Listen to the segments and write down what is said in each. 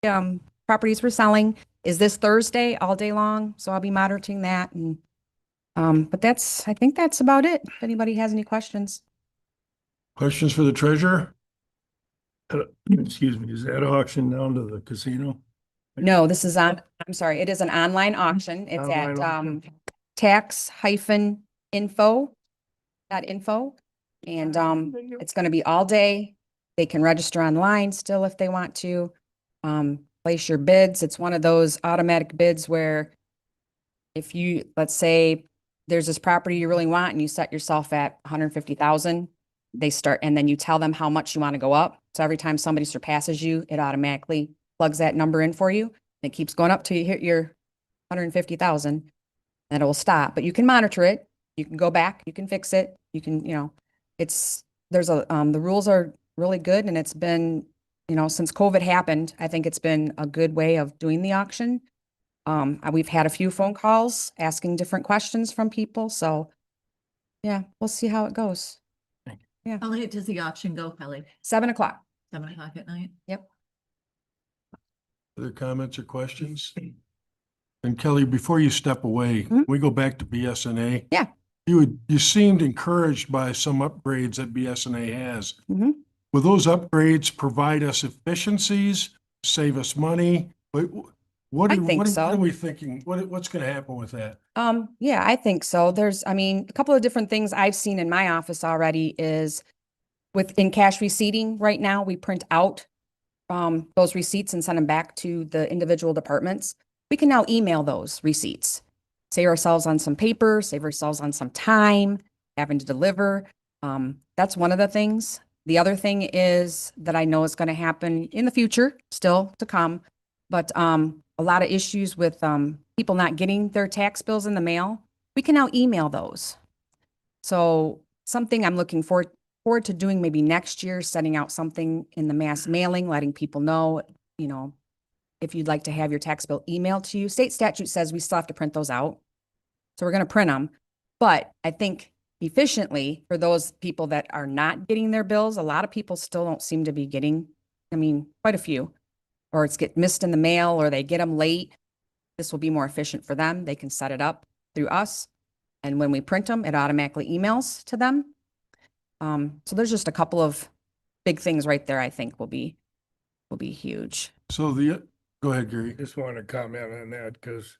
properties we're selling is this Thursday all day long. So I'll be monitoring that. And but I think that's about it. If anybody has any questions. Questions for the treasurer? Excuse me, is that auction down to the casino? No, this is I'm sorry, it is an online auction. It's Online at auction? tax-info.info. And it's going to be all day. They can register online still if they want to. Place your bids. It's one of those automatic bids where if you, let's say there's this property you really want and you set yourself at 150,000, they start, and then you tell them how much you want to go up. So every time somebody surpasses you, it automatically plugs that number in for you. And it keeps going up till you hit your 150,000 and it will stop, but you can monitor it. You can go back, you can fix it. You can, the rules are really good and it's been, since COVID happened, I think it's been a good way of doing the auction. We've had a few phone calls asking different questions from people. So yeah, we'll see how it goes. How late does the auction go, Kelly? 7 o'clock. 7 o'clock at night? Yep. Other comments or questions? And Kelly, before you step away, we go back to BSNA. Yeah. You seemed encouraged by some upgrades that BSNA has. Mhm. Will those upgrades provide us efficiencies, save us money? What I are, think what so. are we thinking? What's going to happen with that? Yeah, I think so. A couple of different things I've seen in my office already is in cash receipting right now, we print out those receipts and send them back to the individual departments. We can now email those receipts, save ourselves on some paper, save ourselves on some time, having to deliver. That's one of the things. The other thing is that I know is going to happen in the future, still to come, but a lot of issues with people not getting their tax bills in the mail. We can now email those. So something I'm looking forward to doing maybe next year, sending out something in the mass mailing, letting people know, if you'd like to have your tax bill emailed to you. State statute says we still have to print those out. So we're going to print them. But I think efficiently for those people that are not getting their bills, a lot of people still don't seem to be getting, quite a few, or it's get missed in the mail or they get them late. This will be more efficient for them. They can set it up through us. And when we print them, it automatically emails to them. So there's just a couple of big things right there I think will be huge. So go ahead, Gary. Just want to comment on that because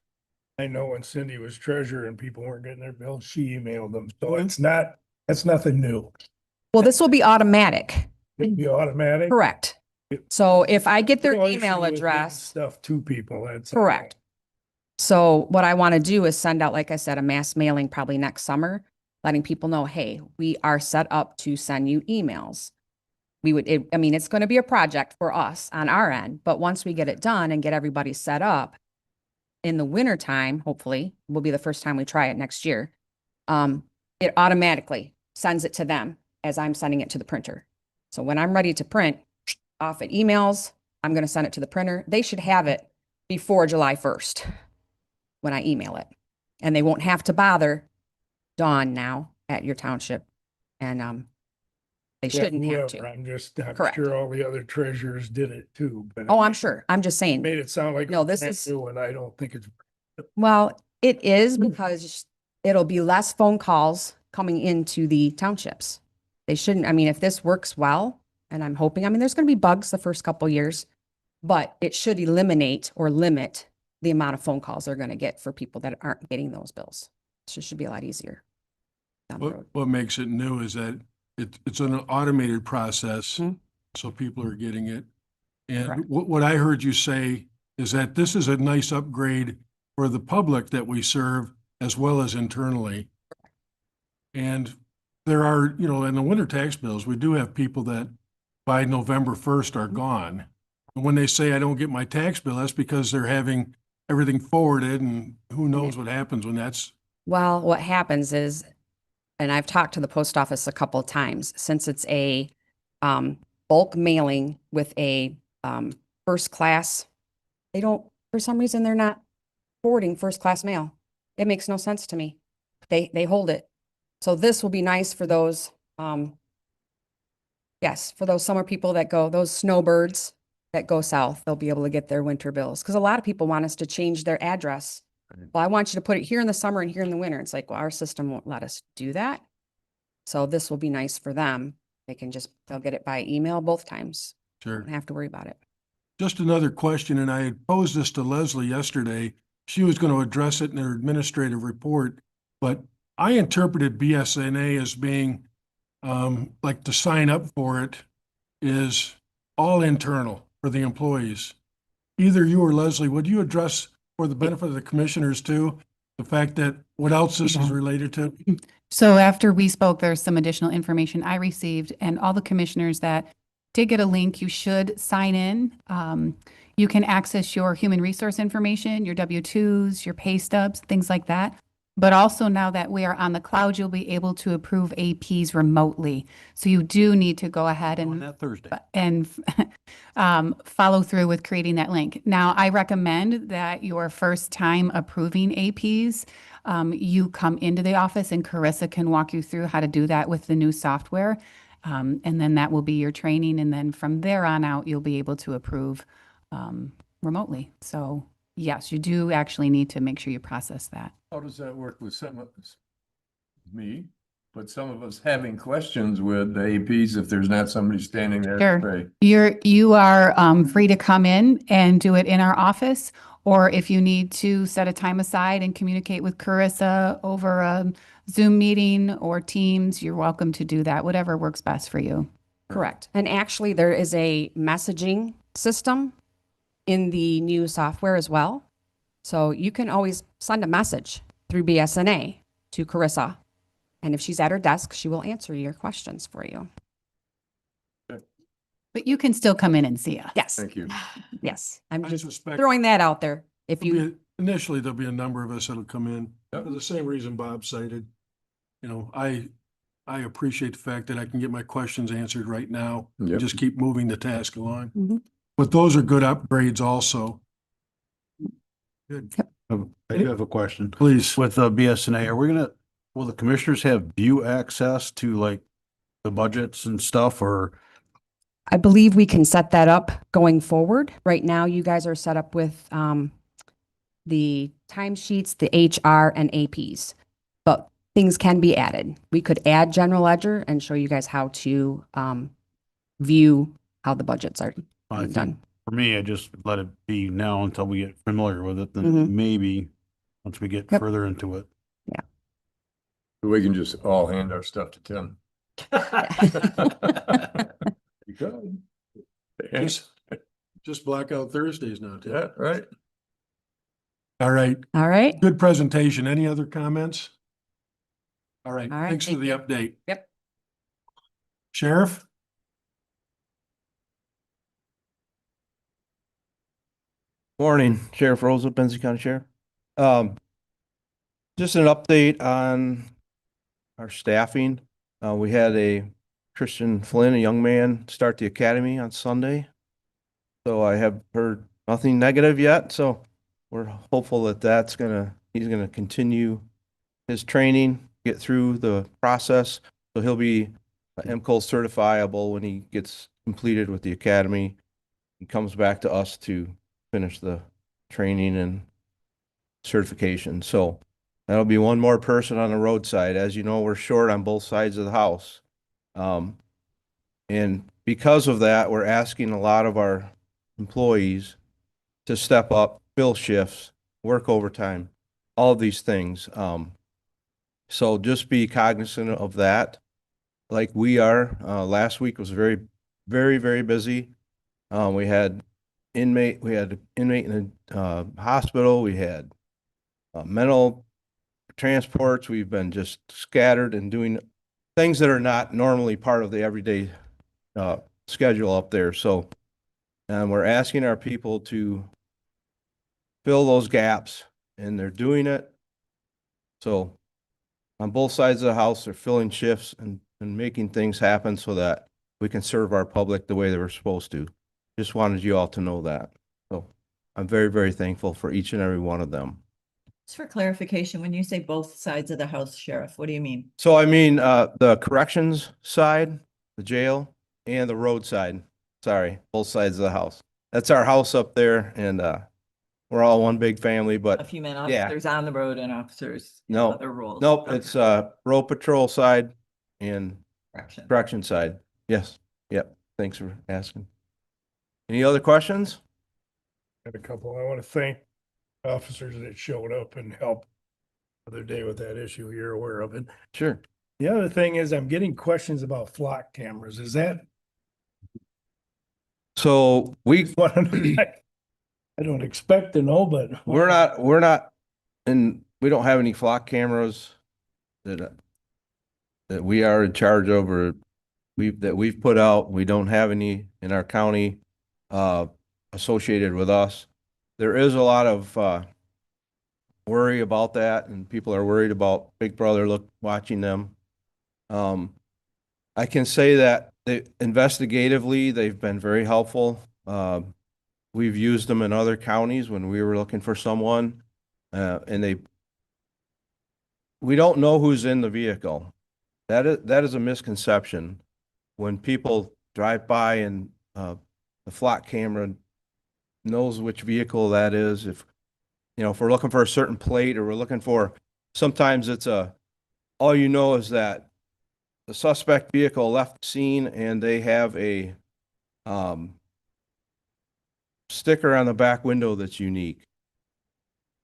I know when Cindy was treasurer and people weren't getting their bills, she emailed them. So that's nothing new. Well, this will be automatic. It'd be automatic. Correct. So if I get their No issue email with getting address, stuff to people, that's correct. So what I want to do is send out, like I said, a mass mailing probably next summer, letting people know, hey, we are set up to send you emails. It's going to be a project for us on our end, but once we get it done and get everybody set up in the winter time, hopefully will be the first time we try it next year. It automatically sends it to them as I'm sending it to the printer. So when I'm ready to print off at emails, I'm going to send it to the printer. They should have it before July 1st when I email it, and they won't have to bother Dawn now at your township. And they shouldn't have to. I'm just not Correct. sure all the other treasurers did it too, but Oh, I'm sure. I'm just saying. made it sound like No, it's this is, new and I don't think it's. well, it is because it'll be less phone calls coming into the townships. They shouldn't, if this works well, and I'm hoping, there's going to be bugs the first couple years, but it should eliminate or limit the amount of phone calls they're going to get for people that aren't getting those bills. It should be a lot easier down the road. What makes it new is that it's an automated process, Mhm. so people are getting it. And Correct. what I heard you say is that this is a nice upgrade for the public that we serve as well as internally. And there are, in the winter tax bills, we do have people that by November 1st are gone. And when they say I don't get my tax bill, that's because they're having everything forwarded and who knows what happens when that's. Well, what happens is, and I've talked to the post office a couple of times, since it's a bulk mailing with a first class, for some reason, they're not forwarding first class mail. It makes no sense to me. They hold it. So this will be nice for those, yes, for those summer people that go, those snowbirds that go south, they'll be able to get their winter bills. Because a lot of people want us to change their address. Well, I want you to put it here in the summer and here in the winter. It's like, well, our system won't let us do that. So this will be nice for them. They'll get it by email both times. Sure. Don't have to worry about it. Just another question, and I had posed this to Leslie yesterday. She was going to address it in her administrative report, but I interpreted BSNA as being, like to sign up for it is all internal for the employees. Either you or Leslie, would you address for the benefit of the commissioners too, the fact that what else this is Yeah. related to? So after we spoke, there's some additional information I received, and all the commissioners that did get a link, you should sign in. You can access your human resource information, your W-2s, your pay stubs, things like that. But also now that we are on the cloud, you'll be able to approve APs remotely. So you do need to go ahead On and that Thursday. follow through with creating that link. Now, I recommend that your first time approving APs, you come into the office and Carissa can walk you through how to do that with the new software. And then that will be your training. And then from there on out, you'll be able to approve remotely. So yes, you do actually need to make sure you process that. How does that work with some of us? Me, but some of us having questions with the APs if there's not somebody standing there. to Sure. pray. You are free to come in and do it in our office, or if you need to set a time aside and communicate with Carissa over a Zoom meeting or Teams, you're welcome to do that, whatever works best for you. Correct. And actually, there is a messaging system in the new software as well. So you can always send a message through BSNA to Carissa. And if she's at her desk, she will answer your questions for you. But you can still come in and see us. Yes, Thank you. yes. I'm I just suspect throwing that out there. If you, initially, there'll be a number of us that'll come in Yep. for the same reason Bob cited. You know, I appreciate the fact that I can get my questions answered right now. and Yep. Just keep moving the task along. Mhm. But those are good upgrades also. Good. I do have a question. Please. With BSNA, will the commissioners have view access to like the budgets and stuff, or? I believe we can set that up going forward. Right now, you guys are set up with the timesheets, the HR and APs, but things can be added. We could add general ledger and show you guys how to view how the budgets are I being think done. for me, I just let it be now until we get familiar with it, Mhm. then maybe once we get Yep. further into it. We can just all hand our stuff to Tim. You could. Just block out Thursdays now, Tim. Yeah, right. All right, All right. good presentation. Any other comments? All right, All right, thanks for thank the you. update. Yep. Sheriff? Morning, Sheriff Rosa, Benson County Sheriff. Just an update on our staffing. We had a Christian Flynn, a young man, start the academy on Sunday. So I have heard nothing negative yet, so we're hopeful that he's gonna continue his training, get through the process. So he'll be MCOL certifiable when he gets completed with the academy and comes back to us to finish the training and certification. So that'll be one more person on the roadside. As you know, we're short on both sides of the house. And because of that, we're asking a lot of our employees to step up, fill shifts, work overtime, all of these things. So just be cognizant of that. Like we are, last week was very, very, very busy. We had inmate in a hospital. We had mental transports. We've been just scattered and doing things that are not normally part of the everyday schedule up there. So, and we're asking our people to fill those gaps, and they're doing it. So on both sides of the house, they're filling shifts and making things happen so that we can serve our public the way they were supposed to. Just wanted you all to know that. So I'm very, very thankful for each and every one of them. Just for clarification, when you say both sides of the house, Sheriff, what do you mean? So I mean, the corrections side, the jail, and the road side. Sorry, both sides of the house. that's our house up there and, we're all one big family, A but few men yeah. officers on the road and officers in No, other roles. nope, Okay. it's, road patrol side and Correction. correction side. Yes, yep. Thanks for asking. Any other questions? Got a couple. I want to thank officers that showed up and helped the other day with that issue. You're aware of it. Sure. The other thing is I'm getting questions about flock cameras. Is that? So I don't expect to know, but. we're not, and we don't have any flock cameras that, that we are in charge of or that we've put out. We don't have any in our county, associated with us. There is a lot of, worry about that and people are worried about Big Brother watching them. I can say that investigatively, they've been very helpful. We've used them in other counties when we were looking for someone, and we don't know who's in the vehicle. That is a misconception. When people drive by and, the flock camera knows which vehicle that is. If we're looking for a certain plate or we're looking for, sometimes it's all you know is that the suspect vehicle left the scene and they have a sticker on the back window that's unique.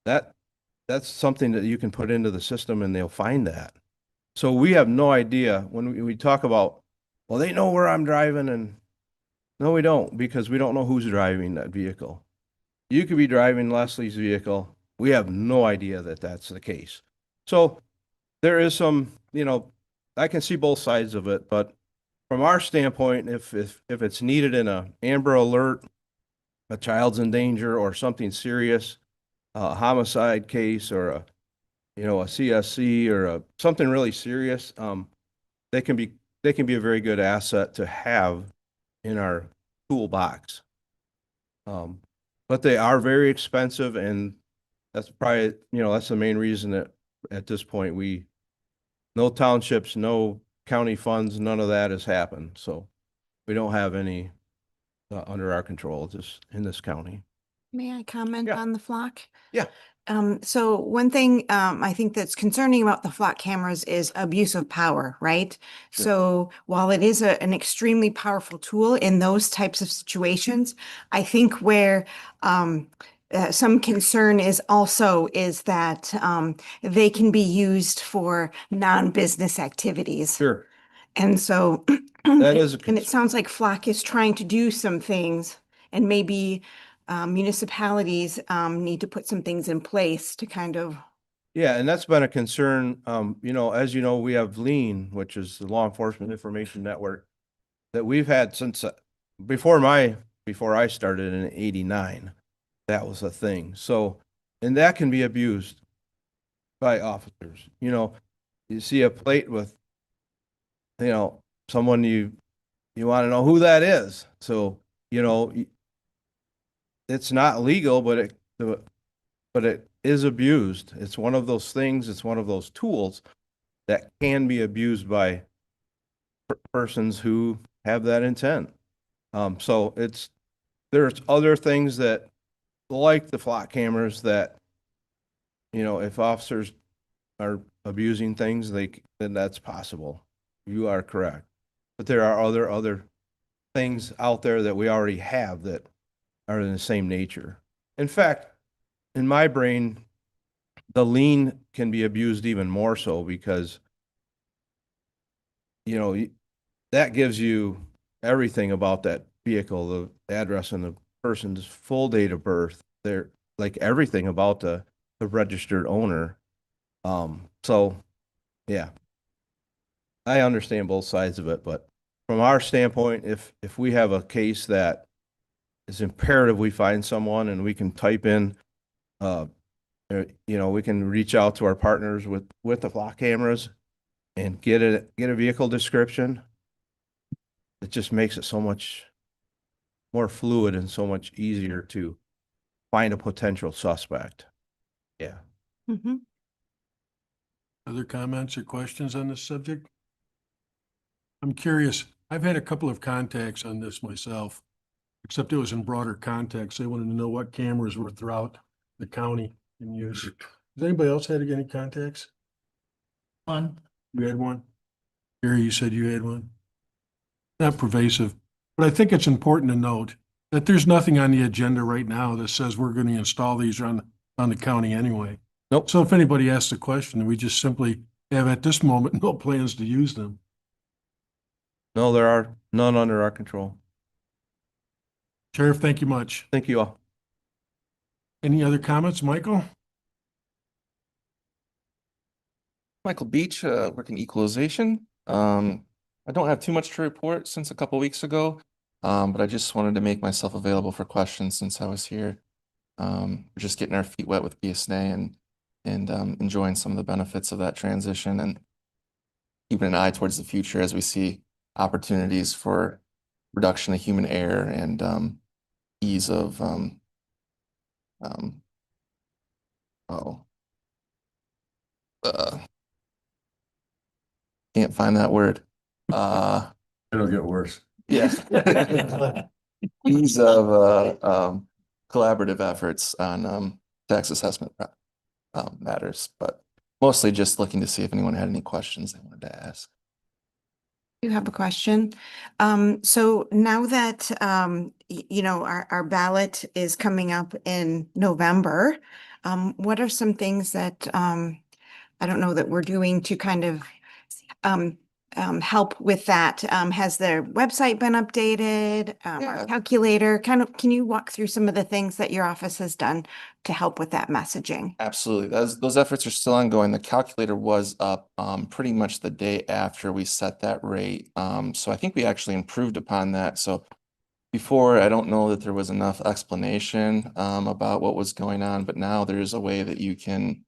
That's something that you can put into the system and they'll find that. So we have no idea when we talk about, well, they know where I'm driving, and no, we don't, because we don't know who's driving that vehicle. You could be driving Leslie's vehicle. We have no idea that that's the case. So there is some, I can see both sides of it, but from our standpoint, if it's needed in a Amber Alert, a child's in danger or something serious, a homicide case or a CSC or something really serious, they can be a very good asset to have in our toolbox. But they are very expensive, and that's probably, that's the main reason that at this point no townships, no county funds, none of that has happened. So we don't have any under our control just in this county. May I comment Yeah. on the flock? Yeah. So one thing, I think that's concerning about the flock cameras is abuse of power, right? Sure. So while it is an extremely powerful tool in those types of situations, I think where, some concern is that, they can be used for non-business activities. Sure. And so. That is a And it concern. sounds like Flock is trying to do some things, and maybe municipalities need to put some things in place to kind of. Yeah, and that's been a concern. As you know, we have LEAN, which is the Law Enforcement Information Network, that we've had since before I started in '89. That was a thing. So, and that can be abused by officers. You see a plate with, someone you want to know who that is. So, it's not legal, but it is abused. It's one of those things. It's one of those tools that can be abused by persons who have that intent. So there's other things that, like the flock cameras, that, if officers are abusing things, then that's possible. You are correct. But there are other things out there that we already have that are in the same nature. In fact, in my brain, the LEAN can be abused even more so because, that gives you everything about that vehicle, the address and the person's full date of birth. They're like everything about the registered owner. So yeah, I understand both sides of it, but from our standpoint, if we have a case that is imperative, we find someone and we can type in, we can reach out to our partners with the flock cameras and get a vehicle description. It just makes it so much more fluid and so much easier to find a potential suspect. Yeah. Mhm. Other comments or questions on this subject? I'm curious. I've had a couple of contacts on this myself. except it was in broader context. They wanted to know what cameras were throughout the county in use. Does anybody else had any contacts? One. You had one? Gary, you said you had one? Not pervasive, but I think it's important to note that there's nothing on the agenda right now that says we're going to install these on the county anyway. Nope. So if anybody asks a question, we just simply have at this moment no plans to use them. No, there are none under our control. Sheriff, thank you much. Thank you all. Any other comments, Michael? Michael Beach, working equalization. I don't have too much to report since a couple weeks ago, but I just wanted to make myself available for questions since I was here. We're just getting our feet wet with BSNA and enjoying some of the benefits of that transition and keeping an eye towards the future as we see opportunities for reduction of human error and ease of can't find that word. It'll get worse. Yeah. Ease of collaborative efforts on tax assessment matters, but mostly just looking to see if anyone had any questions they wanted to ask. You have a question. So now that, you know, our ballot is coming up in November, what are some things that, I don't know, that we're doing to kind of help with that? Has their website been updated? Yeah. Calculator, kind of, can you walk through some of the things that your office has done to help with that messaging? Absolutely. Those efforts are still ongoing. The calculator was up pretty much the day after we set that rate. So I think we actually improved upon that. So before, I don't know that there was enough explanation about what was going on, but now there's a way that you can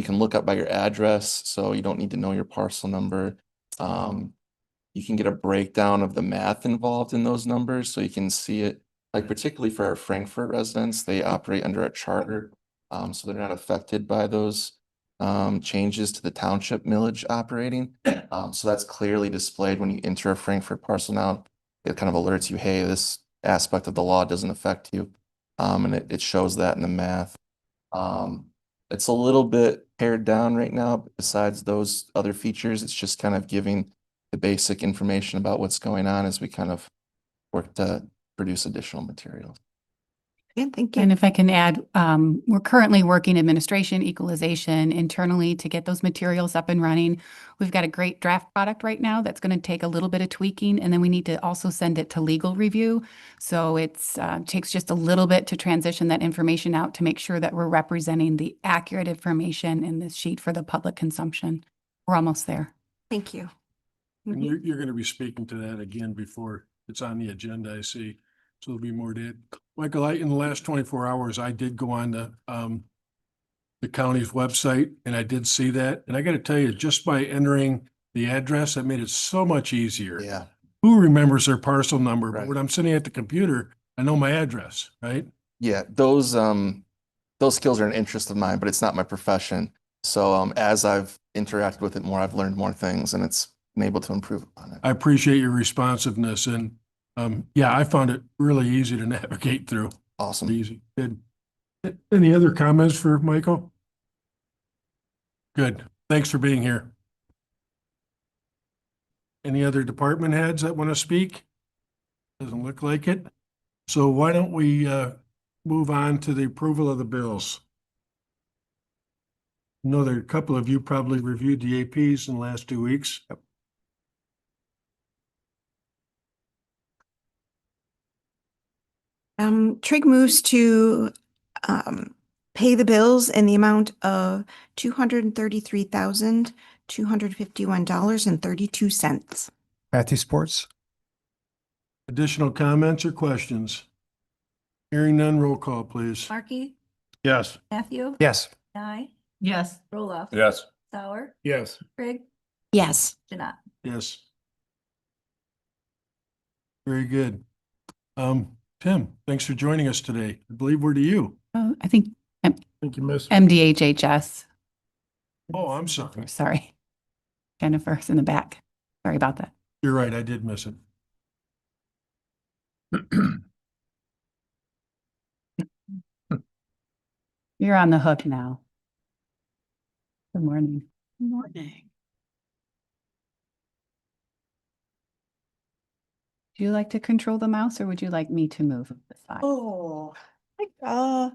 look up by your address, so you don't need to know your parcel number. You can get a breakdown of the math involved in those numbers, so you can see it, like particularly for our Frankfurt residents, they operate under a charter, so they're not affected by those changes to the township millage operating. So that's clearly displayed when you enter a Frankfurt parcel now. It kind of alerts you, hey, this aspect of the law doesn't affect you, and it shows that in the math. It's a little bit pared down right now, but besides those other features, it's just kind of giving the basic information about what's going on as we kind of work to produce additional materials. Yeah, thank you. And if I can add, we're currently working administration, equalization internally to get those materials up and running. We've got a great draft product right now that's going to take a little bit of tweaking, and then we need to also send it to legal review. So it's takes just a little bit to transition that information out to make sure that we're representing the accurate information in this sheet for the public consumption. We're almost there. Thank you. And you're going to be speaking to that again before it's on the agenda, I see. So there'll be more to it. Michael, in the last 24 hours, I did go on the county's website and I did see that. And I got to tell you, just by entering the address, that made it so much easier. Yeah. Who remembers their parcel number? But Right. when I'm sitting at the computer, I know my address, right? Yeah, those skills are an interest of mine, but it's not my profession. So as I've interacted with it more, I've learned more things and it's been able to improve upon it. I appreciate your responsiveness and yeah, I found it really easy to navigate through. Awesome. Easy. Good. Any other comments for Michael? Good. Thanks for being here. Any other department heads that want to speak? Doesn't look like it. So why don't we move on to the approval of the bills? I know there are a couple of you probably reviewed the APs in the last 2 weeks. Trig moves to pay the bills in the amount of $233,251.32. Matthew Sports. Additional comments or questions? Hearing none, roll call, please. Markey, Yes. Matthew, Yes. Nye, Yes. Roloff. Yes. Sauer, Yes. Craig, Yes. Janat. Yes. Very good. Tim, thanks for joining us today. I believe we're to you. I think Thank you, Miss. MDHHS. Oh, I'm sorry. Sorry. Jennifer's in the back. Sorry about that. You're right, I did miss it. You're on the hook now. Good morning. Morning. Do you like to control the mouse or would you like me to move the slide? Oh, I'll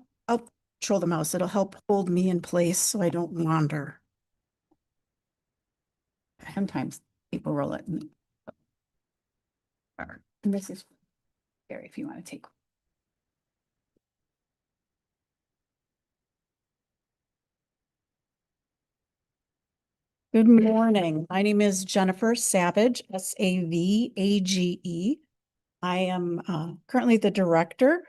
control the mouse. It'll help hold me in place so I don't wander. Sometimes people roll it. And this is Gary, if you want to take. Good morning. My name is Jennifer Savage, Savage. I am currently the director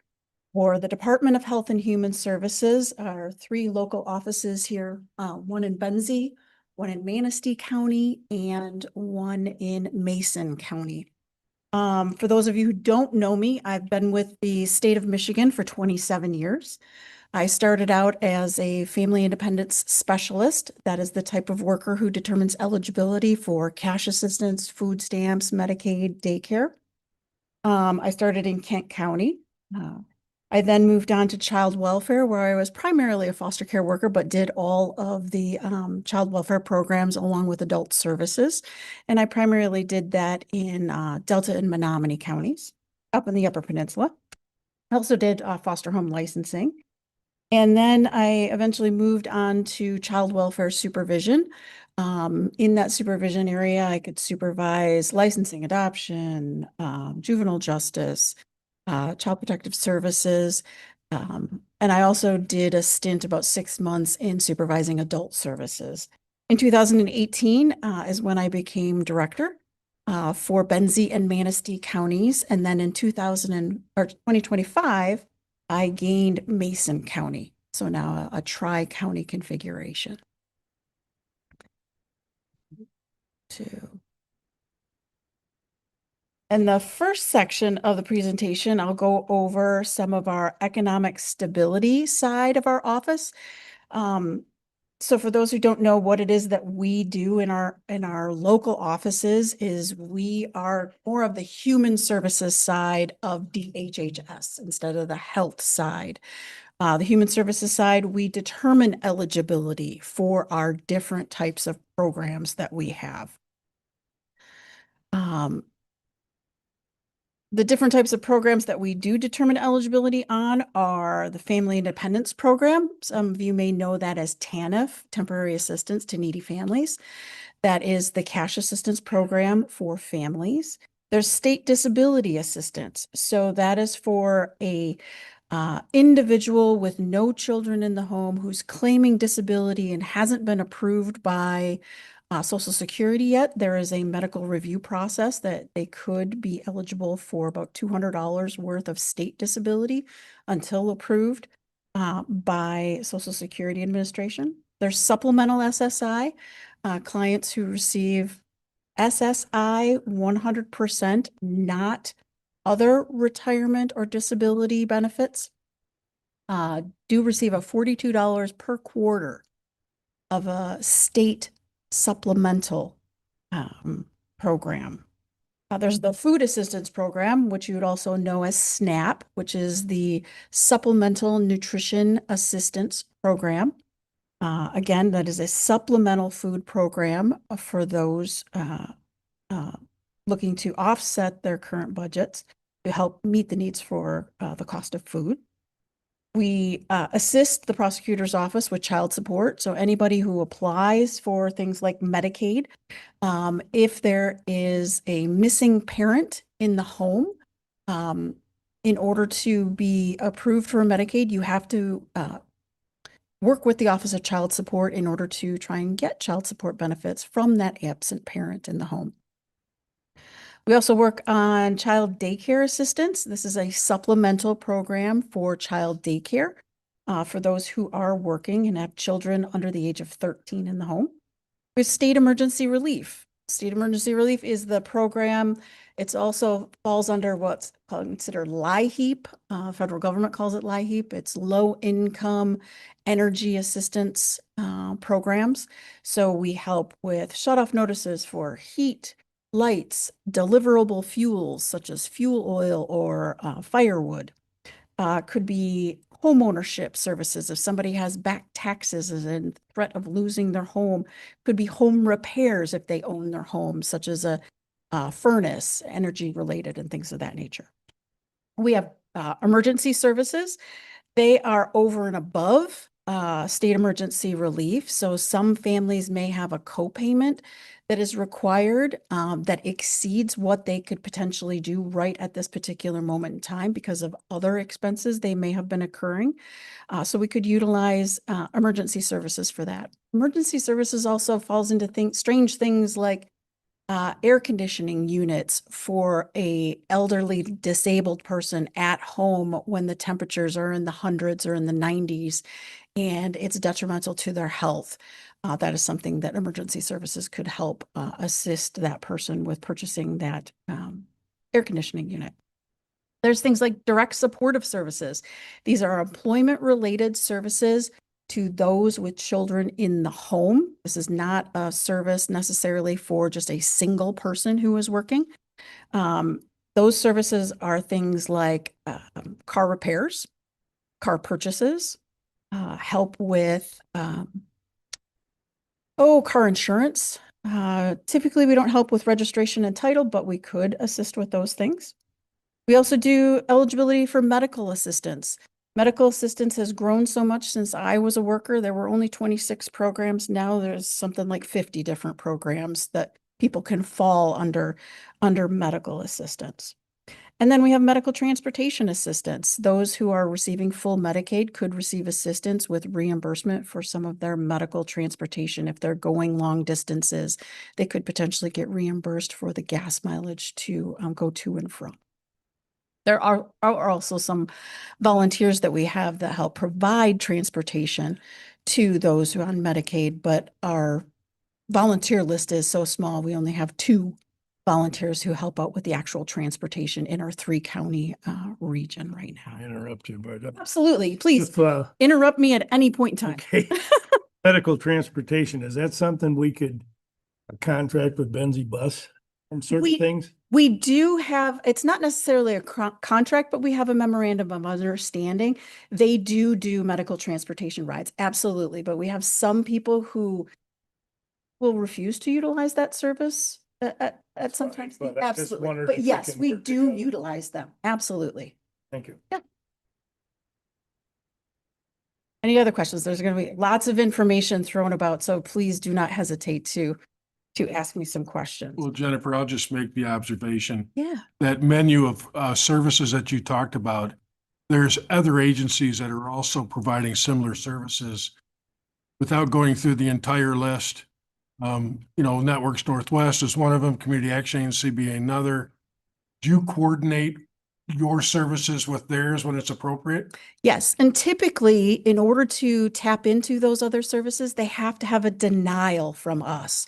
for the Department of Health and Human Services. Our 3 local offices here, one in Benzie, one in Manistee County, and one in Mason County. For those of you who don't know me, I've been with the state of Michigan for 27 years. I started out as a family independence specialist. That is the type of worker who determines eligibility for cash assistance, food stamps, Medicaid, daycare. I started in Kent County. I then moved on to child welfare, where I was primarily a foster care worker, but did all of the child welfare programs along with adult services. And I primarily did that in Delta and Menominee counties up in the Upper Peninsula. I also did foster home licensing. And then I eventually moved on to child welfare supervision. In that supervision area, I could supervise licensing, adoption, juvenile justice, child protective services. And I also did a stint about 6 months in supervising adult services. In 2018 is when I became director for Benzie and Manistee counties. And then in 2025, I gained Mason County. So now a tri-county configuration. In the first section of the presentation, I'll go over some of our economic stability side of our office. So for those who don't know what it is that we do in our local offices is we are more of the human services side of DHHS instead of the health side. The human services side, we determine eligibility for our different types of programs that we have. The different types of programs that we do determine eligibility on are the Family Independence Program. Some of you may know that as TANF, Temporary Assistance to Needy Families. That is the cash assistance program for families. There's State Disability Assistance. So that is for a individual with no children in the home who's claiming disability and hasn't been approved by Social Security yet. There is a medical review process that they could be eligible for about $200 worth of state disability until approved by Social Security Administration. There's supplemental SSI, clients who receive SSI 100%, not other retirement or disability benefits, do receive a $42 per quarter of a state supplemental program. There's the Food Assistance Program, which you would also know as SNAP, which is the Supplemental Nutrition Assistance Program. Again, that is a supplemental food program for those looking to offset their current budgets to help meet the needs for the cost of food. We assist the prosecutor's office with child support. So anybody who applies for things like Medicaid, if there is a missing parent in the home, in order to be approved for Medicaid, you have to work with the Office of Child Support in order to try and get child support benefits from that absent parent in the home. We also work on child daycare assistance. This is a supplemental program for child daycare for those who are working and have children under the age of 13 in the home. With state emergency relief. State emergency relief is the program. It's also falls under what's considered LIHEAP. Federal government calls it LIHEAP. It's low income energy assistance programs. So we help with shutoff notices for heat, lights, deliverable fuels such as fuel oil or firewood. Could be homeownership services. If somebody has back taxes and threat of losing their home, could be home repairs if they own their home, such as a furnace, energy related and things of that nature. We have emergency services. They are over and above state emergency relief. So some families may have a copayment that is required that exceeds what they could potentially do right at this particular moment in time because of other expenses they may have been occurring. So we could utilize emergency services for that. Emergency services also falls into strange things like air conditioning units for a elderly disabled person at home when the temperatures are in the hundreds or in the 90s and it's detrimental to their health. That is something that emergency services could help assist that person with purchasing that air conditioning unit. There's things like direct supportive services. These are employment-related services to those with children in the home. This is not a service necessarily for just a single person who is working. Those services are things like car repairs, car purchases, help with car insurance. Typically, we don't help with registration and title, but we could assist with those things. We also do eligibility for medical assistance. Medical assistance has grown so much since I was a worker. There were only 26 programs. Now there's something like 50 different programs that people can fall under medical assistance. And then we have medical transportation assistance. Those who are receiving full Medicaid could receive assistance with reimbursement for some of their medical transportation. If they're going long distances, they could potentially get reimbursed for the gas mileage to go to and from. There are also some volunteers that we have that help provide transportation to those who are on Medicaid, but our volunteer list is so small, we only have 2 volunteers who help out with the actual transportation in our 3-county region right now. I interrupt you, but. Absolutely. Please If, interrupt me at any point in time. okay. Medical transportation, is that something we could contract with Benzie Bus and certain things? We do have, it's not necessarily a contract, but we have a memorandum of understanding. They do medical transportation rides. Absolutely. But we have some people who will refuse to utilize that service at sometimes. But I just Absolutely. wondered But if we yes, can we work do together. utilize them. Absolutely. Thank you. Any other questions? There's going to be lots of information thrown about, so please do not hesitate to ask me some questions. Well, Jennifer, I'll just make the observation. Yeah. That menu of services that you talked about, there's other agencies that are also providing similar services. Without going through the entire list, Networks Northwest is one of them, Community Action Agency being another. Do you coordinate your services with theirs when it's appropriate? Yes, and typically, in order to tap into those other services, they have to have a denial from us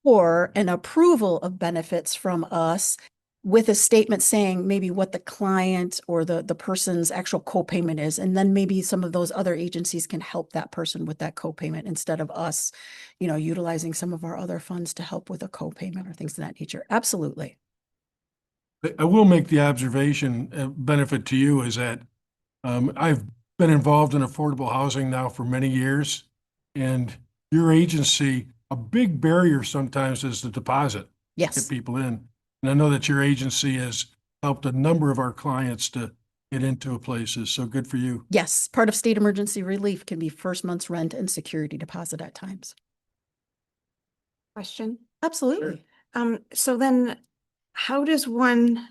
or an approval of benefits from us with a statement saying maybe what the client or the person's actual copayment is. And then maybe some of those other agencies can help that person with that copayment instead of us, utilizing some of our other funds to help with a copayment or things of that nature. Absolutely. I will make the observation, benefit to you is that I've been involved in affordable housing now for many years. And your agency, a big barrier sometimes is the deposit. Yes. Get people in. And I know that your agency has helped a number of our clients to get into places. So good for you. Yes. Part of state emergency relief can be first month's rent and security deposit at times. Question? Absolutely. So then how does one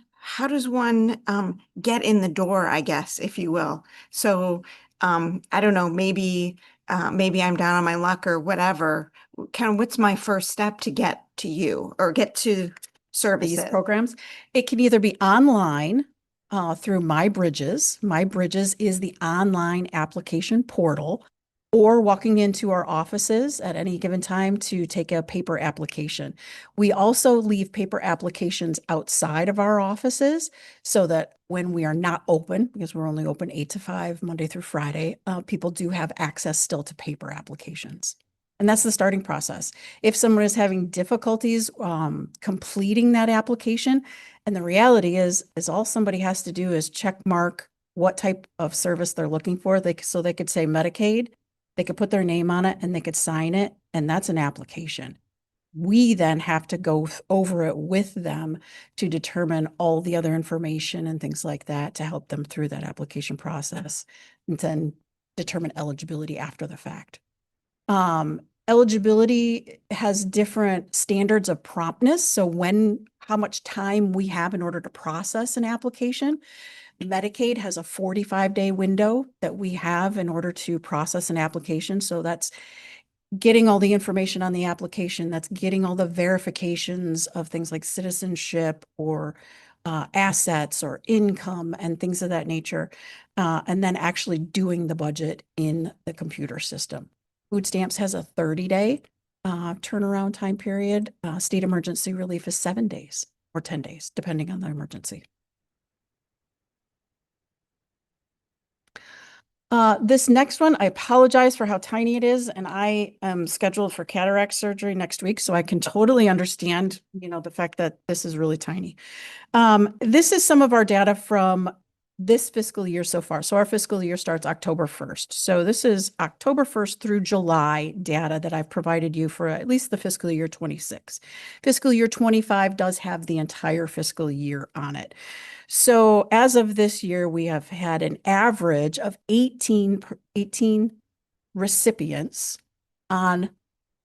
get in the door, I guess, if you will? So, I don't know, maybe I'm down on my luck or whatever. What's my first step to get to you or get to services? These programs. It can either be online through MyBridges. MyBridges is the online application portal, or walking into our offices at any given time to take a paper application. We also leave paper applications outside of our offices so that when we are not open, because we're only open 8 to 5, Monday through Friday, people do have access still to paper applications. And that's the starting process. If someone is having difficulties completing that application, and the reality is all somebody has to do is check mark what type of service they're looking for. So they could say Medicaid, they could put their name on it and they could sign it, and that's an application. We then have to go over it with them to determine all the other information and things like that to help them through that application process and then determine eligibility after the fact. Eligibility has different standards of promptness. So how much time we have in order to process an application. Medicaid has a 45-day window that we have in order to process an application. So that's getting all the information on the application. That's getting all the verifications of things like citizenship or assets or income and things of that nature. And then actually doing the budget in the computer system. Food stamps has a 30-day turnaround time period. State emergency relief is 7 days or 10 days, depending on the emergency. This next one, I apologize for how tiny it is, and I am scheduled for cataract surgery next week, so I can totally understand, the fact that this is really tiny. This is some of our data from this fiscal year so far. So our fiscal year starts October 1st. So this is October 1st through July data that I've provided you for at least the fiscal year 26. Fiscal year 25 does have the entire fiscal year on it. So as of this year, we have had an average of 18 recipients on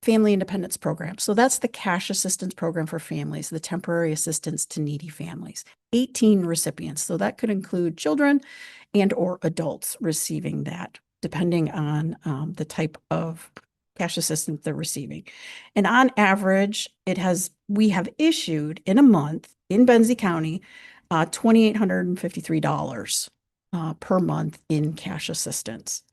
Family Independence Program. So that's the cash assistance program for families, the temporary assistance to needy families. 18 recipients. So that could include children and or adults receiving that, depending on the type of cash assistance they're receiving. And on average, we have issued in a month in Benzie County, $2,853 per month in cash assistance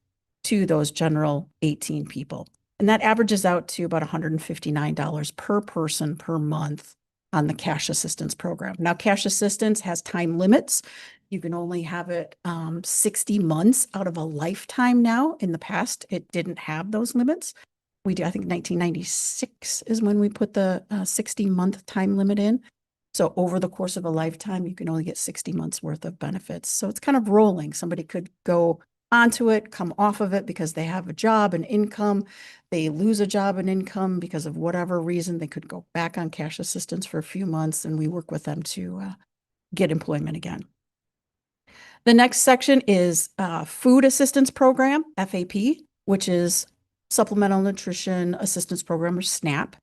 to those general 18 people. And that averages out to about $159 per person per month on the cash assistance program. Now, cash assistance has time limits. You can only have it 60 months out of a lifetime now. In the past, it didn't have those limits. I think 1996 is when we put the 60-month time limit in. So over the course of a lifetime, you can only get 60 months worth of benefits. So it's kind of rolling. Somebody could go onto it, come off of it because they have a job and income. They lose a job and income because of whatever reason. They could go back on cash assistance for a few months, and we work with them to get employment again. The next section is Food Assistance Program, FAP, which is Supplemental Nutrition Assistance Program, or SNAP.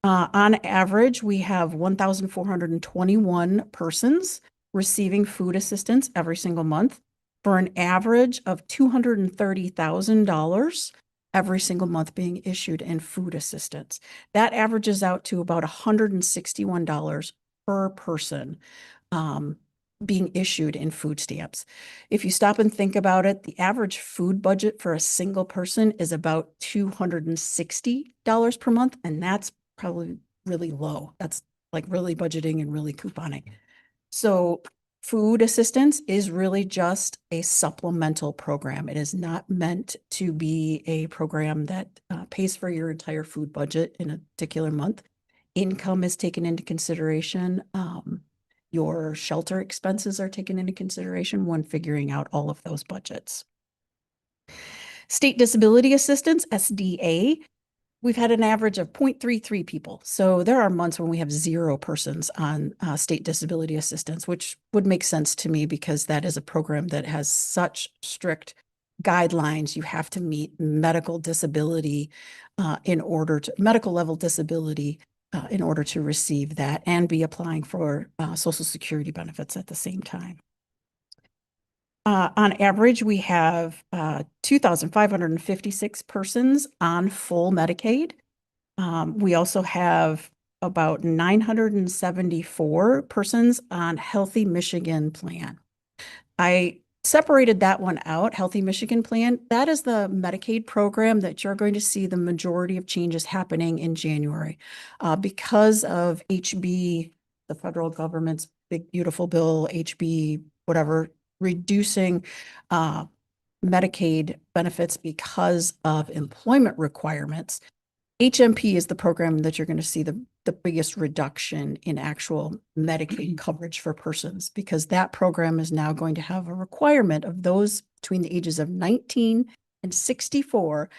On average, we have 1,421 persons receiving food assistance every single month, for an average of $230,000 every single month being issued in food assistance. That averages out to about $161 per person being issued in food stamps. If you stop and think about it, the average food budget for a single person is about $260 per month, and that's probably really low. That's like really budgeting and really couponing. So food assistance is really just a supplemental program. It is not meant to be a program that pays for your entire food budget in a particular month. Income is taken into consideration. Your shelter expenses are taken into consideration when figuring out all of those budgets. State Disability Assistance, SDA. We've had an average of 0.33 people. So there are months when we have 0 persons on state disability assistance, which would make sense to me because that is a program that has such strict guidelines. You have to meet medical disability medical level disability in order to receive that and be applying for Social Security benefits at the same time. On average, we have 2,556 persons on full Medicaid. We also have about 974 persons on Healthy Michigan Plan. I separated that one out, Healthy Michigan Plan. That is the Medicaid program that you're going to see the majority of changes happening in January because of HB, the federal government's big, beautiful bill, HB, whatever, reducing Medicaid benefits because of employment requirements. HMP is the program that you're going to see the biggest reduction in actual Medicaid coverage for persons, because that program is now going to have a requirement of those between the ages of 19 and 64,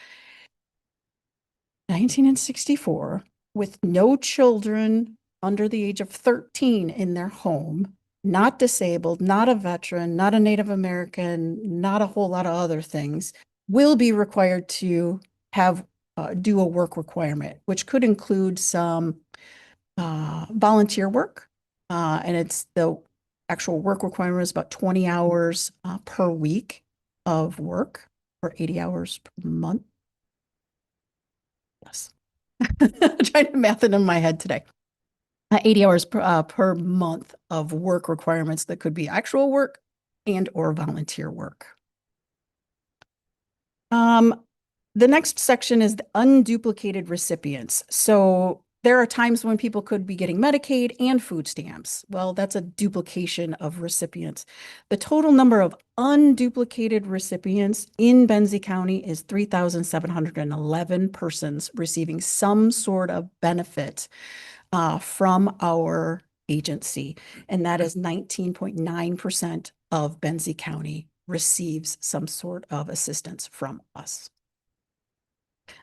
with no children under the age of 13 in their home, not disabled, not a veteran, not a Native American, not a whole lot of other things, will be required to have do a work requirement, which could include some volunteer work. And it's the actual work requirement is about 20 hours per week of work, or 80 hours per month. Yes. Trying to math it in my head today. 80 hours per month of work requirements that could be actual work and or volunteer work. The next section is the unduplicated recipients. So there are times when people could be getting Medicaid and food stamps. Well, that's a duplication of recipients. The total number of unduplicated recipients in Benzie County is 3,711 persons receiving some sort of benefit from our agency. And that is 19.9% of Benzie County receives some sort of assistance from us.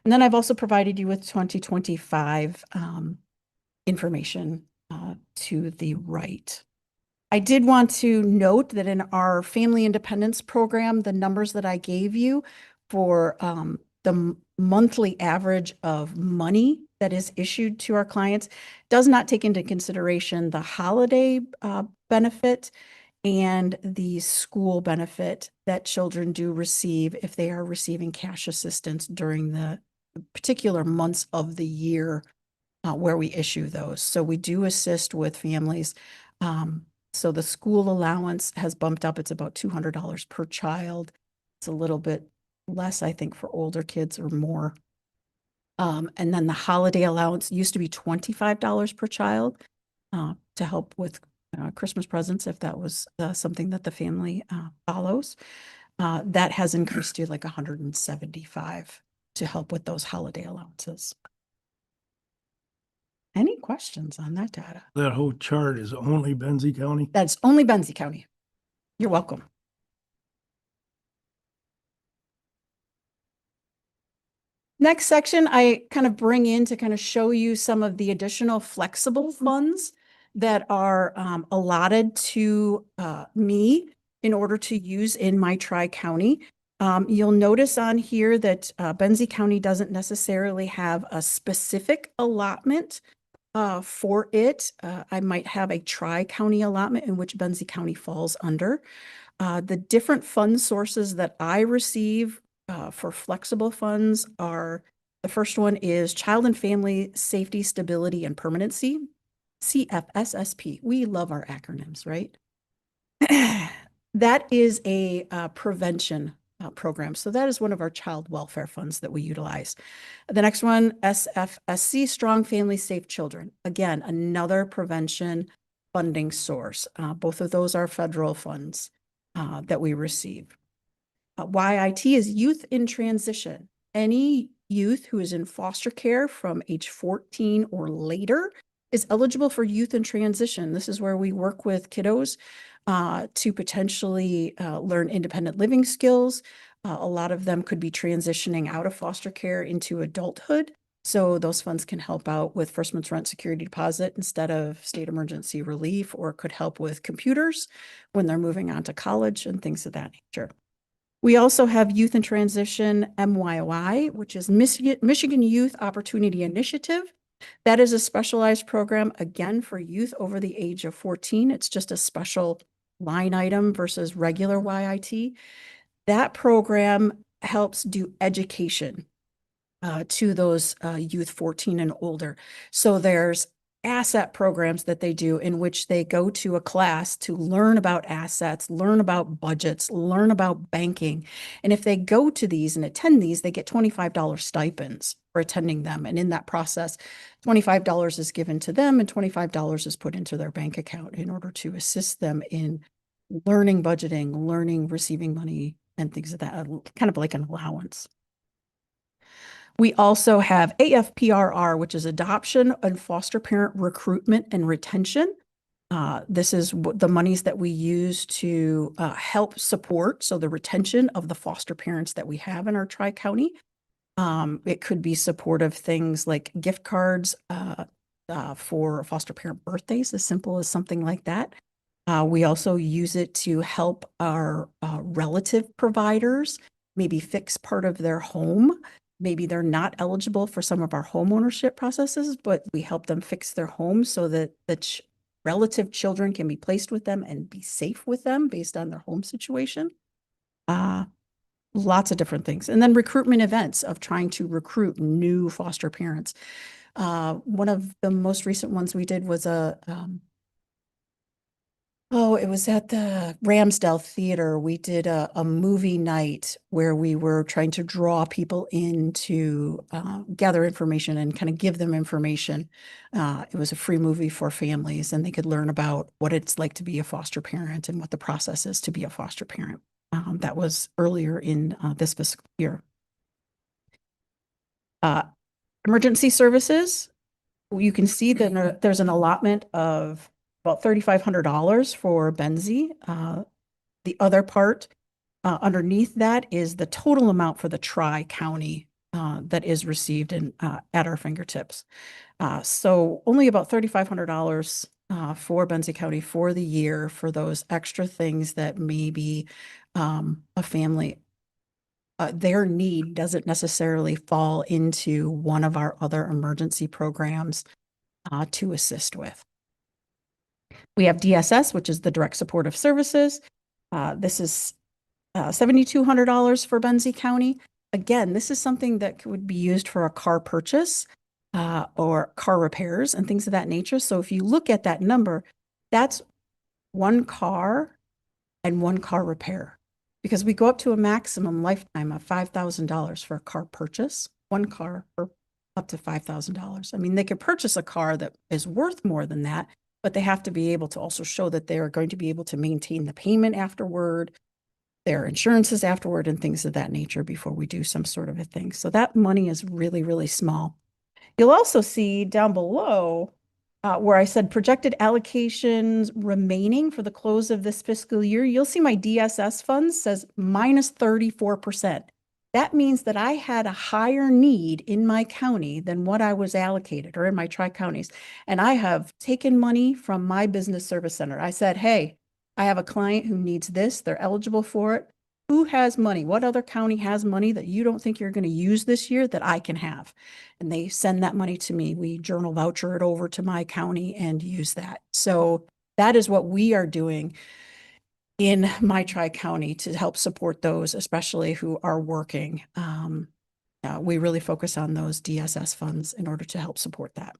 And then I've also provided you with 2025 information to the right. I did want to note that in our Family Independence Program, the numbers that I gave you for the monthly average of money that is issued to our clients does not take into consideration the holiday benefit and the school benefit that children do receive if they are receiving cash assistance during the particular months of the year where we issue those. So we do assist with families. So the school allowance has bumped up. It's about $200 per child. It's a little bit less, I think, for older kids or more. And then the holiday allowance used to be $25 per child to help with Christmas presents, if that was something that the family follows. That has increased to like $175 to help with those holiday allowances. Any questions on that data? That whole chart is only Benzie County? That's only Benzie County. You're welcome. Next section, I kind of bring in to kind of show you some of the additional flexible funds that are allotted to me in order to use in my tri-county. You'll notice on here that Benzie County doesn't necessarily have a specific allotment for it. I might have a tri-county allotment in which Benzie County falls under. The different fund sources that I receive for flexible funds are, the first one is Child and Family Safety, Stability, and Permanency, CFSSP. We love our acronyms, right? That is a prevention program. So that is one of our child welfare funds that we utilize. The next one, SFSC, Strong Family Safe Children. Again, another prevention funding source. Both of those are federal funds that we receive. YIT is Youth in Transition. Any youth who is in foster care from age 14 or later is eligible for Youth in Transition. This is where we work with kiddos to potentially learn independent living skills. A lot of them could be transitioning out of foster care into adulthood. So those funds can help out with first month's rent security deposit instead of state emergency relief, or could help with computers when they're moving on to college and things of that nature. We also have Youth in Transition, MYOI, which is Michigan Youth Opportunity Initiative. That is a specialized program, again, for youth over the age of 14. It's just a special line item versus regular YIT. That program helps do education to those youth 14 and older. So there's asset programs that they do in which they go to a class to learn about assets, learn about budgets, learn about banking. And if they go to these and attend these, they get $25 stipends for attending them. And in that process, $25 is given to them and $25 is put into their bank account in order to assist them in learning budgeting, learning receiving money and things of that, kind of like an allowance. We also have AFPRR, which is Adoption and Foster Parent Recruitment and Retention. This is the monies that we use to help support, so the retention of the foster parents that we have in our Tri-County. It could be supportive things like gift cards for foster parent birthdays, as simple as something like that. We also use it to help our relative providers maybe fix part of their home. Maybe they're not eligible for some of our home ownership processes, but we help them fix their home so that the relative children can be placed with them and be safe with them based on their home situation. Lots of different things. And then recruitment events of trying to recruit new foster parents. One of the most recent ones we did was it was at the Ramsdale Theater. We did a movie night where we were trying to draw people in to gather information and kind of give them information. It was a free movie for families, and they could learn about what it's like to be a foster parent and what the process is to be a foster parent. That was earlier in this fiscal year. Emergency services, you can see that there's an allotment of about $3,500 for Benzie. The other part underneath that is the total amount for the Tri-County that is received at our fingertips. So only about $3,500 for Benzie County for the year for those extra things that maybe a family, their need doesn't necessarily fall into one of our other emergency programs to assist with. We have DSS, which is the direct supportive services. This is $7,200 for Benzie County. Again, this is something that would be used for a car purchase or car repairs and things of that nature. So if you look at that number, that's one car and one car repair, because we go up to a maximum lifetime of $5,000 for a car purchase, one car for up to $5,000. I mean, they could purchase a car that is worth more than that, but they have to be able to also show that they are going to be able to maintain the payment afterward, their insurances afterward, and things of that nature before we do some sort of a thing. So that money is really, really small. You'll also see down below where I said projected allocations remaining for the close of this fiscal year. You'll see my DSS funds says minus 34%. That means that I had a higher need in my county than what I was allocated, or in my tri-counties. And I have taken money from my business service center. I said, hey, I have a client who needs this. They're eligible for it. Who has money? What other county has money that you don't think you're going to use this year that I can have? And they send that money to me. We journal voucher it over to my county and use that. So that is what we are doing in my tri-county to help support those, especially who are working. We really focus on those DSS funds in order to help support that.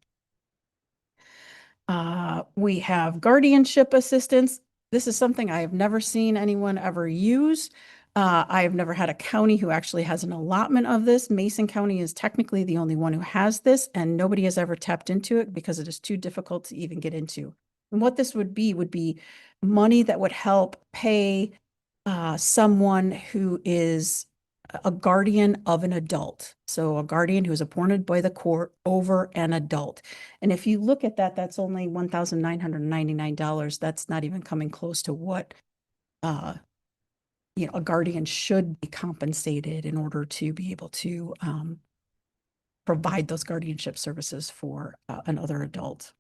We have guardianship assistance. This is something I have never seen anyone ever use. I have never had a county who actually has an allotment of this. Mason County is technically the only one who has this, and nobody has ever tapped into it because it is too difficult to even get into. And what this would be money that would help pay someone who is a guardian of an adult. So a guardian who is appointed by the court over an adult. And if you look at that, that's only $1,999. That's not even coming close to what a guardian should be compensated in order to be able to provide those guardianship services for another adult.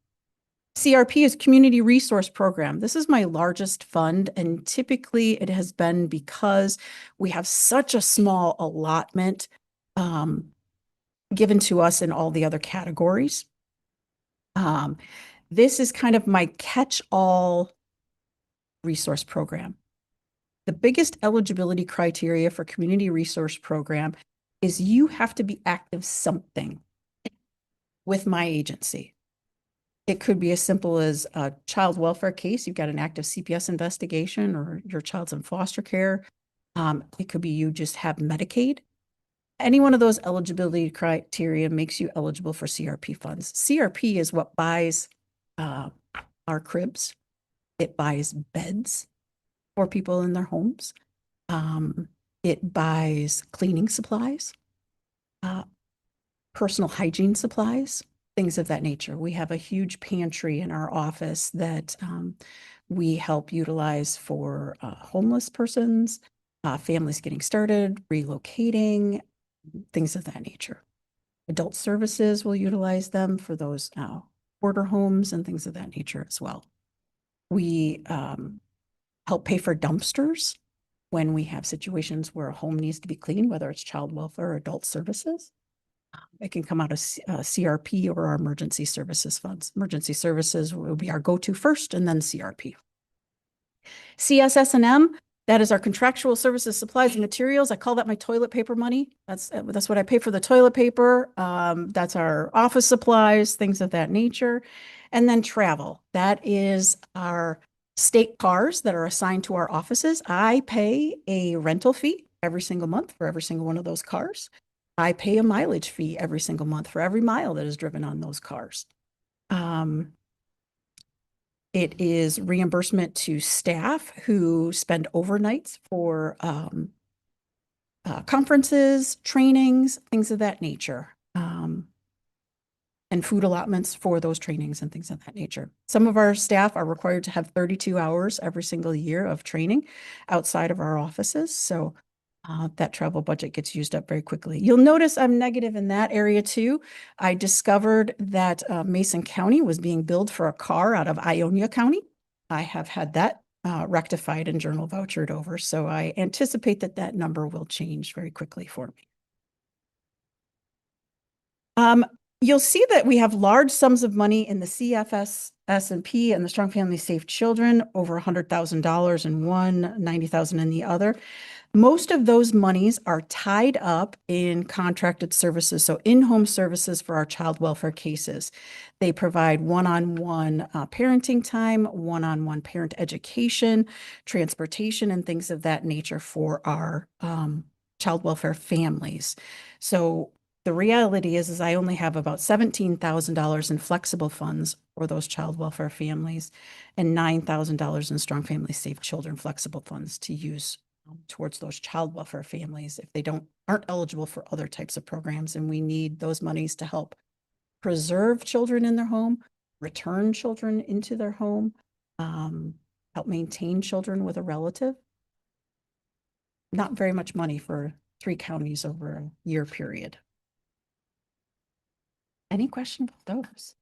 CRP is Community Resource Program. This is my largest fund, and typically it has been because we have such a small allotment given to us in all the other categories. This is kind of my catch-all resource program. The biggest eligibility criteria for Community Resource Program is you have to be active something with my agency. It could be as simple as a child welfare case. You've got an active CPS investigation, or your child's in foster care. It could be you just have Medicaid. Any one of those eligibility criteria makes you eligible for CRP funds. CRP is what buys our cribs. It buys beds for people in their homes. It buys cleaning supplies. personal hygiene supplies, things of that nature. We have a huge pantry in our office that we help utilize for homeless persons, families getting started, relocating, things of that nature. Adult services will utilize them for those order homes and things of that nature as well. We help pay for dumpsters when we have situations where a home needs to be cleaned, whether it's child welfare or adult services. It can come out of CRP or our emergency services funds. Emergency services will be our go-to first and then CRP. CSS&M, that is our contractual services, supplies and materials. I call that my toilet paper money. That's what I pay for the toilet paper. That's our office supplies, things of that nature. And then travel. That is our state cars that are assigned to our offices. I pay a rental fee every single month for every single one of those cars. I pay a mileage fee every single month for every mile that is driven on those cars. It is reimbursement to staff who spend overnights for conferences, trainings, things of that nature, and food allotments for those trainings and things of that nature. Some of our staff are required to have 32 hours every single year of training outside of our offices. So that travel budget gets used up very quickly. You'll notice I'm negative in that area too. I discovered that Mason County was being billed for a car out of Ionia County. I have had that rectified and journal vouchered over. So I anticipate that that number will change very quickly for me. You'll see that we have large sums of money in the CFS, S&P, and the Strong Family Safe Children, over $100,000 in one, $90,000 in the other. Most of those monies are tied up in contracted services, so in-home services for our child welfare cases. They provide one-on-one parenting time, one-on-one parent education, transportation, and things of that nature for our child welfare families. So the reality is I only have about $17,000 in flexible funds for those child welfare families and $9,000 in Strong Family Safe Children flexible funds to use towards those child welfare families if they aren't eligible for other types of programs. And we need those monies to help preserve children in their home, return children into their home, help maintain children with a relative. Not very much money for 3 counties over a year period. Any question about those?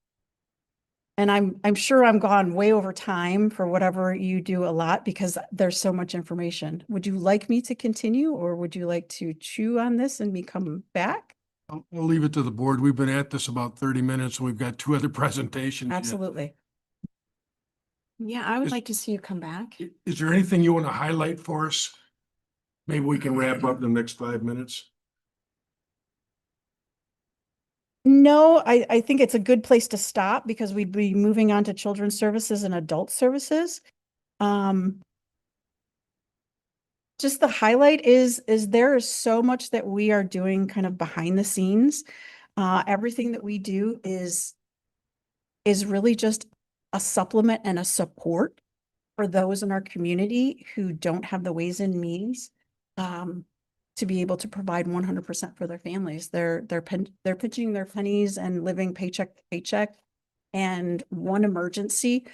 And I'm sure I'm gone way over time for whatever you do a lot because there's so much information. Would you like me to continue or would you like to chew on this and me come back? I'll leave it to the board. We've been at this about 30 minutes and we've got 2 other presentations. yet. Absolutely. Yeah, I would Is- like to see you come back. Is there anything you want to highlight for us? Maybe we can wrap up in the next 5 minutes. No, I think it's a good place to stop because we'd be moving on to children's services and adult services. Just the highlight is there is so much that we are doing kind of behind the scenes. Everything that we do is really just a supplement and a support for those in our community who don't have the ways and means to be able to provide 100% for their families. They're pitching their pennies and living paycheck to paycheck. And one emergency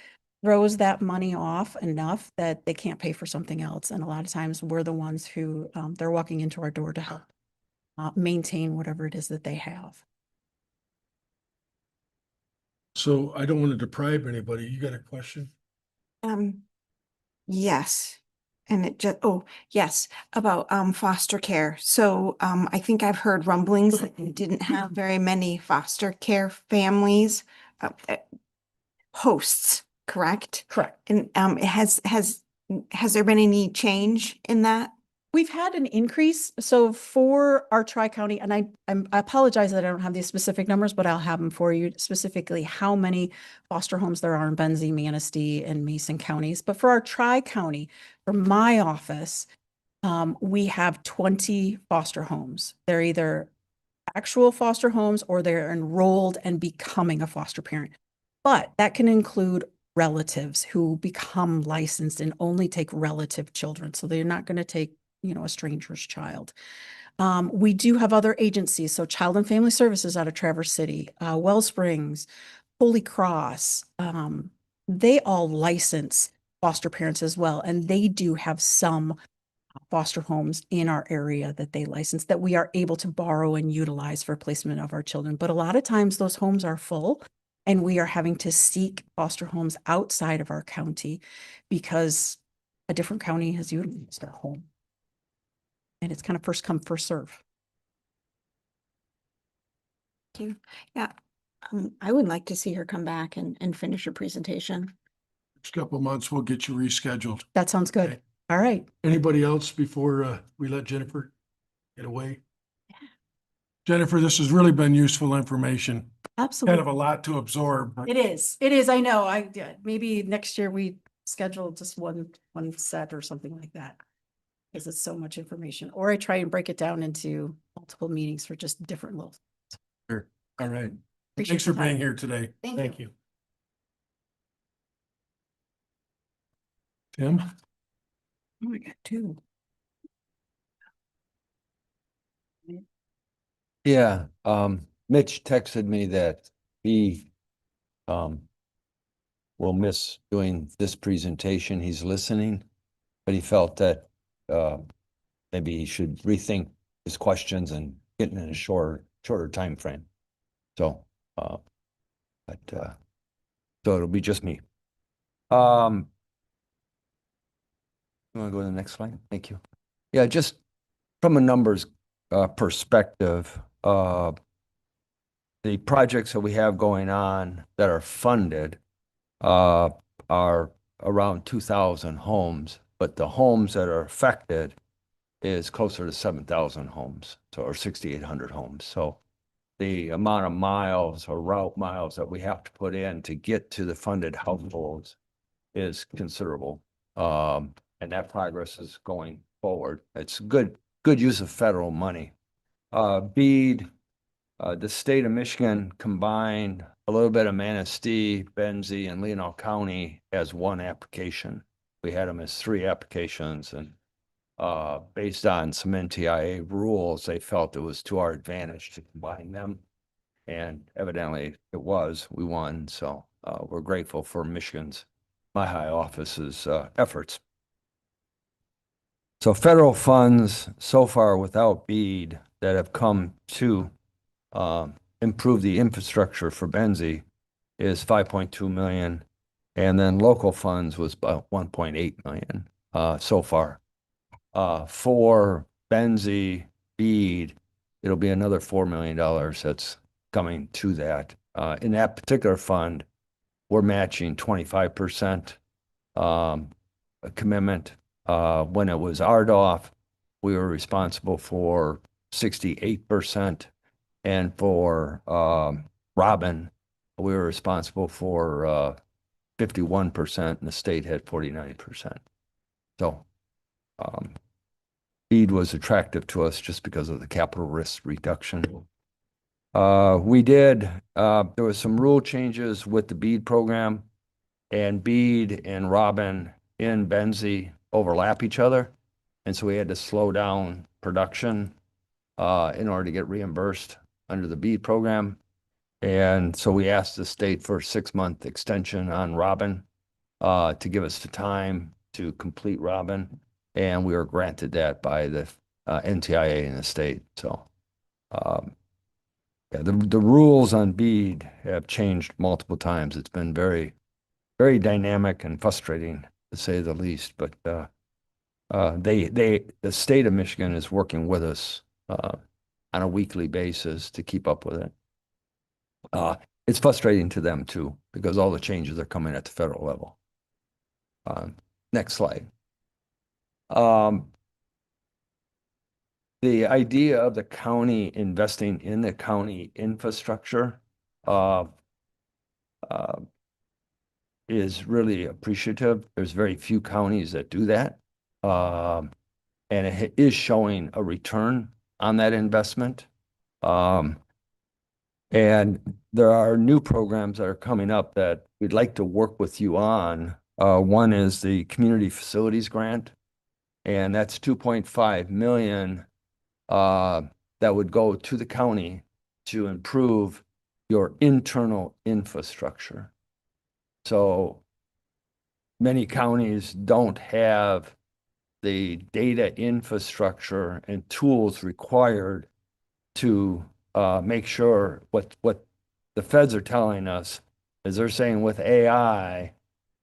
throws that money off enough that they can't pay for something else. And a lot of times we're the ones who they're walking into our door to help maintain whatever it is that they have. So I don't want to deprive anybody. You got a question? Yes. And it just, yes, about foster care. So I think I've heard rumblings that you didn't have very many foster care families, hosts, correct? Correct. And has there been any change in that? We've had an increase. So for our Tri-County, and I apologize that I don't have these specific numbers, but I'll have them for you, specifically how many foster homes there are in Benzie, Manistee, and Mason counties. But for our Tri-County, for my office, we have 20 foster homes. They're either actual foster homes or they're enrolled and becoming a foster parent. But that can include relatives who become licensed and only take relative children. So they're not going to take a stranger's child. We do have other agencies, so Child and Family Services out of Traverse City, Well Springs, Holy Cross. They all license foster parents as well, and they do have some foster homes in our area that they license that we are able to borrow and utilize for placement of our children. But a lot of times those homes are full and we are having to seek foster homes outside of our county because a different county has utilized our home. And it's kind of first come, first serve. Thank you. Yeah, I would like to see her come back and finish her presentation. Next couple of months, we'll get you rescheduled. That sounds good. Okay. All right. Anybody else before we let Jennifer get away? Jennifer, this has really been useful information. Kind Absolutely. of a lot to absorb. But It is. It is. I know. Maybe next year we schedule just one set or something like that. Because it's so much information. Or I try and break it down into multiple meetings for just different little. Sure. All right. Appreciate Thanks for your time. being here today. Thank you. you. Tim? Oh, I got two. Yeah, Mitch texted me that he will miss doing this presentation. He's listening, but he felt that maybe he should rethink his questions and get in a shorter time frame. So, so it'll be just me. You want to go to the next slide? Thank you. Yeah, just from a numbers perspective, the projects that we have going on that are funded are around 2,000 homes, but the homes that are affected is closer to 7,000 homes, so or 6,800 homes. So the amount of miles or route miles that we have to put in to get to the funded households is considerable. And that progress is going forward. It's good use of federal money. BEAD, the state of Michigan combined a little bit of Manistee, Benzie, and Leonard County as one application. We had them as 3 applications, and based on some NTIA rules, they felt it was to our advantage to combine them. And evidently it was. We won. So we're grateful for Michigan's, my high office's efforts. So federal funds so far without BEAD that have come to improve the infrastructure for Benzie is 5.2 million. And then local funds was about 1.8 million so far. For Benzie BEAD, it'll be another $4 million that's coming to that. In that particular fund, we're matching 25% commitment. When it was RDOF, we were responsible for 68%. And for Robin, we were responsible for 51%, and the state had 49%. So BEAD was attractive to us just because of the capital risk reduction. There was some rule changes with the BEAD program, and BEAD and Robin in Benzie overlap each other. And so we had to slow down production in order to get reimbursed under the BEAD program. And so we asked the state for a 6-month extension on Robin to give us the time to complete Robin. And we were granted that by the NTIA in the state. So yeah, the rules on BEAD have changed multiple times. It's been very, very dynamic and frustrating, to say the least. But the state of Michigan is working with us on a weekly basis to keep up with it. It's frustrating to them too, because all the changes are coming at the federal level. Next slide. The idea of the county investing in the county infrastructure is really appreciative. There's very few counties that do that. And it is showing a return on that investment. And there are new programs that are coming up that we'd like to work with you on. One is the Community Facilities Grant, and that's 2.5 million that would go to the county to improve your internal infrastructure. So many counties don't have the data infrastructure and tools required to make sure what the feds are telling us is they're saying with AI,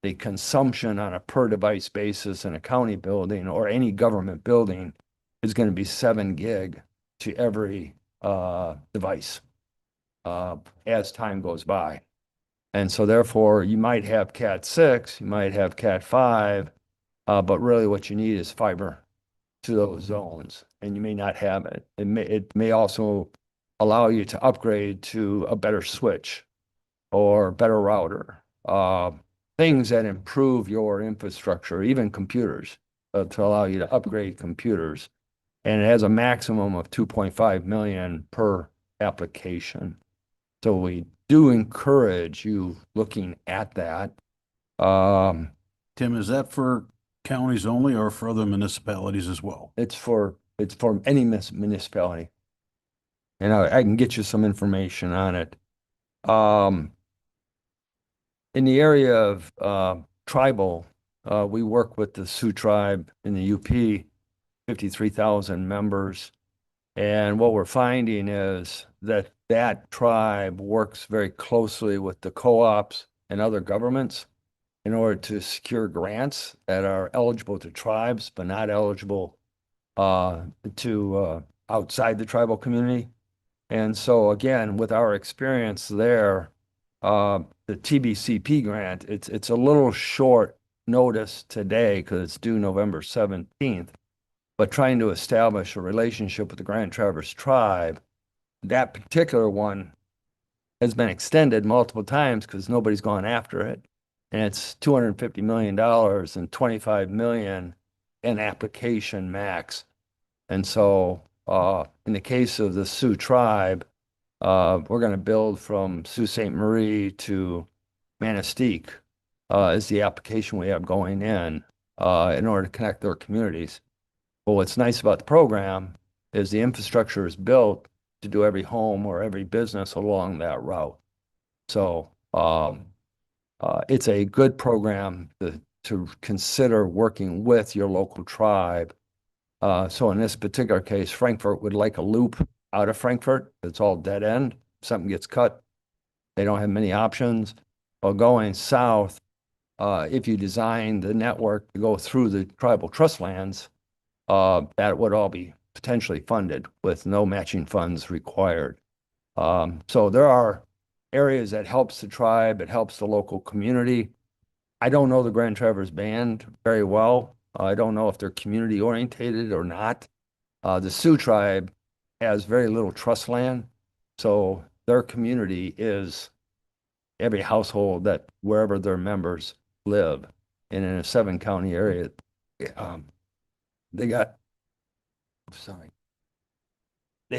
the consumption on a per device basis in a county building or any government building is going to be 7 gig to every device as time goes by. And so therefore you might have Cat 6, you might have Cat 5, but really what you need is fiber to those zones, and you may not have it. It may also allow you to upgrade to a better switch or better router, things that improve your infrastructure, even computers, to allow you to upgrade computers. And it has a maximum of 2.5 million per application. So we do encourage you looking at that. Tim, is that for counties only or for other municipalities as well? It's for any municipality. And I can get you some information on it. In the area of tribal, we work with the Sioux tribe in the UP, 53,000 members. And what we're finding is that that tribe works very closely with the co-ops and other governments in order to secure grants that are eligible to tribes, but not eligible to outside the tribal community. And so again, with our experience there, the TBCP grant, it's a little short notice today because it's due November 17th, but trying to establish a relationship with the Grand Traverse tribe, that particular one has been extended multiple times because nobody's gone after it. And it's $250 million and 25 million in application max. And so in the case of the Sioux tribe, we're going to build from Sault Ste. Marie to Manistee is the application we have going in order to connect their communities. But what's nice about the program is the infrastructure is built to do every home or every business along that route. So it's a good program to consider working with your local tribe. So in this particular case, Frankfort would like a loop out of Frankfort. It's all dead end. If something gets cut, they don't have many options. Well, going south, if you design the network to go through the tribal trust lands, that would all be potentially funded with no matching funds required. So there are areas that helps the tribe, it helps the local community. I don't know the Grand Traverse Band very well. I don't know if they're community orientated or not. The Sioux tribe has very little trust land, so their community is every household that wherever their members live. And in a 7-county area, they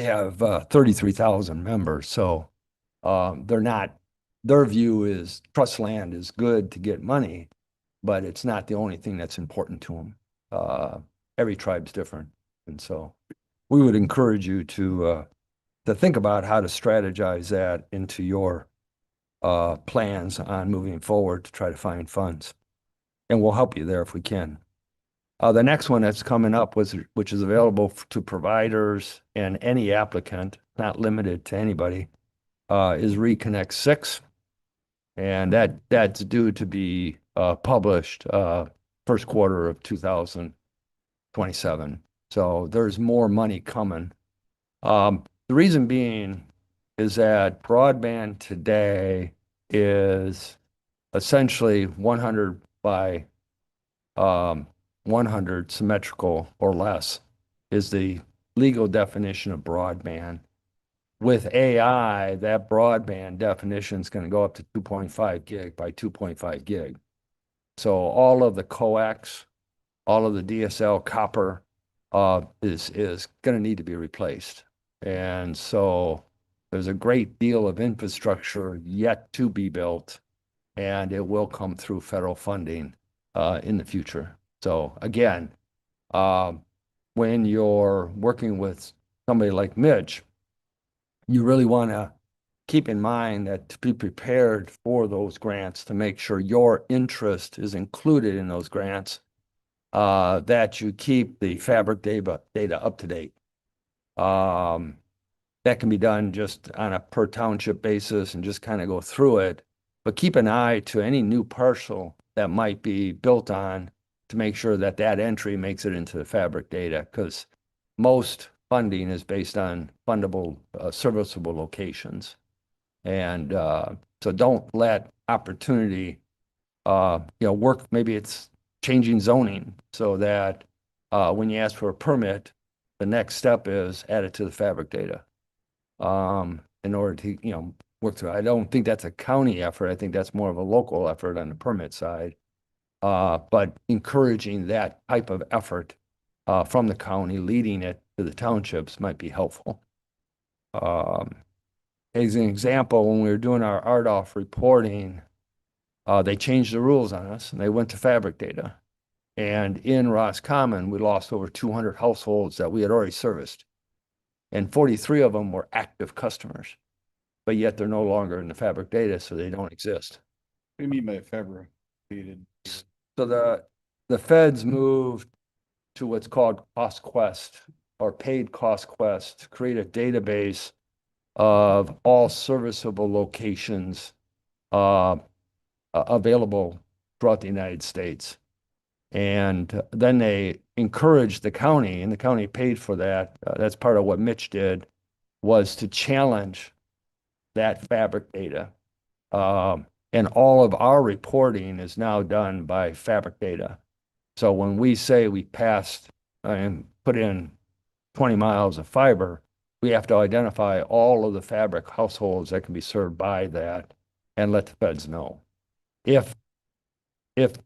have 33,000 members. So their view is trust land is good to get money, but it's not the only thing that's important to them. Every tribe's different. And so we would encourage you to think about how to strategize that into your plans on moving forward to try to find funds. And we'll help you there if we can. The next one that's coming up which is available to providers and any applicant, not limited to anybody, is Reconnect 6. And that's due to be published first quarter of 2027. So there's more money coming. The reason being is that broadband today is essentially 100 by 100 symmetrical or less is the legal definition of broadband. With AI, that broadband definition is going to go up to 2.5 gig by 2.5 gig. So all of the coax, all of the DSL copper is going to need to be replaced. And so there's a great deal of infrastructure yet to be built, and it will come through federal funding in the future. So again, when you're working with somebody like Mitch, you really want to keep in mind that to be prepared for those grants, to make sure your interest is included in those grants, that you keep the fabric data up to date. That can be done just on a per township basis and just kind of go through it. But keep an eye to any new parcel that might be built on to make sure that that entry makes it into the fabric data, because most funding is based on fundable, serviceable locations. And so don't let opportunity, work. Maybe it's changing zoning so that when you ask for a permit, the next step is add it to the fabric data in order to, work through. I don't think that's a county effort. I think that's more of a local effort on the permit side. But encouraging that type of effort from the county, leading it to the townships might be helpful. As an example, when we were doing our RDOF reporting, they changed the rules on us and they went to fabric data. And in Roscommon, we lost over 200 households that we had already serviced. And 43 of them were active customers, but yet they're no longer in the fabric data, so they don't exist. What do you mean by fabricated? So the feds moved to what's called Cost Quest or paid Cost Quest to create a database of all serviceable locations available throughout the United States. And then they encouraged the county, and the county paid for that. That's part of what Mitch did, was to challenge that fabric data. And all of our reporting is now done by fabric data. So when we say we passed and put in 20 miles of fiber, we have to identify all of the fabric households that can be served by that and let the feds know. If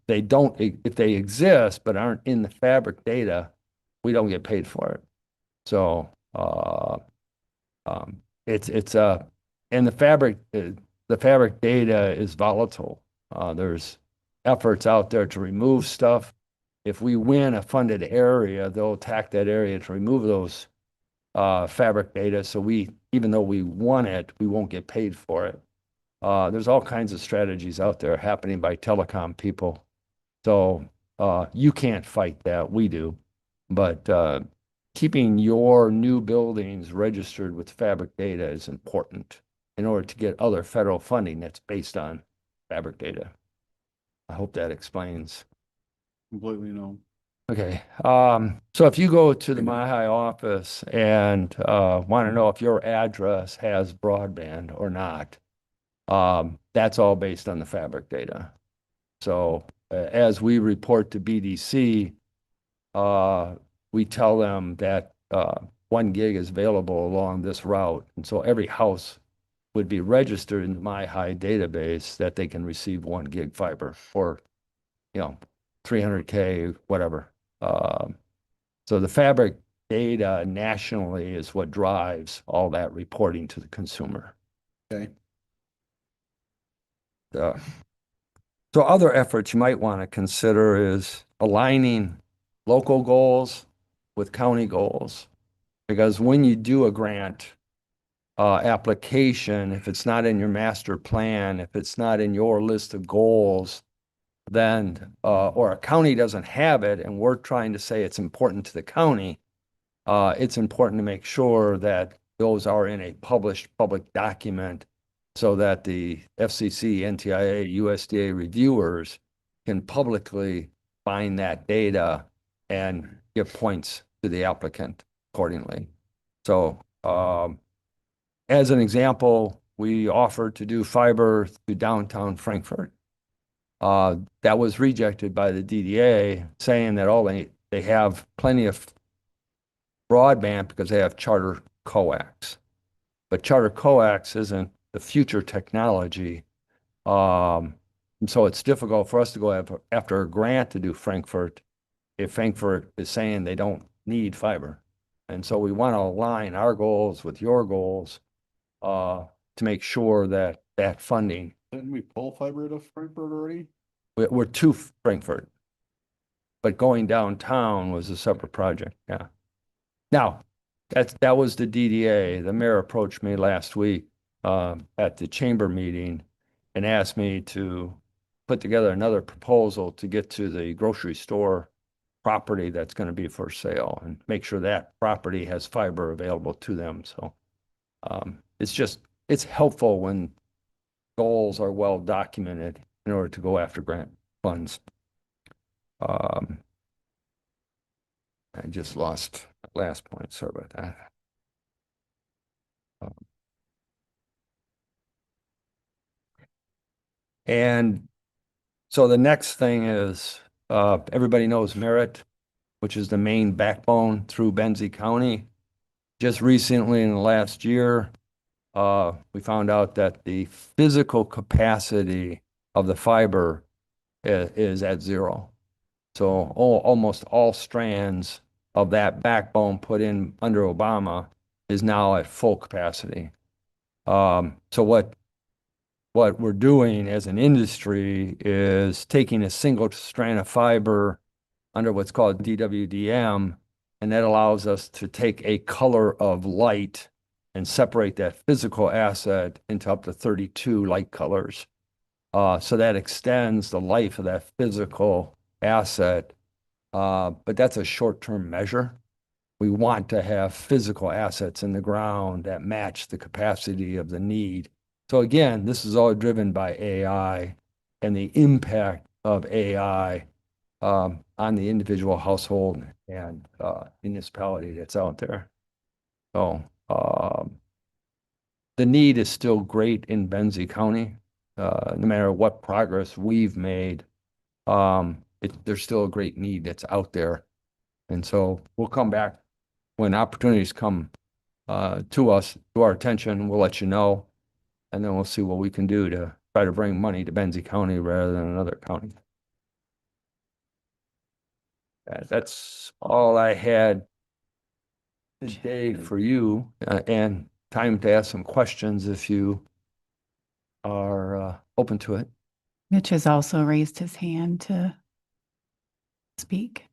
they exist but aren't in the fabric data, we don't get paid for it. So and the fabric data is volatile. There's efforts out there to remove stuff. If we win a funded area, they'll attack that area to remove those fabric data. So even though we won it, we won't get paid for it. There's all kinds of strategies out there happening by telecom people. So you can't fight that, we do. But keeping your new buildings registered with fabric data is important in order to get other federal funding that's based on fabric data. I hope that explains. Completely no. Okay, so if you go to the MyHigh office and want to know if your address has broadband or not, that's all based on the fabric data. So as we report to BDC, we tell them that 1 gig is available along this route. And so every house would be registered in the MyHigh database that they can receive 1 gig fiber for, 300K, whatever. So the fabric data nationally is what drives all that reporting to the consumer. Okay. So other efforts you might want to consider is aligning local goals with county goals. Because when you do a grant application, if it's not in your master plan, if it's not in your list of goals, then, or a county doesn't have it, and we're trying to say it's important to the county, it's important to make sure that those are in a published public document so that the FCC, NTIA, USDA reviewers can publicly find that data and give points to the applicant accordingly. So, as an example, we offered to do fiber to downtown Frankfurt. That was rejected by the DDA, saying that they have plenty of broadband because they have charter coax. But charter coax isn't the future technology. And so it's difficult for us to go after a grant to do Frankfurt if Frankfurt is saying they don't need fiber. And so we want to align our goals with your goals to make sure that that funding. Didn't we pull fiber to Frankfurt already? We're to Frankfurt, but going downtown was a separate project. Yeah. Now, that was the DDA. The mayor approached me last week at the chamber meeting and asked me to put together another proposal to get to the grocery store property that's going to be for sale and make sure that property has fiber available to them. So it's helpful when goals are well documented in order to go after grant funds. I just lost my last point. Sorry about that. And so the next thing is, everybody knows Merit, which is the main backbone through Benzie County. Just recently in the last year, we found out that the physical capacity of the fiber is at zero. So almost all strands of that backbone put in under Obama is now at full capacity. So what we're doing as an industry is taking a single strand of fiber under what's called DWDM, and that allows us to take a color of light and separate that physical asset into up to 32 light colors. So that extends the life of that physical asset, but that's a short-term measure. We want to have physical assets in the ground that match the capacity of the need. So again, this is all driven by AI and the impact of AI on the individual household and municipality that's out there. So the need is still great in Benzie County. No matter what progress we've made, there's still a great need that's out there. And so we'll come back when opportunities come to us, to our attention, we'll let you know. And then we'll see what we can do to try to bring money to Benzie County rather than another county. That's all I had today for you, and time to ask some questions if you are open to it. Mitch has also raised his hand to speak.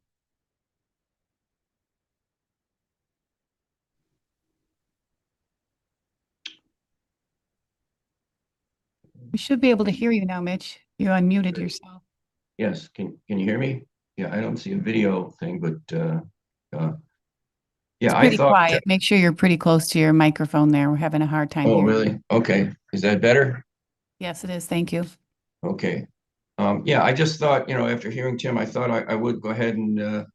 We should be able to hear you now, Mitch. You unmuted yourself. Yes, can you hear me? Yeah, I don't see a video thing, but It's yeah, I pretty thought. quiet. Make sure you're pretty close to your microphone there. We're having a hard time Oh, hearing really? you. Okay, is that better? Yes, it is. Thank you. Okay. Yeah, I just thought, after hearing Tim, I thought I would go ahead and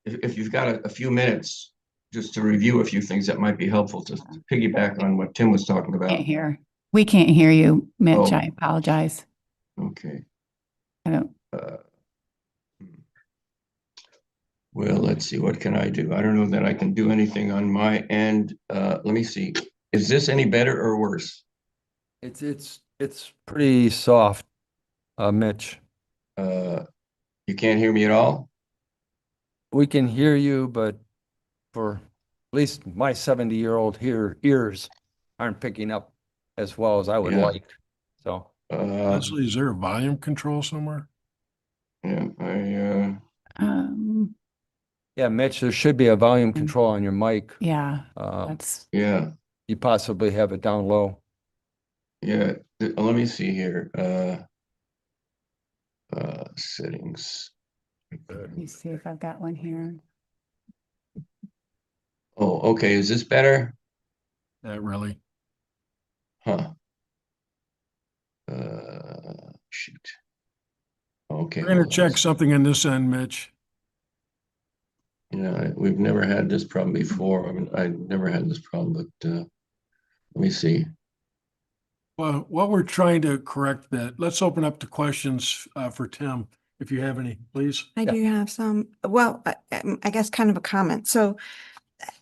if you've got a few minutes, just to review a few things that might be helpful to piggyback on what Tim was talking about. Can't hear. We can't hear you, Mitch. Oh. I apologize. Okay. I don't. Well, let's see, what can I do? I don't know that I can do anything on my end. Let me see. Is this any better or worse? It's pretty soft, Mitch. You can't hear me at all? We can hear you, but for at least my 70-year-old ears aren't picking up as well as I would Yeah. like. So Leslie, is there a volume control somewhere? Yeah, yeah, Mitch, there should be a volume control on your mic. Yeah, Uh, yeah, you possibly have it down low. yeah. Let me see here. Settings. let me see if I've got one here. Oh, okay. Is this better? Not really. Huh. Shoot. Okay. We're gonna hold on. check something on this end, Mitch. Yeah, we've never had this problem before. I mean, I never had this problem, but let me see. Well, while we're trying to correct that, let's open up to questions for Tim, if you have any, please. I do have some, well, I guess kind of a comment. So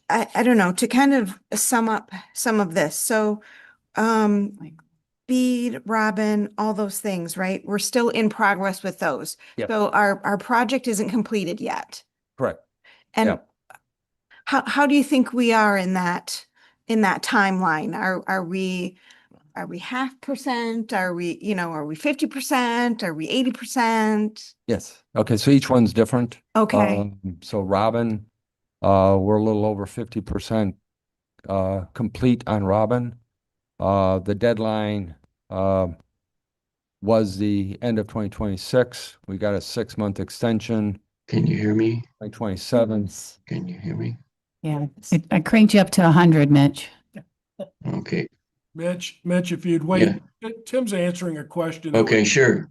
I don't know, to kind of sum up some of this. So Bead, Robin, all those things, right? We're still in progress with those. Yep. So our project isn't completed yet. Correct. And Yep. how do you think we are in that timeline? Are we 0.5%? Are we 50%? Are we 80%? Yes. Okay. So each one's different. Okay. So Robin, We're a little over 50% complete on Robin. The deadline was the end of 2026. We got a 6-month extension, Can you hear me? 2027. Can you hear me? Yeah, I cranked you up to 100, Mitch. Okay, Mitch, if you'd wait, Tim's answering a question. that okay, was- sure.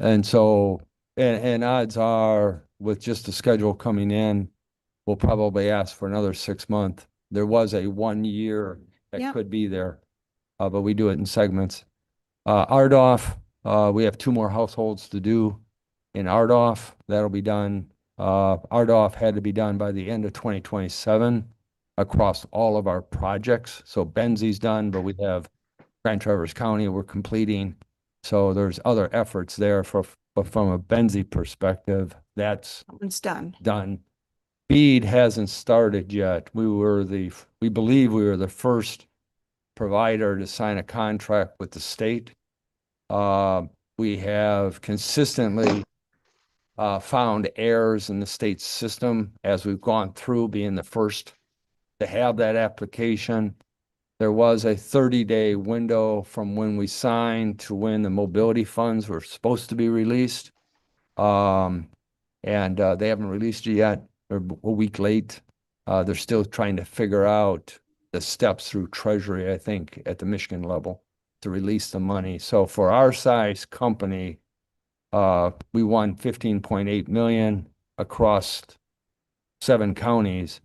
And so, and odds are with just the schedule coming in, we'll probably ask for another 6 month. There was a 1 year that Yep. could be there, but we do it in segments. RDOF, we have 2 more households to do in RDOF. That'll be done. RDOF had to be done by the end of 2027 across all of our projects. So Benzie's done, but we have Grand Traverse County we're completing. So there's other efforts there but from a Benzie perspective, that's It's done. done. Bead hasn't started yet. We believe we were the first provider to sign a contract with the state. We have consistently found errors in the state system as we've gone through being the first to have that application. There was a 30-day window from when we signed to when the mobility funds were supposed to be released. And they haven't released it yet. They're a week late. They're still trying to figure out the steps through Treasury, I think, at the Michigan level to release the money. So for our size company, we won 15.8 million across 7 counties.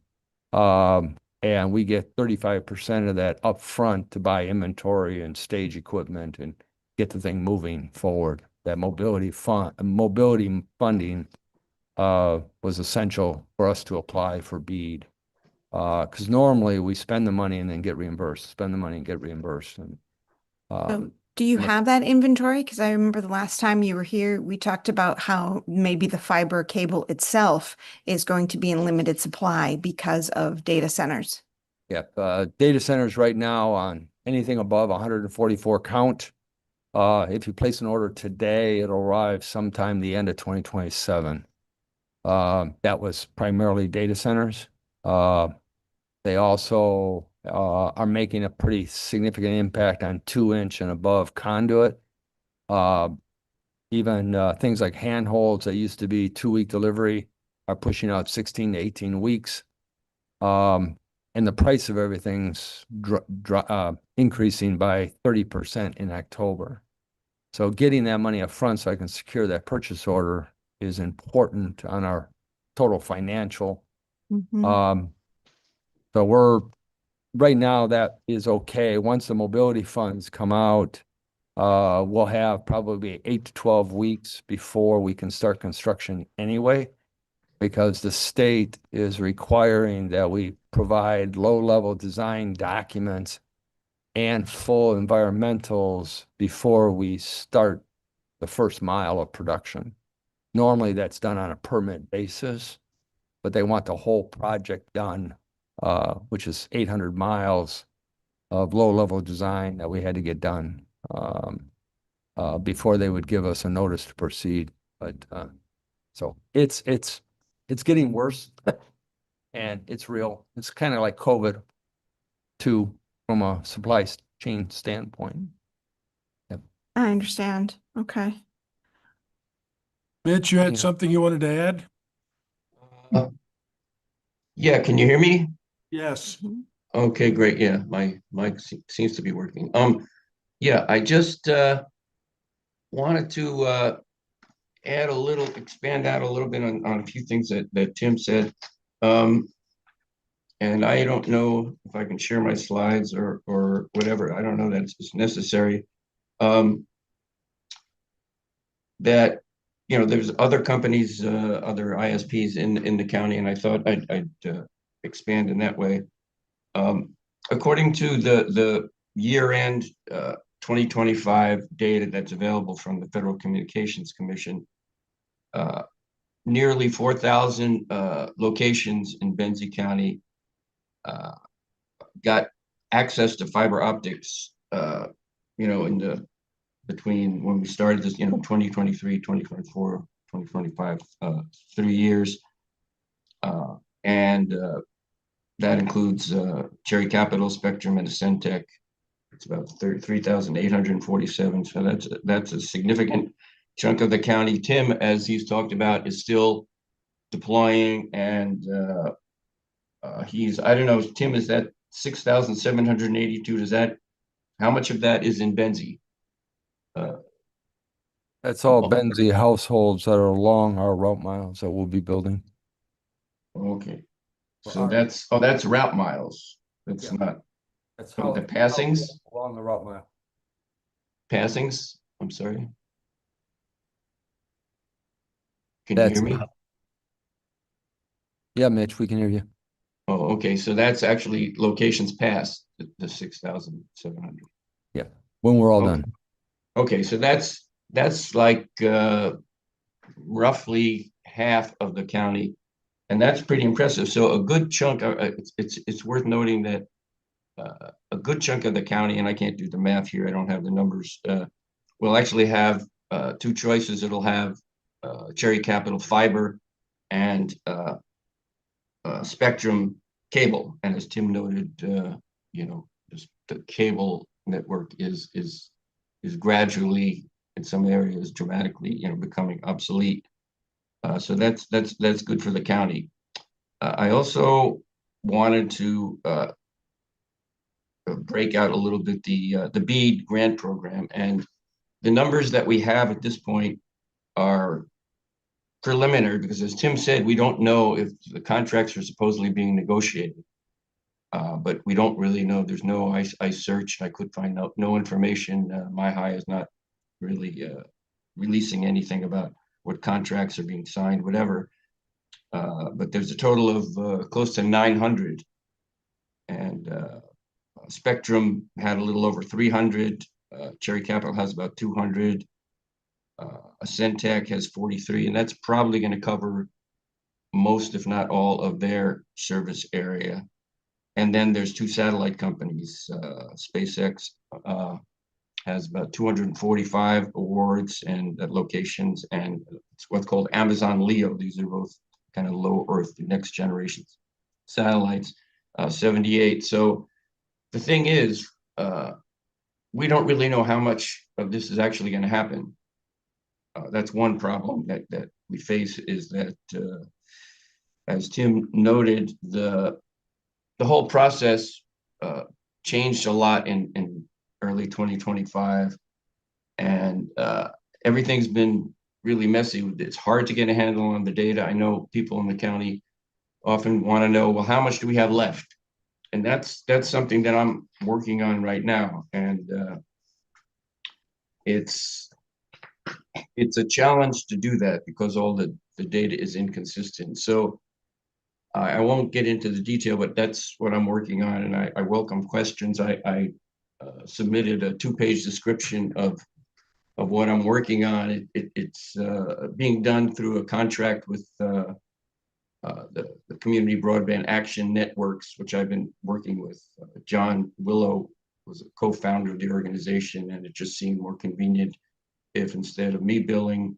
And we get 35% of that upfront to buy inventory and stage equipment and get the thing moving forward. That mobility funding was essential for us to apply for BEAD. Because normally we spend the money and then get reimbursed, spend the money and get reimbursed. And Do you have that inventory? Because I remember the last time you were here, we talked about how maybe the fiber cable itself is going to be in limited supply because of data centers. yeah, data centers right now on anything above 144 count. If you place an order today, it'll arrive sometime the end of 2027. That was primarily data centers. They also are making a pretty significant impact on 2-inch and above conduit. Even things like handholds that used to be 2-week delivery are pushing out 16 to 18 weeks. And the price of everything's increasing by 30% in October. So getting that money up front so I can secure that purchase order is important on our total financial. So right now that is okay. Once the mobility funds come out, we'll have probably 8 to 12 weeks before we can start construction anyway, because the state is requiring that we provide low-level design documents and full environmentals before we start the first mile of production. Normally that's done on a permit basis, but they want the whole project done, which is 800 miles of low-level design that we had to get done before they would give us a notice to proceed. But so it's getting worse, and it's real. It's kind of like COVID too, from a supply chain standpoint. I understand. Okay. Mitch, you had something you wanted to add? Yeah, can you hear me? Yes. Okay, great. Yeah, my mic seems to be working. Yeah, I just wanted to expand out a little bit on a few things that Tim said. And I don't know if I can share my slides or whatever. I don't know that it's necessary. That, there's other companies, other ISPs in the county, and I thought I'd expand in that way. According to the year-end 2025 data that's available from the Federal Communications Commission, nearly 4,000 locations in Benzie County got access to fiber optics, between when we started this, 2023, 2024, 2025, 3 years. And that includes Cherry Capital, Spectrum, and Ascentech. It's about 3,847. So that's a significant chunk of the county. Tim, as he's talked about, is still deploying, and I don't know, Tim, is that 6,782? Does that, how much of that is in Benzie? That's all Benzie households that are along our route miles that we'll be building. Okay. So Our- that's route miles. That's Yeah. not That's Oh, the passings? Along the route mile. passings. I'm sorry. Can you That's hear me? Yeah, Mitch, we can hear you. Oh, okay. So that's actually locations past the 6,700. When we're all Okay. done. Okay, so that's like roughly half of the county, and that's pretty impressive. So a good chunk of it's worth noting that a good chunk of the county, and I can't do the math here, I don't have the numbers, will actually have two choices. It'll have Cherry Capital Fiber and Spectrum Cable. And as Tim noted, you know, the cable network is gradually, in some areas, dramatically, you know, becoming obsolete. So that's good for the county. I also wanted to break out a little bit the BEAD grant program, and the numbers that we have at this point are preliminary because, as Tim said, we don't know if the contracts are supposedly being negotiated. But we don't really know. There's no, I searched, I could find out no information. MyHigh is not really releasing anything about what contracts are being signed, whatever. But there's a total of close to 900. And Spectrum had a little over 300. Cherry Capital has about 200. Ascentech has 43, and that's probably going to cover most, if not all, of their service area. And then there's two satellite companies. SpaceX has about 245 awards and locations, and it's what's called Amazon LEO. These are both kind of low Earth, next generation satellites, 78. So the thing is, we don't really know how much of this is actually going to happen. That's one problem that we face, is that, as Tim noted, the whole process changed a lot in early 2025, and everything's been really messy. It's hard to get a handle on the data. I know people in the county often want to know, well, how much do we have left? And that's something that I'm working on right now, and it's a challenge to do that because all the data is inconsistent. So I won't get into the detail, but that's what I'm working on, and I welcome questions. I submitted a 2-page description of what I'm working on. It's being done through a contract with the Community Broadband Action Networks, which I've been working with. John Willow was a co-founder of the organization, and it just seemed more convenient if, instead of me billing,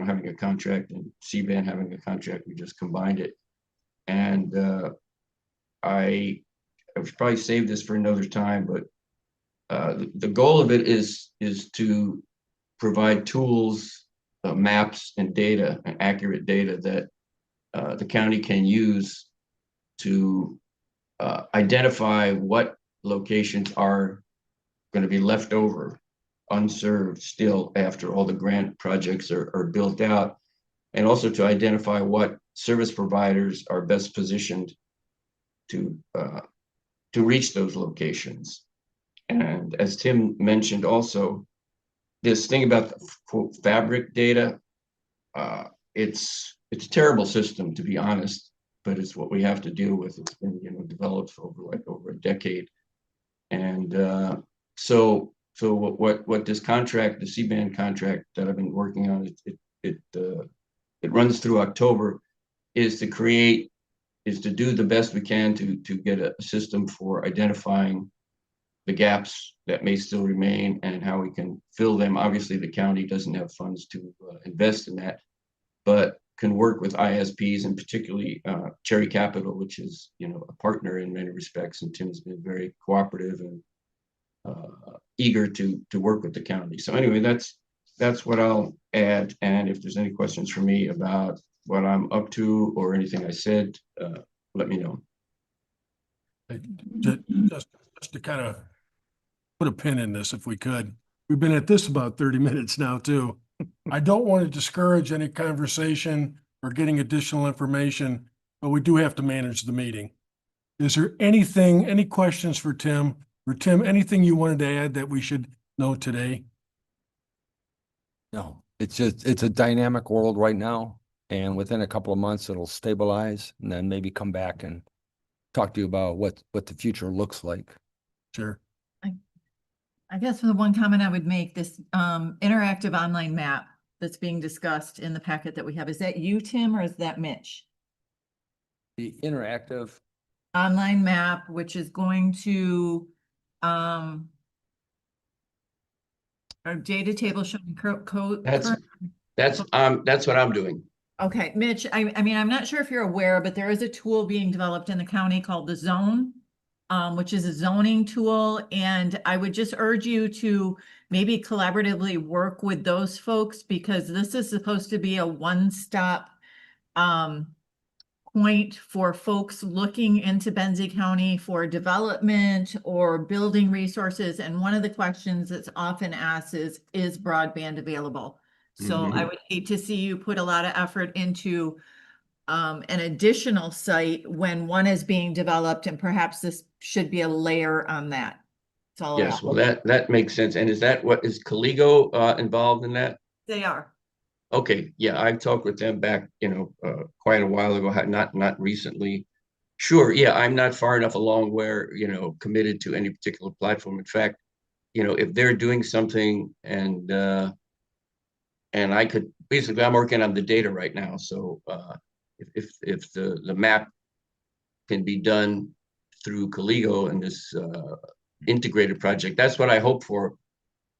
having a contract and C-band having a contract, we just combined it. And I should probably save this for another time, but the goal of it is to provide tools, maps, and data, and accurate data that the county can use to identify what locations are going to be left over unserved still after all the grant projects are built out, and also to identify what service providers are best positioned to reach those locations. And as Tim mentioned also, this thing about the quote fabric data, it's a terrible system, to be honest, but it's what we have to deal with. It's been developed for over a decade. And so what this contract, the C-band contract that I've been working on, it runs through October, is to do the best we can to get a system for identifying the gaps that may still remain and how we can fill them. Obviously, the county doesn't have funds to invest in that, but can work with ISPs and particularly Cherry Capital, which is, you know, a partner in many respects. And Tim has been very cooperative and eager to work with the county. So anyway, that's what I'll add. And if there's any questions for me about what I'm up to or anything I said, let me know. Just to kind of put a pin in this, if we could. We've been at this about 30 minutes now, too. I don't want to discourage any conversation or getting additional information, but we do have to manage the meeting. Is there anything, any questions for Tim? Or Tim, anything you wanted to add that we should know today? No, it's a dynamic world right now. And within a couple of months, it'll stabilize and then maybe come back and talk to you about what the future looks like. Sure. I guess the one comment I would make, this interactive online map that's being discussed in the packet that we have, is that you, Tim, or is that Mitch? The interactive, Online map, which is going to our data table showing code. That's what I'm doing. Okay, Mitch, I mean, I'm not sure if you're aware, but there is a tool being developed in the county called the Zone, which is a zoning tool. And I would just urge you to maybe collaboratively work with those folks, because this is supposed to be a one-stop point for folks looking into Benzie County for development or building resources. And one of the questions that's often asked is broadband available? So I would hate to see you put a lot of effort into an additional site when one is being developed, and perhaps this should be a layer on that. That's all. Yes, well, that makes sense. And is that what is Caligo involved in that? They are. Okay, yeah, I've talked with them back, you know, quite a while ago, not recently. Sure, yeah, I'm not far enough along where, you know, committed to any particular platform. In fact, you know, if they're doing something and I could, basically, I'm working on the data right now. So if the map can be done through Caligo and this integrated project, that's what I hoped for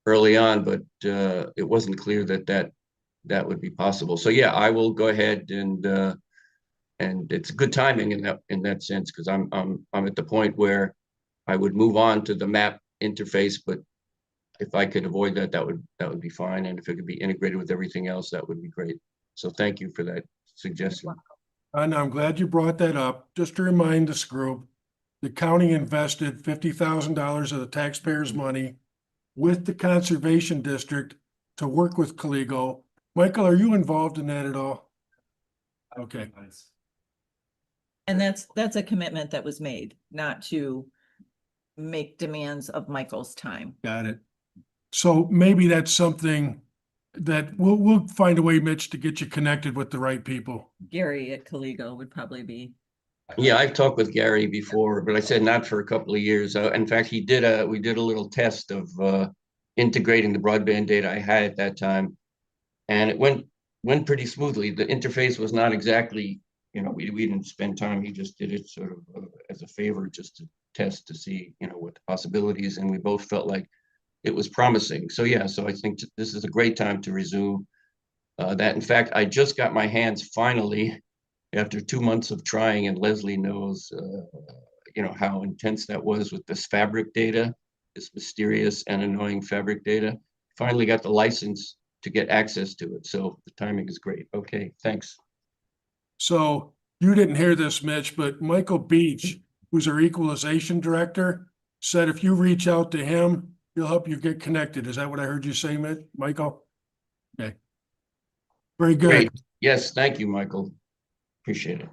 early on, but it wasn't clear that would be possible. So yeah, I will go ahead and it's good timing in that sense, because I'm at the point where I would move on to the map interface, but if I could avoid that, that would be fine. And if it could be integrated with everything else, that would be great. So thank you for that suggestion. And I'm glad you brought that up. Just to remind this group, the county invested $50,000 of the taxpayers' money with the conservation district to work with Caligo. Michael, are you involved in that at all? Okay. And that's a commitment that was made, not to make demands of Michael's time. Got it. So maybe that's something that we'll find a way, Mitch, to get you connected with the right people. Gary at Caligo would probably be. Yeah, I've talked with Gary before, but I said not for a couple of years. In fact, we did a little test of integrating the broadband data I had at that time, and it went pretty smoothly. The interface was not exactly, you know, we didn't spend time. He just did it sort of as a favor, just to test to see, you know, what the possibilities, and we both felt like it was promising. So yeah, so I think this is a great time to resume that. In fact, I just got my hands finally, after 2 months of trying, and Leslie knows, you know, how intense that was with this fabric data, this mysterious and annoying fabric data. Finally got the license to get access to it. So the timing is great. Okay, thanks. So you didn't hear this, Mitch, but Michael Beach, who's our equalization director, said if you reach out to him, he'll help you get connected. Is that what I heard you say, Michael? Okay. Very good. Great. Yes, thank you, Michael. Appreciate it.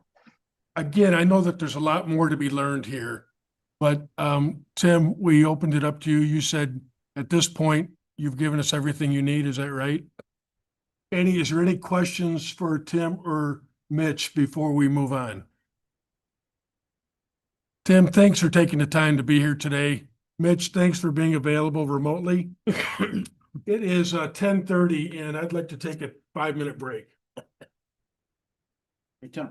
Again, I know that there's a lot more to be learned here, but Tim, we opened it up to you. You said at this point, you've given us everything you need. Is that right? Is there any questions for Tim or Mitch before we move on? Tim, thanks for taking the time to be here today. Mitch, thanks for being available remotely. It is 10:30 and I'd like to take a 5-minute break. Hey, Tim.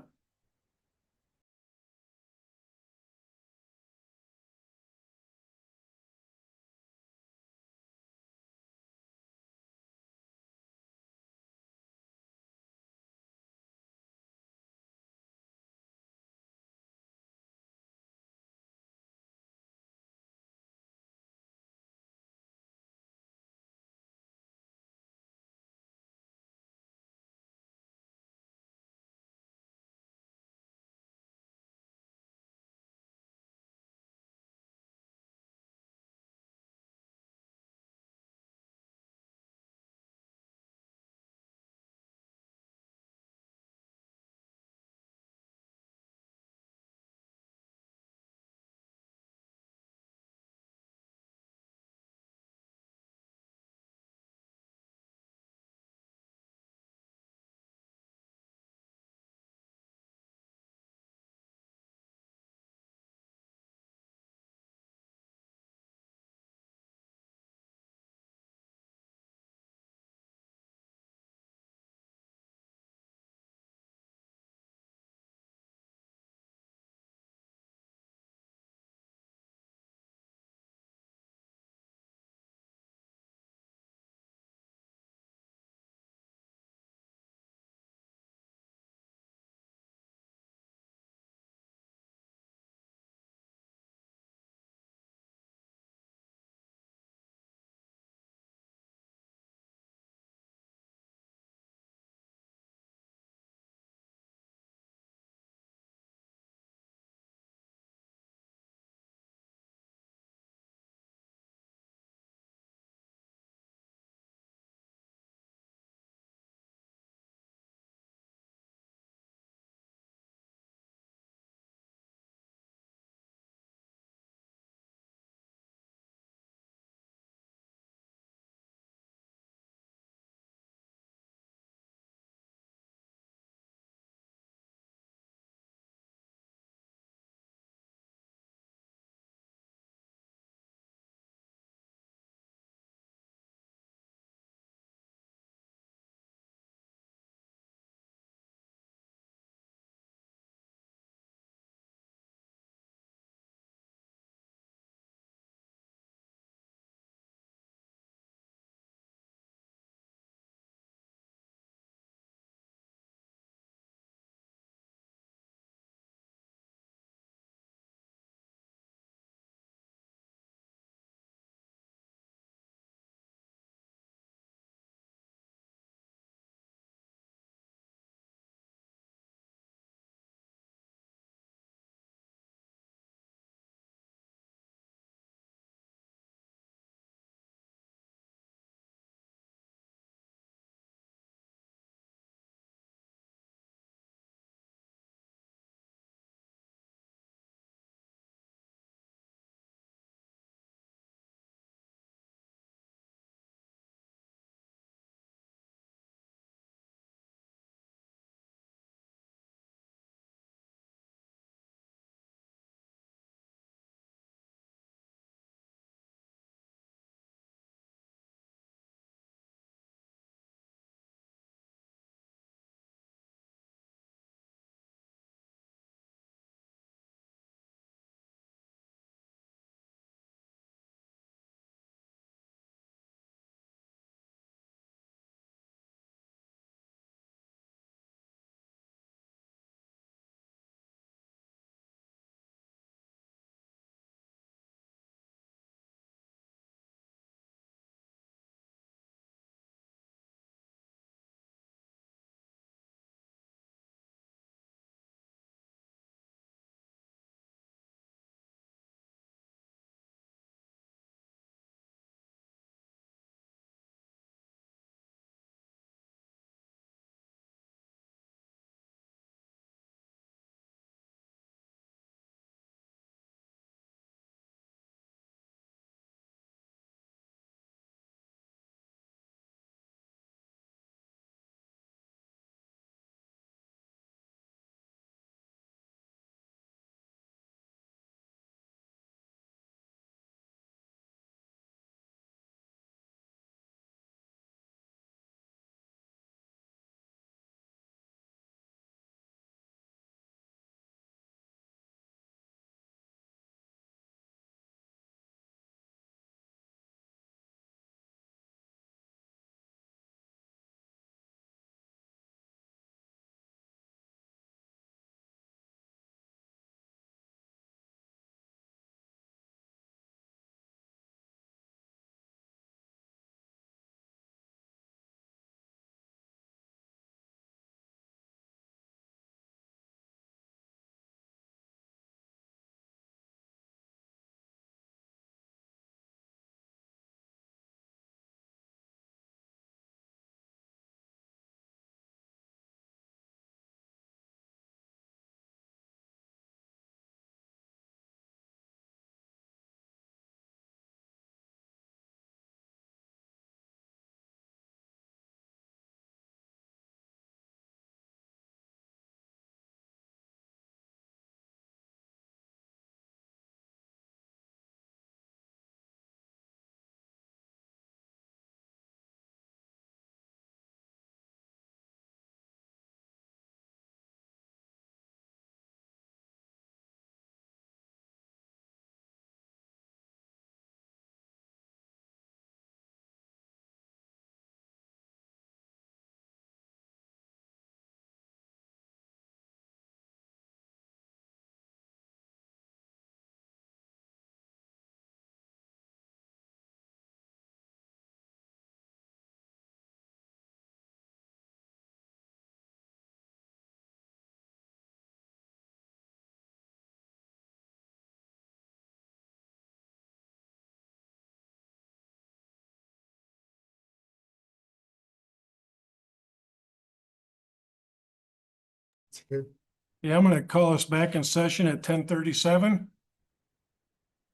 Yeah, I'm gonna call us back in session at 10:37.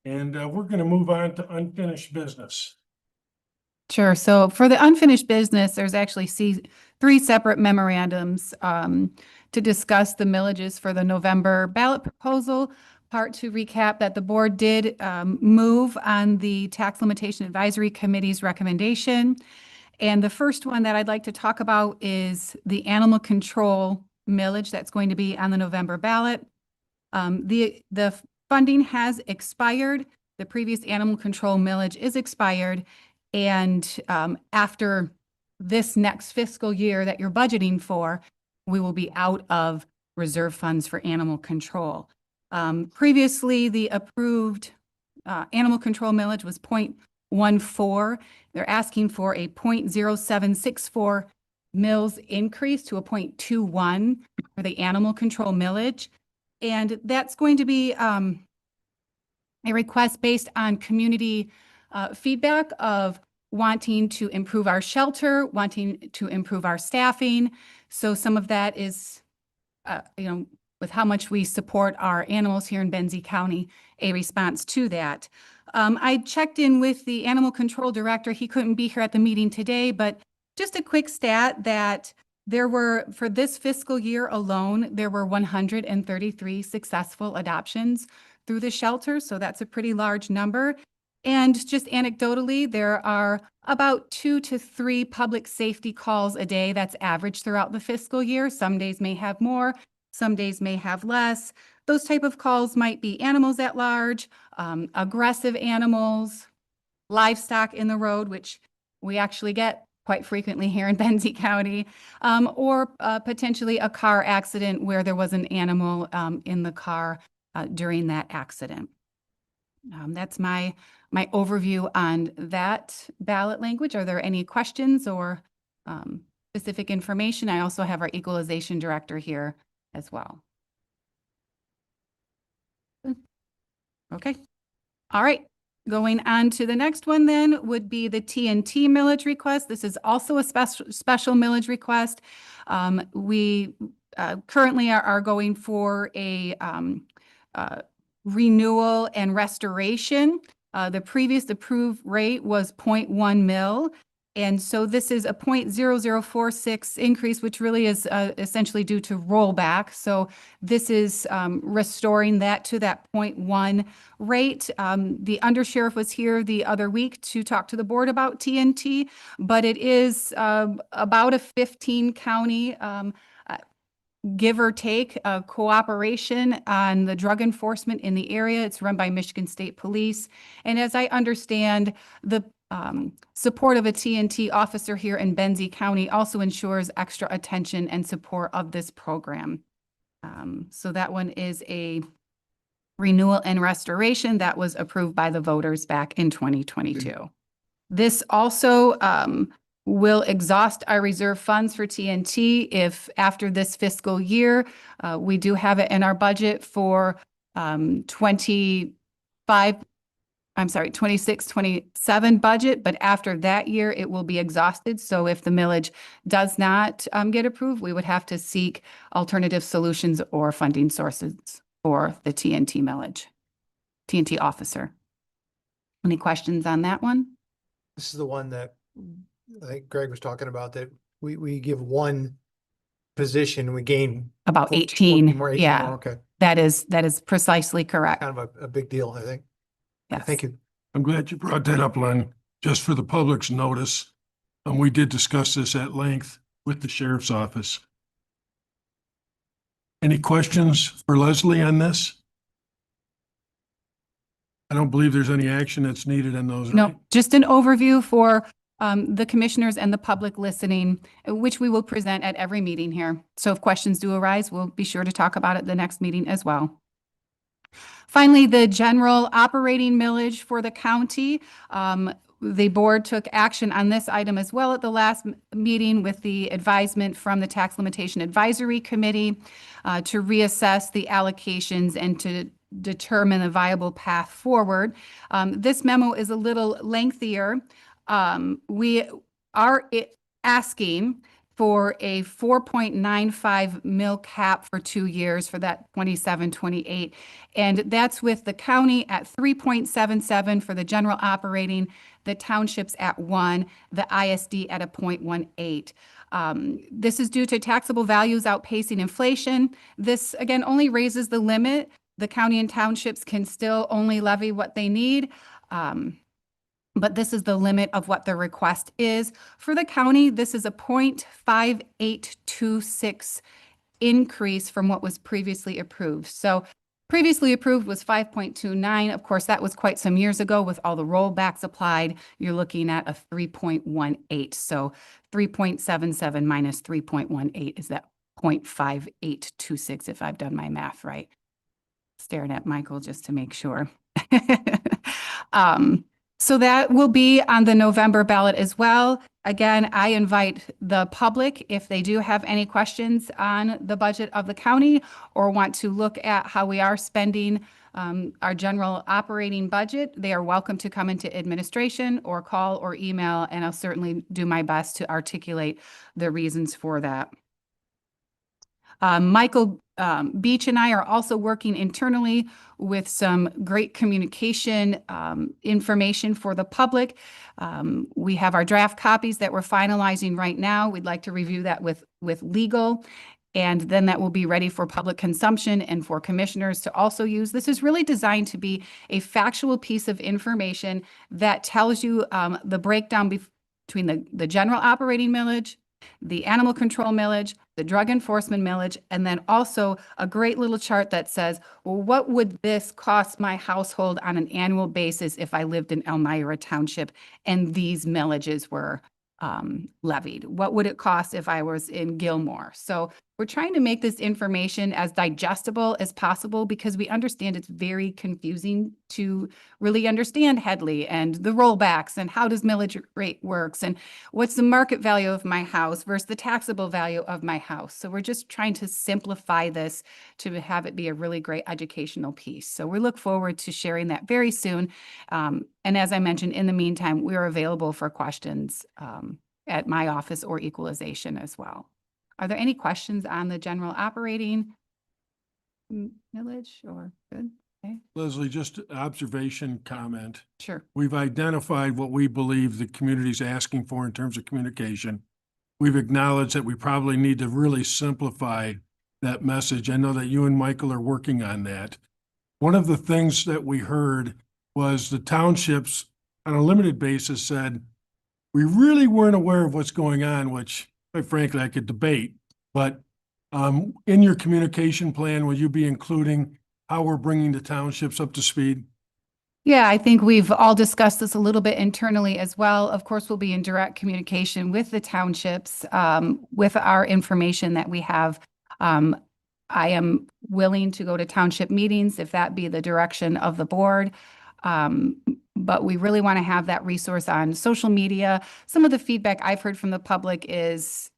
And we're gonna move on to unfinished business. Sure. So for the unfinished business, there's actually three separate memorandums to discuss the millages for the November ballot proposal. Part to recap that the board did move on the Tax Limitation Advisory Committee's recommendation. And the first one that I'd like to talk about is the animal control millage that's going to be on the November ballot. The funding has expired. The previous animal control millage is expired. And after this next fiscal year that you're budgeting for, we will be out of reserve funds for animal control. Previously, the approved animal control millage was 0.14. They're asking for a 0.0764 mills increase to a 0.21 for the animal control millage. And that's going to be a request based on community feedback of wanting to improve our shelter, wanting to improve our staffing. So some of that is, with how much we support our animals here in Benzie County, a response to that. I checked in with the animal control director. He couldn't be here at the meeting today, but just a quick stat that there were, for this fiscal year alone, there were 133 successful adoptions through the shelter. So that's a pretty large number. And just anecdotally, there are about 2 to 3 public safety calls a day. That's average throughout the fiscal year. Some days may have more, some days may have less. Those type of calls might be animals at large, aggressive animals, livestock in the road, which we actually get quite frequently here in Benzie County, or potentially a car accident where there was an animal in the car during that accident. That's my overview on that ballot language. Are there any questions or specific information? I also have our equalization director here as well. Okay. All right. Going on to the next one then would be the TNT millage request. This is also a special millage request. We currently are going for a renewal and restoration. The previous approved rate was 0.1 mil. And so this is a 0.0046 increase, which really is essentially due to rollback. So this is restoring that to that 0.1 rate. The undersheriff was here the other week to talk to the board about TNT, but it is about a 15 county give or take cooperation on the drug enforcement in the area. It's run by Michigan State Police. And as I understand, the support of a TNT officer here in Benzie County also ensures extra attention and support of this program. So that one is a renewal and restoration that was approved by the voters back in 2022. This also will exhaust our reserve funds for TNT if after this fiscal year, we do have it in our budget for 26, 27 budget, but after that year, it will be exhausted. So if the millage does not get approved, we would have to seek alternative solutions or funding sources for the TNT millage, TNT officer. Any questions on that one? This is the one that I think Greg was talking about, that we give one position, we gain About 14 18, more, 18 yeah. more. Okay, That is precisely correct. kind of a big deal, I think. Yes. Thank you. I'm glad you brought that up, Len, just for the public's notice. And we did discuss this at length with the sheriff's office. Any questions for Leslie on this? I don't believe there's any action that's needed in those. No, right? just an overview for the commissioners and the public listening, which we will present at every meeting here. So if questions do arise, we'll be sure to talk about it the next meeting as well. Finally, the general operating millage for the county. The board took action on this item as well at the last meeting with the advisement from the Tax Limitation Advisory Committee to reassess the allocations and to determine a viable path forward. This memo is a little lengthier. We are asking for a 4.95 mil cap for 2 years for that 27-28. And that's with the county at 3.77 for the general operating, the townships at 1, the ISD at a 0.18. This is due to taxable values outpacing inflation. This, again, only raises the limit. The county and townships can still only levy what they need. But this is the limit of what the request is. For the county, this is a 0.5826 increase from what was previously approved. So previously approved was 5.29. Of course, that was quite some years ago with all the rollbacks applied. You're looking at a 3.18. So 3.77 minus 3.18 is that 0.5826, if I've done my math right. Staring at Michael just to make sure. So that will be on the November ballot as well. Again, I invite the public, if they do have any questions on the budget of the county or want to look at how we are spending our general operating budget, they are welcome to come into administration or call or email, and I'll certainly do my best to articulate the reasons for that. Michael Beach and I are also working internally with some great communication information for the public. We have our draft copies that we're finalizing right now. We'd like to review that with legal, and then that will be ready for public consumption and for commissioners to also use. This is really designed to be a factual piece of information that tells you the breakdown between the general operating millage, the animal control millage, the drug enforcement millage, and then also a great little chart that says, well, what would this cost my household on an annual basis if I lived in Elmira Township and these millages were levied? What would it cost if I was in Gilmore? So we're trying to make this information as digestible as possible because we understand it's very confusing to really understand Headley and the rollbacks and how does millage rate works and what's the market value of my house versus the taxable value of my house. So we're just trying to simplify this to have it be a really great educational piece. So we look forward to sharing that very soon. And as I mentioned, in the meantime, we're available for questions at my office or equalization as well. Are there any questions on the general operating millage or good? Okay, Leslie, just an observation comment. sure. We've identified what we believe the community's asking for in terms of communication. We've acknowledged that we probably need to really simplify that message. I know that you and Michael are working on that. One of the things that we heard was the townships on a limited basis said, we really weren't aware of what's going on, which quite frankly, I could debate. But in your communication plan, will you be including how we're bringing the townships up to speed? Yeah, I think we've all discussed this a little bit internally as well. Of course, we'll be in direct communication with the townships, with our information that we have. I am willing to go to township meetings if that be the direction of the board. But we really want to have that resource on social media. Some of the feedback I've heard from the public is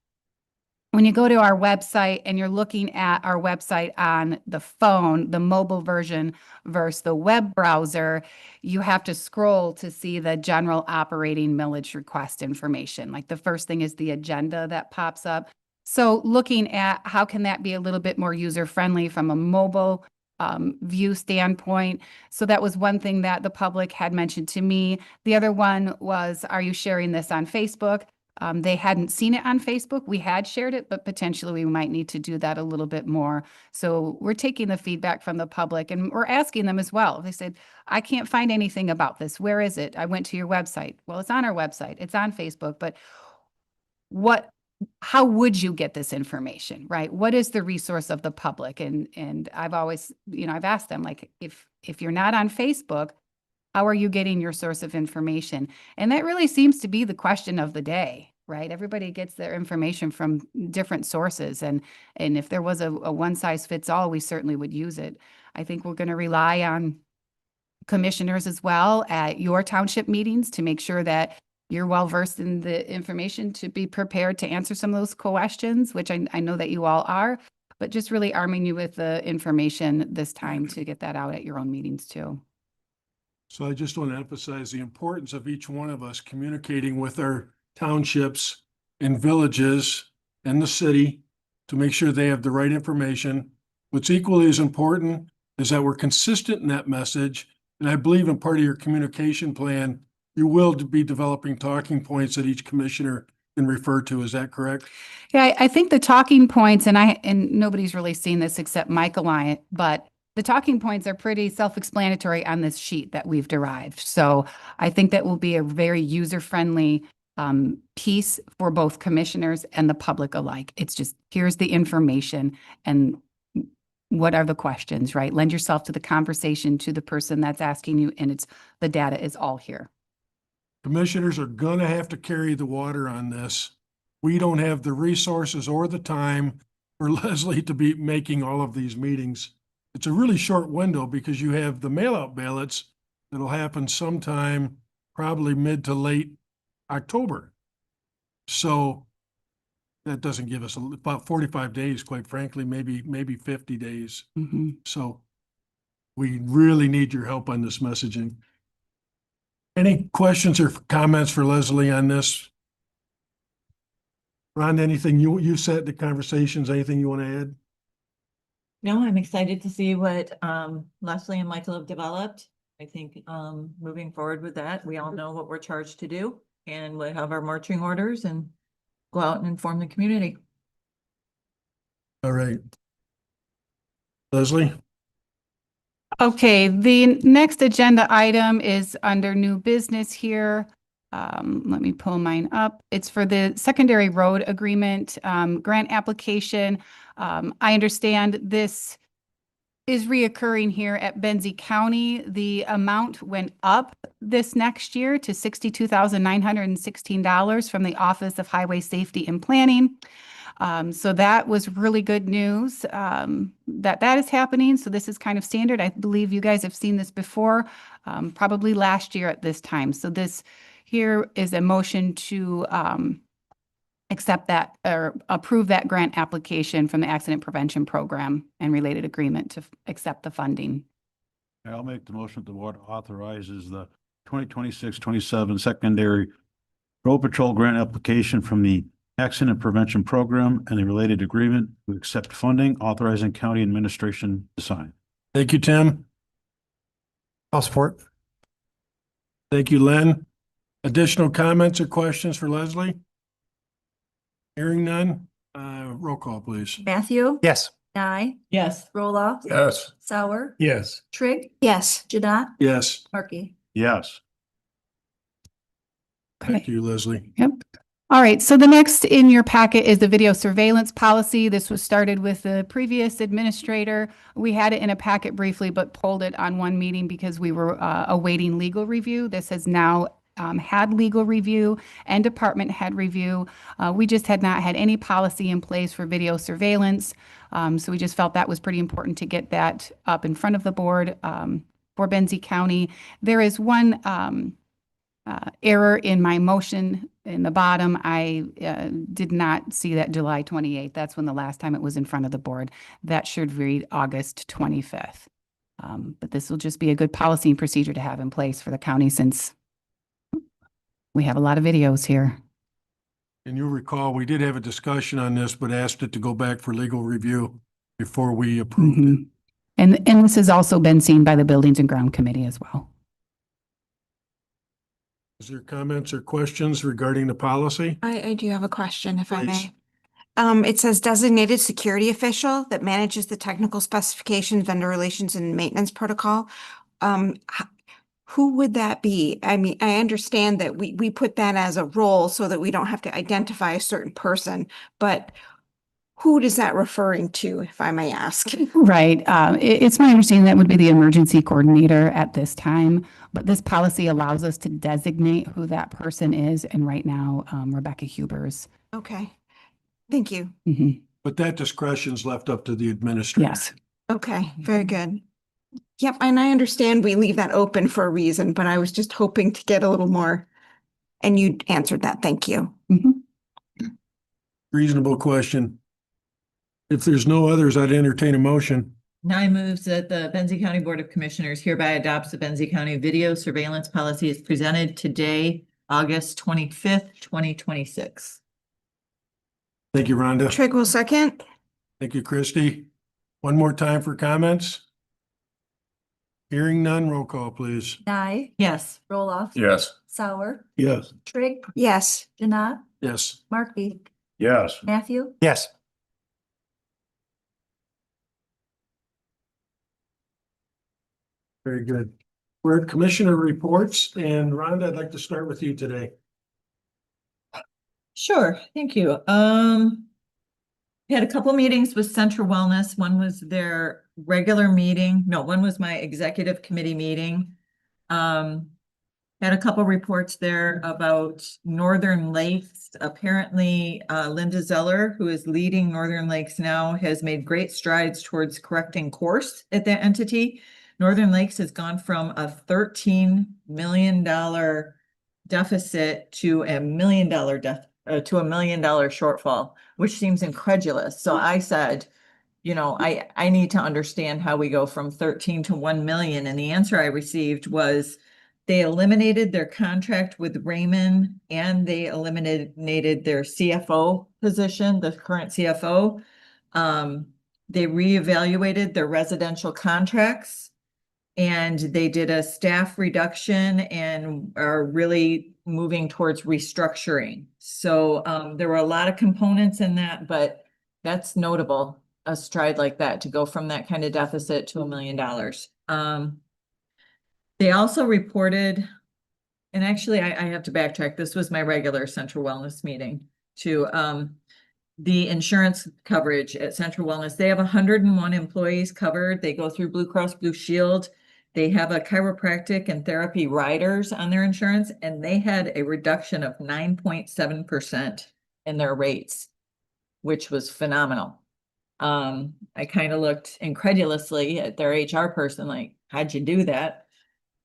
when you go to our website and you're looking at our website on the phone, the mobile version versus the web browser, you have to scroll to see the general operating millage request information. Like the first thing is the agenda that pops up. So looking at how can that be a little bit more user-friendly from a mobile view standpoint. So that was one thing that the public had mentioned to me. The other one was, are you sharing this on Facebook? They hadn't seen it on Facebook. We had shared it, but potentially we might need to do that a little bit more. So we're taking the feedback from the public and we're asking them as well. They said, I can't find anything about this. Where is it? I went to your website. Well, it's on our website. It's on Facebook, but how would you get this information, right? What is the resource of the public? And I've always, I've asked them, like, if you're not on Facebook, how are you getting your source of information? And that really seems to be the question of the day, right? Everybody gets their information from different sources. And if there was a one size fits all, we certainly would use it. I think we're going to rely on commissioners as well at your township meetings to make sure that you're well versed in the information to be prepared to answer some of those questions, which I know that you all are, but just really arming you with the information this time to get that out at your own meetings too. So I just want to emphasize the importance of each one of us communicating with our townships and villages and the city to make sure they have the right information. What's equally as important is that we're consistent in that message. And I believe in part of your communication plan, you will be developing talking points that each commissioner can refer to. Is that correct? Yeah, I think the talking points, and nobody's really seen this except Michael on it, but the talking points are pretty self-explanatory on this sheet that we've derived. So I think that will be a very user-friendly piece for both commissioners and the public alike. It's just, here's the information and what are the questions, right? Lend yourself to the conversation, to the person that's asking you, and the data is all here. Commissioners are gonna have to carry the water on this. We don't have the resources or the time for Leslie to be making all of these meetings. It's a really short window because you have the mail-out ballots that'll happen sometime probably mid to late October. So that doesn't give us about 45 days, quite frankly, maybe 50 days. So we really need your help on this messaging. Any questions or comments for Leslie on this? Ron, anything you said, the conversations, anything you want to add? No, I'm excited to see what Leslie and Michael have developed. I think moving forward with that, we all know what we're charged to do, and we have our marching orders and go out and inform the community. All right. Leslie? Okay, the next agenda item is under new business here. Let me pull mine up. It's for the secondary road agreement grant application. I understand this is reoccurring here at Benzie County. The amount went up this next year to $62,916 from the Office of Highway Safety and Planning. So that was really good news that is happening. So this is kind of standard. I believe you guys have seen this before, probably last year at this time. So this here is a motion to accept that or approve that grant application from the Accident Prevention Program and related agreement to accept the funding. I'll make the motion that the board authorizes the 2026-27 secondary road patrol grant application from the Accident Prevention Program and the related agreement to accept funding, authorizing county administration to sign. Thank you, Tim. I'll support. Thank you, Len. Additional comments or questions for Leslie? Hearing none, roll call, please. Matthew, Yes. Nye, Yes. Roloff, Yes. Sauer, Yes. Trigg, Yes. Janat, Yes. Markey. Yes. Thank you, Leslie. Yep. All right, so the next in your packet is the video surveillance policy. This was started with the previous administrator. We had it in a packet briefly, but pulled it on one meeting because we were awaiting legal review. This has now had legal review and department head review. We just had not had any policy in place for video surveillance. So we just felt that was pretty important to get that up in front of the board for Benzie County. There is one error in my motion in the bottom. I did not see that July 28th. That's when the last time it was in front of the board. That should read August 25th. But this will just be a good policy and procedure to have in place for the county since we have a lot of videos here. And you'll recall, we did have a discussion on this, but asked it to go back for legal review before we approved it. And this has also been seen by the Buildings and Ground Committee as well. Is there comments or questions regarding the policy? I do have a question, if I Please. may. It says designated security official that manages the technical specifications, vendor relations, and maintenance protocol. Who would that be? I mean, I understand that we put that as a role so that we don't have to identify a certain person, but who is that referring to, if I may ask? Right. It's my understanding that would be the emergency coordinator at this time, but this policy allows us to designate who that person is. And right now, Rebecca Hubers. Okay, thank you. But that discretion's left up to the administrator. Yes. Okay, very good. Yep, and I understand we leave that open for a reason, but I was just hoping to get a little more. And you answered that. Thank you. Reasonable question. If there's no others, I'd entertain a motion. Nye moves that the Benzie County Board of Commissioners hereby adopts the Benzie County video surveillance policy as presented today, August 25th, 2026. Thank you, Rhonda. Trig will second. Thank you, Christie. One more time for comments. Hearing none, roll call, please. Nye, Yes. Roloff. Yes. Sauer, Yes. Trigg, Yes. Janat, Yes. Markey, Yes. Matthew, Yes. Very good. We're at Commissioner reports, and Rhonda, I'd like to start with you today. Sure, thank you. We had a couple meetings with Central Wellness. One was their regular meeting. No, one was my executive committee meeting. Had a couple reports there about Northern Lakes. Apparently, Linda Zeller, who is leading Northern Lakes now, has made great strides towards correcting course at that entity. Northern Lakes has gone from a $13 million deficit to a $1 million shortfall, which seems incredulous. So I said, you know, I need to understand how we go from 13 to 1 million. And the answer I received was they eliminated their contract with Raymond and they eliminated their CFO position, the current CFO. They reevaluated their residential contracts and they did a staff reduction and are really moving towards restructuring. So there were a lot of components in that, but that's notable, a stride like that, to go from that kind of deficit to $1 million. They also reported, and actually I have to backtrack, this was my regular Central Wellness meeting, to the insurance coverage at Central Wellness. They have 101 employees covered. They go through Blue Cross Blue Shield. They have a chiropractic and therapy riders on their insurance, and they had a reduction of 9.7% in their rates, which was phenomenal. I kind of looked incredulously at their HR person, like, how'd you do that?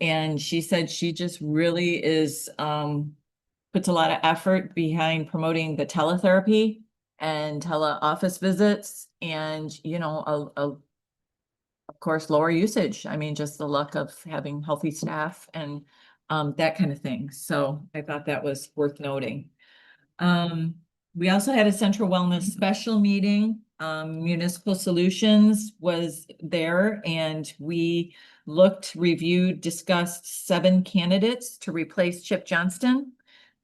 And she said she just really is, puts a lot of effort behind promoting the teletherapy and tele-office visits and, you know, of course, lower usage. I mean, just the luck of having healthy staff and that kind of thing. So I thought that was worth noting. We also had a Central Wellness special meeting. Municipal Solutions was there and we looked, reviewed, discussed 7 candidates to replace Chip Johnston.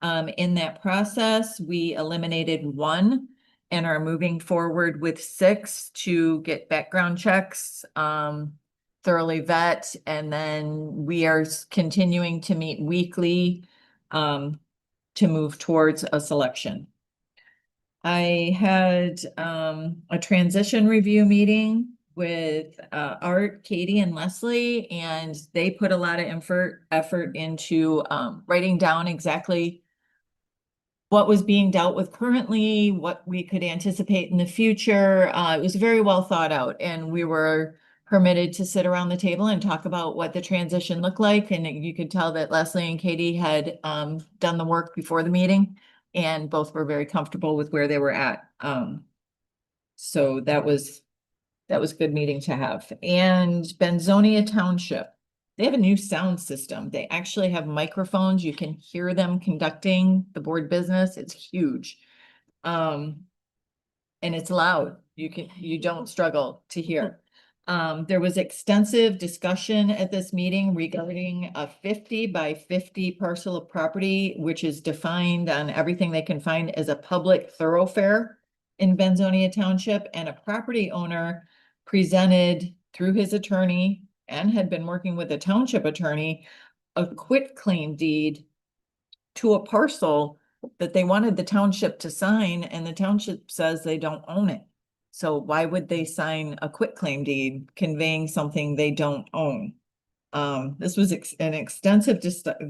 In that process, we eliminated 1 and are moving forward with 6 to get background checks, thoroughly vet, and then we are continuing to meet weekly to move towards a selection. I had a transition review meeting with Art, Katie, and Leslie, and they put a lot of effort into writing down exactly what was being dealt with currently, what we could anticipate in the future. It was very well thought out, and we were permitted to sit around the table and talk about what the transition looked like. And you could tell that Leslie and Katie had done the work before the meeting, and both were very comfortable with where they were at. So that was a good meeting to have. And Benzonia Township, they have a new sound system. They actually have microphones. You can hear them conducting the board business. It's huge. And it's loud. You don't struggle to hear. There was extensive discussion at this meeting regarding a 50 by 50 parcel of property, which is defined on everything they can find as a public thoroughfare in Benzonia Township, and a property owner presented through his attorney and had been working with a township attorney, a quitclaim deed to a parcel that they wanted the township to sign, and the township says they don't own it. So why would they sign a quitclaim deed conveying something they don't own? This was an extensive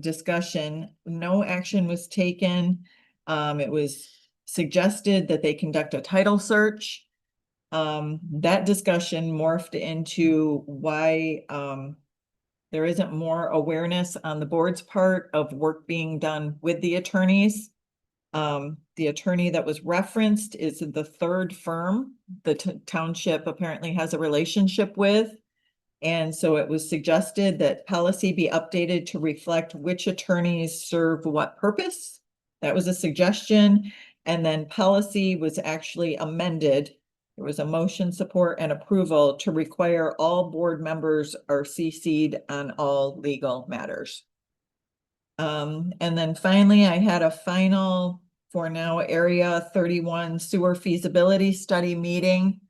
discussion. No action was taken. It was suggested that they conduct a title search. That discussion morphed into why there isn't more awareness on the board's part of work being done with the attorneys. The attorney that was referenced is the third firm the township apparently has a relationship with. And so it was suggested that policy be updated to reflect which attorneys serve what purpose. That was a suggestion. And then policy was actually amended. There was a motion, support, and approval to require all board members are CC'd on all legal matters. And then finally, I had a final, for now, Area 31 sewer feasibility study meeting.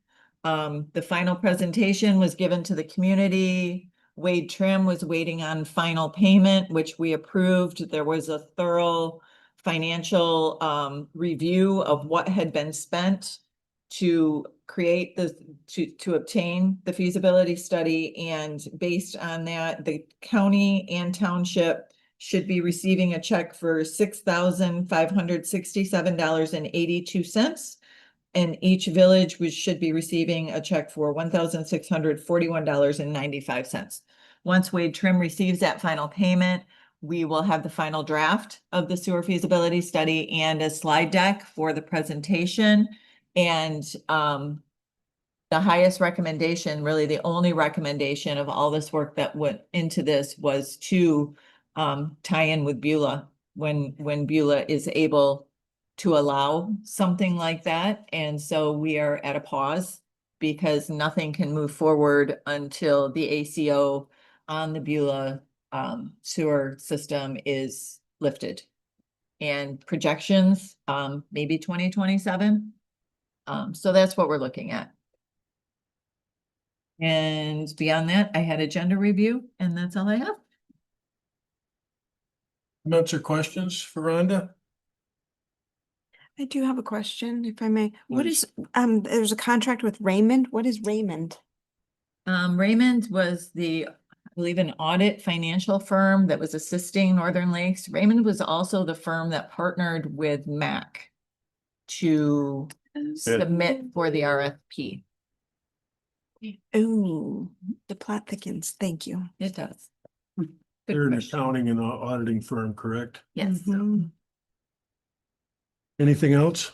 The final presentation was given to the community. Wade Trim was waiting on final payment, which we approved. There was a thorough financial review of what had been spent to create to obtain the feasibility study. And based on that, the county and township should be receiving a check for $6,567.82. And each village should be receiving a check for $1,641.95. Once Wade Trim receives that final payment, we will have the final draft of the sewer feasibility study and a slide deck for the presentation. And the highest recommendation, really the only recommendation of all this work that went into this, was to tie in with Beulah when Beulah is able to allow something like that. And so we are at a pause because nothing can move forward until the ACO on the Beulah sewer system is lifted. And projections, maybe 2027. So that's what we're looking at. And beyond that, I had agenda review, and that's all I have. Comments or questions for Rhonda? I do have a question, if I may. What Please. is, there's a contract with Raymond. What is Raymond? Raymond was I believe, an audit financial firm that was assisting Northern Lakes. Raymond was also the firm that partnered with MAC to submit for the RFP. Oh, the plot thickens. Thank you. It does. Good They're an question. accounting and auditing firm, correct? Yes. Mhm. Anything else?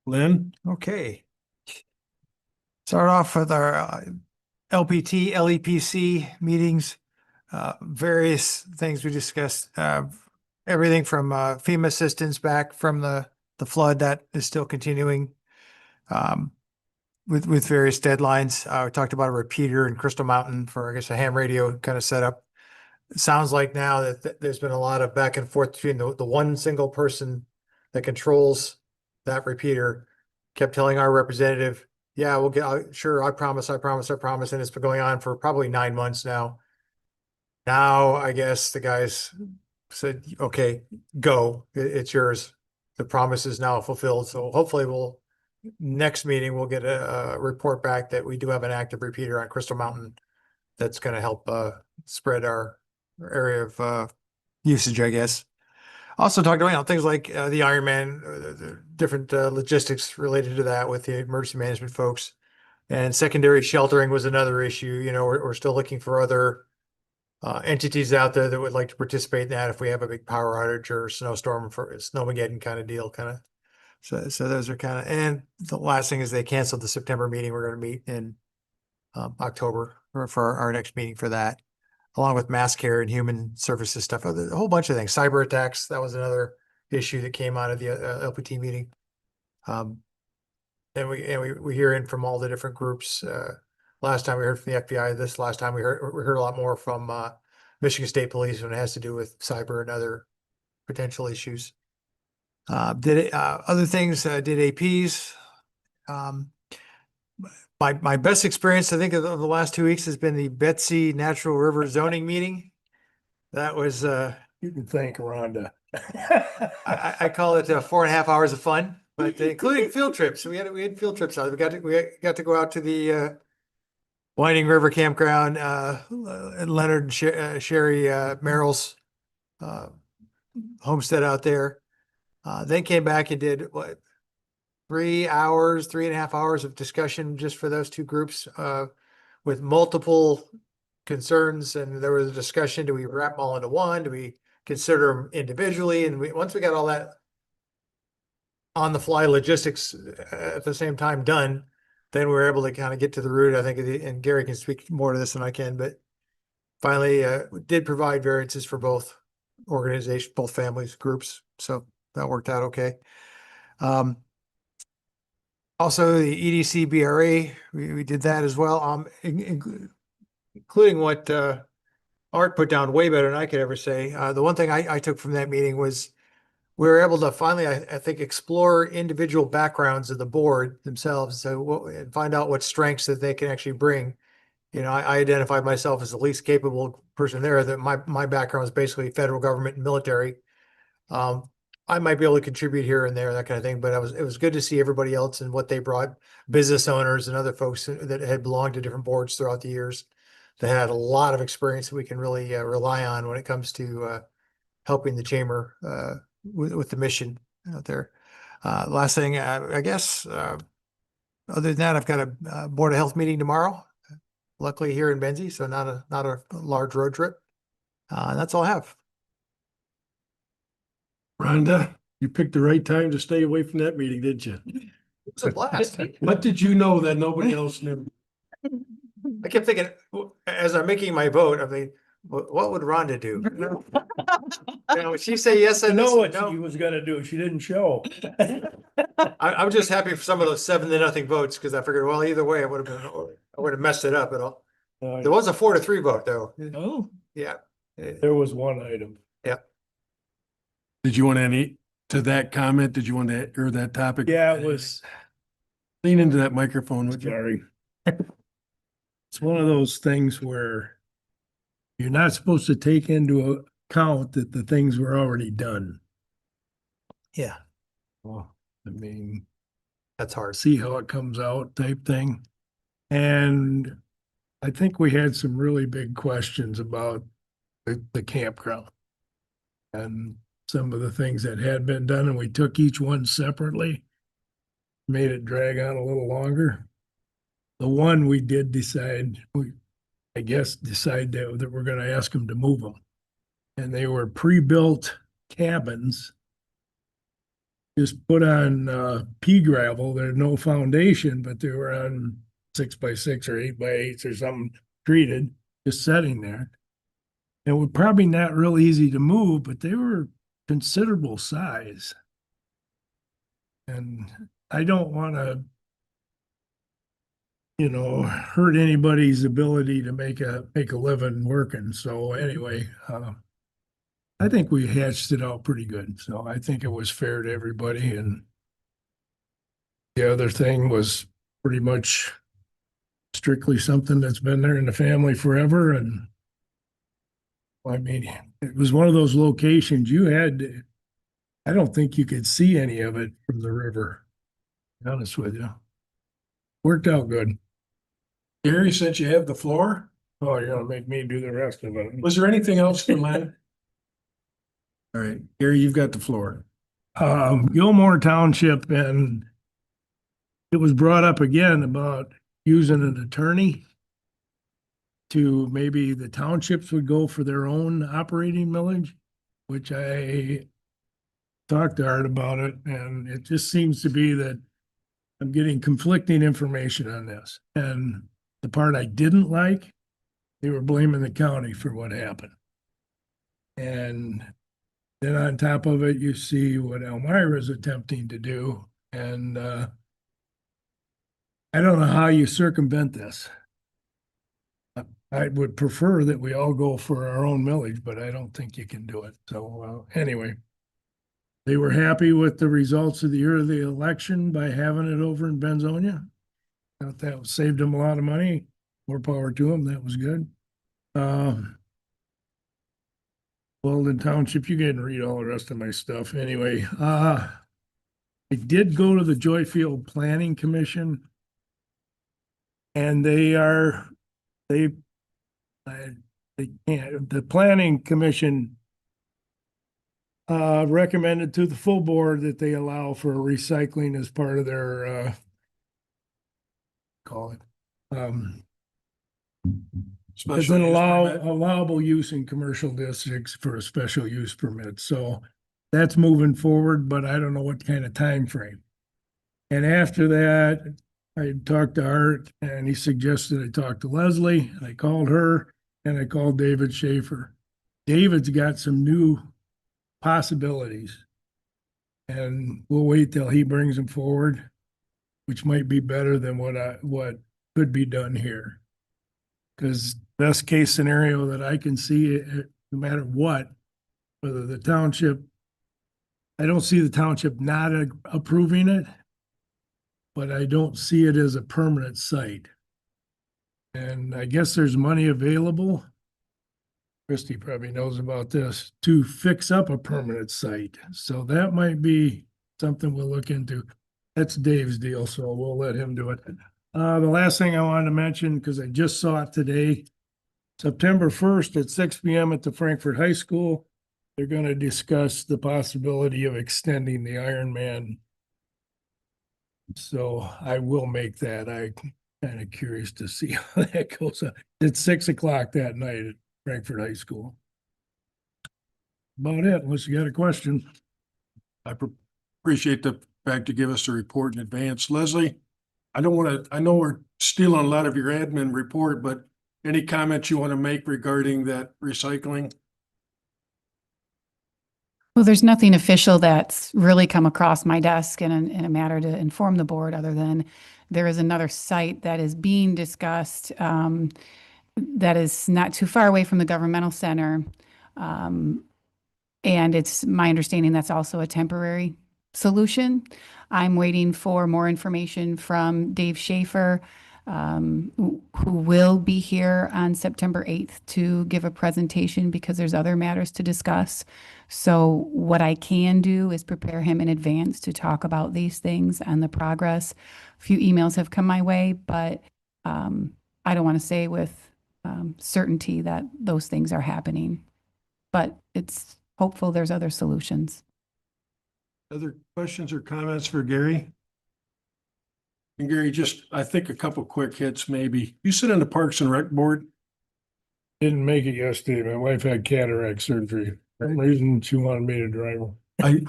Lynn? Okay. Start off with our LPT, LEPC meetings, various things we discussed, everything from FEMA assistance back from the flood that is still continuing, with various deadlines. We talked about a repeater in Crystal Mountain for, I guess, a ham radio kind of setup. It sounds like now that there's been a lot of back and forth between the one single person that controls that repeater kept telling our representative, yeah, we'll get, sure, I promise. And it's been going on for probably 9 months now. Now, I guess the guys said, okay, go, it's yours. The promise is now fulfilled. So hopefully next meeting, we'll get a report back that we do have an active repeater on Crystal Mountain that's going to help spread our area of usage, I guess. Also talked about, things like the Ironman, the different logistics related to that with the emergency management folks. And secondary sheltering was another issue. We're still looking for other entities out there that would like to participate in that if we have a big power outage or snowstorm for Snowmageddon kind of deal, So those are and the last thing is they canceled the September meeting. We're going to meet in October for our next meeting for that, along with mass care and human services stuff, a whole bunch of things. Cyber attacks, that was another issue that came out of the LPT meeting. And we hear in from all the different groups. Last time we heard from the FBI. Last time we heard a lot more from Michigan State Police when it has to do with cyber and other potential issues. Other things, did APs. My best experience, I think, of the last 2 weeks has been the Betsy Natural River zoning meeting. That was You can thank Rhonda. I call it 4.5 hours of fun, but including field trips. We had field trips out. We got to go out to the Winding River Campground, Leonard and Sherry Merrill's homestead out there. Then came back and did 3.5 hours of discussion just for those two groups, with multiple concerns. And there was a discussion: do we wrap them all into one? Do we consider them individually? And once we got all that on the fly logistics at the same time done, then we were able to kind of get to the root, I think, and Gary can speak more to this than I can, but finally we did provide variances for both organizations, both families, groups. So that worked out okay. Also, the EDC BRA, we did that as well, including what Art put down way better than I could ever say. The one thing I took from that meeting was we were able to finally, I think, explore individual backgrounds of the board themselves, and find out what strengths that they can actually bring. You know, I identified myself as the least capable person there, that my background was basically federal government and military. I might be able to contribute here and there, that kind of thing, but it was good to see everybody else and what they brought, business owners and other folks that had belonged to different boards throughout the years that had a lot of experience that we can really rely on when it comes to helping the chamber with the mission out there. Last thing, I guess, other than that, I've got a Board of Health meeting tomorrow, luckily here in Benzie, so not a large road trip. That's all I have. Rhonda, you picked the right time to stay away from that meeting, didn't you? It was a blast. What did you know that nobody else knew? I kept thinking, as I'm making my vote, I mean, what would Rhonda do? You know, would she say yes I and know no? what she was gonna do. She didn't show. I'm just happy for some of those 7-0 votes, because I figured, well, either way, I would have messed it up at all. There was a 4-3 vote though. Oh, Yeah. there was one item. Did you want any to that comment? Did you want to, or that topic? Yeah, it was, Lean into that microphone, would you? sorry. It's one of those things where you're not supposed to take into account that the things were already done. Yeah, Well, I mean, that's hard. see how it comes out type thing. And I think we had some really big questions about the campground and some of the things that had been done, and we took each one separately, made it drag on a little longer. The one we did decide, I guess, decide that we're gonna ask them to move them. And they were pre-built cabins, just put on pea gravel. There's no foundation, but they were on 6x6 or 8x8s or something treated, just sitting there. It was probably not real easy to move, but they were considerable size. And I don't want to, hurt anybody's ability to make a living working. So anyway, I think we hatched it out pretty good. So I think it was fair to everybody. And the other thing was pretty much strictly something that's been there in the family forever. And I mean, it was one of those locations I don't think you could see any of it from the river, to be honest with you. Worked out good. Gary, since you have the floor, Oh, you're gonna make me do the rest of it. was there anything else for Len? All right, Gary, you've got the floor. Gilmore Township, and it was brought up again about using an attorney to maybe the townships would go for their own operating millage, which I talked to Art about it, and it just seems to be that I'm getting conflicting information on this. And the part I didn't like, they were blaming the county for what happened. And then on top of it, you see what Elmira is attempting to do. And I don't know how you circumvent this. I would prefer that we all go for our own millage, but I don't think you can do it. So anyway, they were happy with the results of the year of the election by having it over in Benzonia. Thought that saved them a lot of money. More power to them. That was good. Walden Township, you can read all the rest of my stuff. Anyway, I did go to the Joyfield Planning Commission. And the Planning Commission recommended to the full board that they allow for recycling as part of their as an allowable use in commercial districts for a special use permit. So that's moving forward, but I don't know what kind of time frame. And after that, I talked to Art and he suggested I talk to Leslie, and I called her and I called David Schaefer. David's got some new possibilities. And we'll wait till he brings them forward, which might be better than what could be done here. Because best case scenario that I can see, no matter what, whether the township, I don't see the township not approving it, but I don't see it as a permanent site. And I guess there's money available. Christie probably knows about this, to fix up a permanent site. So that might be something we'll look into. That's Dave's deal, so we'll let him do it. The last thing I wanted to mention, because I just saw it today, September 1st at 6 p.m. at the Frankfurt High School, they're going to discuss the possibility of extending the Ironman. So I will make that. I'm kind of curious to see how that goes. It's 6 o'clock that night at Frankfurt High School. About it, unless you got a question. I appreciate the fact to give us a report in advance. Leslie, I know we're stealing a lot of your admin report, but any comments you want to make regarding that recycling? Well, there's nothing official that's really come across my desk in a matter to inform the board, other than there is another site that is being discussed that is not too far away from the governmental center. And it's my understanding that's also a temporary solution. I'm waiting for more information from Dave Schaefer, who will be here on September 8th to give a presentation because there's other matters to discuss. So what I can do is prepare him in advance to talk about these things and the progress. A few emails have come my way, but I don't want to say with certainty that those things are happening. But it's hopeful there's other solutions. Other questions or comments for Gary? And Gary, just, I think a couple quick hits maybe. You sit on the Parks and Rec board? Didn't make it yesterday. My wife had cataract surgery. For some reason, she wanted me to drive her.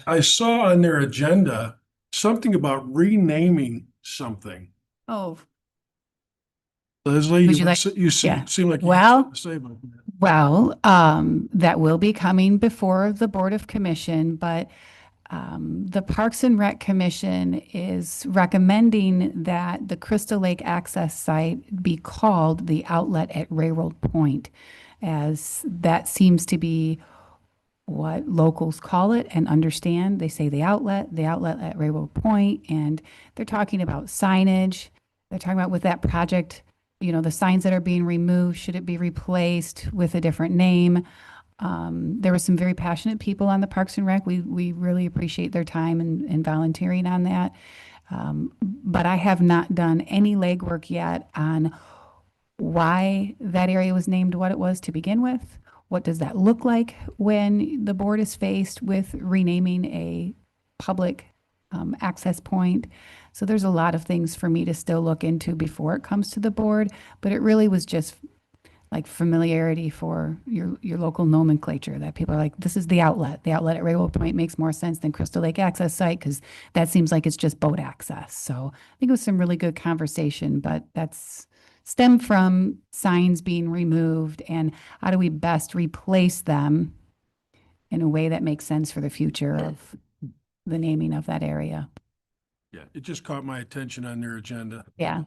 I saw on their agenda something about renaming something. Oh, Leslie, Would you like- you seem yeah. seem like you Well- have something to say about that. well, that will be coming before the Board of Commission, but the Parks and Rec Commission is recommending that the Crystal Lake Access Site be called the Outlet at Railroad Point, as that seems to be what locals call it and understand. They say the outlet at Railroad Point, and they're talking about signage. They're talking about with that project, you know, the signs that are being removed, should it be replaced with a different name? There were some very passionate people on the Parks and Rec. We really appreciate their time and volunteering on that. But I have not done any legwork yet on why that area was named what it was to begin with. What does that look like when the board is faced with renaming a public access point? So there's a lot of things for me to still look into before it comes to the board, but it really was just like familiarity for your local nomenclature, that people are like, this is the outlet. The outlet at Railroad Point makes more sense than Crystal Lake Access Site because that seems like it's just boat access. So I think it was some really good conversation, but that's stemmed from signs being removed and how do we best replace them in a way that makes sense for the future of the naming of that area. Yeah, it just caught my attention on their agenda. Yeah,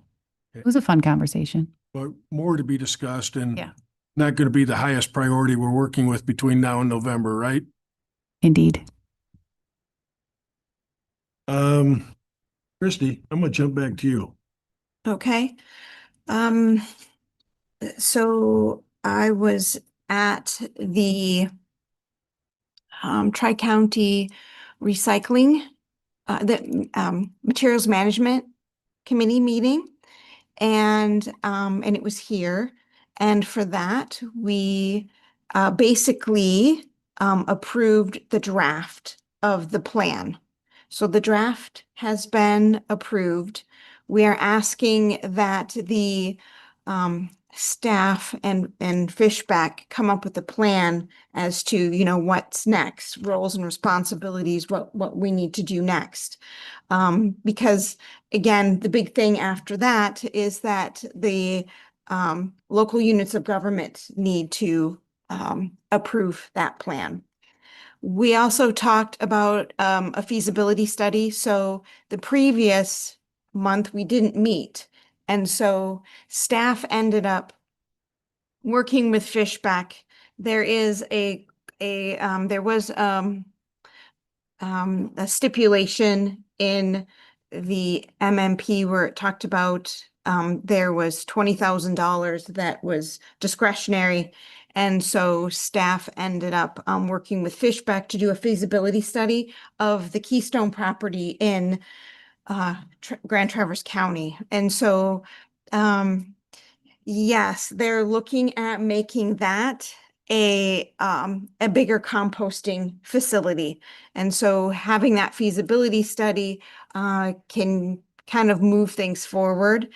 it was a fun conversation. But more to be discussed and Yeah. not going to be the highest priority we're working with between now and November, right? Indeed. Christie, I'm gonna jump back to you. Okay. So I was at the Tri-County Recycling, the Materials Management Committee meeting. And it was here. And for that, we basically approved the draft of the plan. So the draft has been approved. We are asking that the staff and Fishback come up with a plan as to, you know, what's next, roles and responsibilities, what we need to do next. Because again, the big thing after that is that the local units of government need to approve that plan. We also talked about a feasibility study. So the previous month we didn't meet. And so staff ended up working with Fishback. There is there was a stipulation in the MMP where it talked about there was $20,000 that was discretionary. And so staff ended up working with Fishback to do a feasibility study of the Keystone property in Grand Traverse County. And so yes, they're looking at making that a bigger composting facility. And so having that feasibility study can kind of move things forward.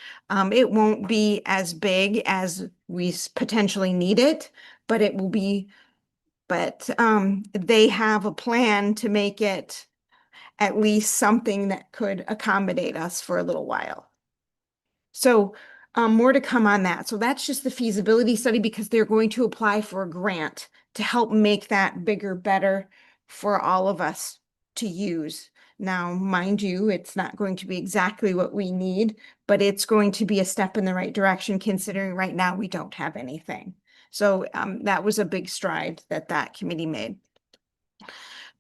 It won't be as big as we potentially need it, but it will be, but they have a plan to make it at least something that could accommodate us for a little while. So more to come on that. So that's just the feasibility study because they're going to apply for a grant to help make that bigger, better for all of us to use. Now, mind you, it's not going to be exactly what we need, but it's going to be a step in the right direction considering right now we don't have anything. So that was a big stride that that committee made.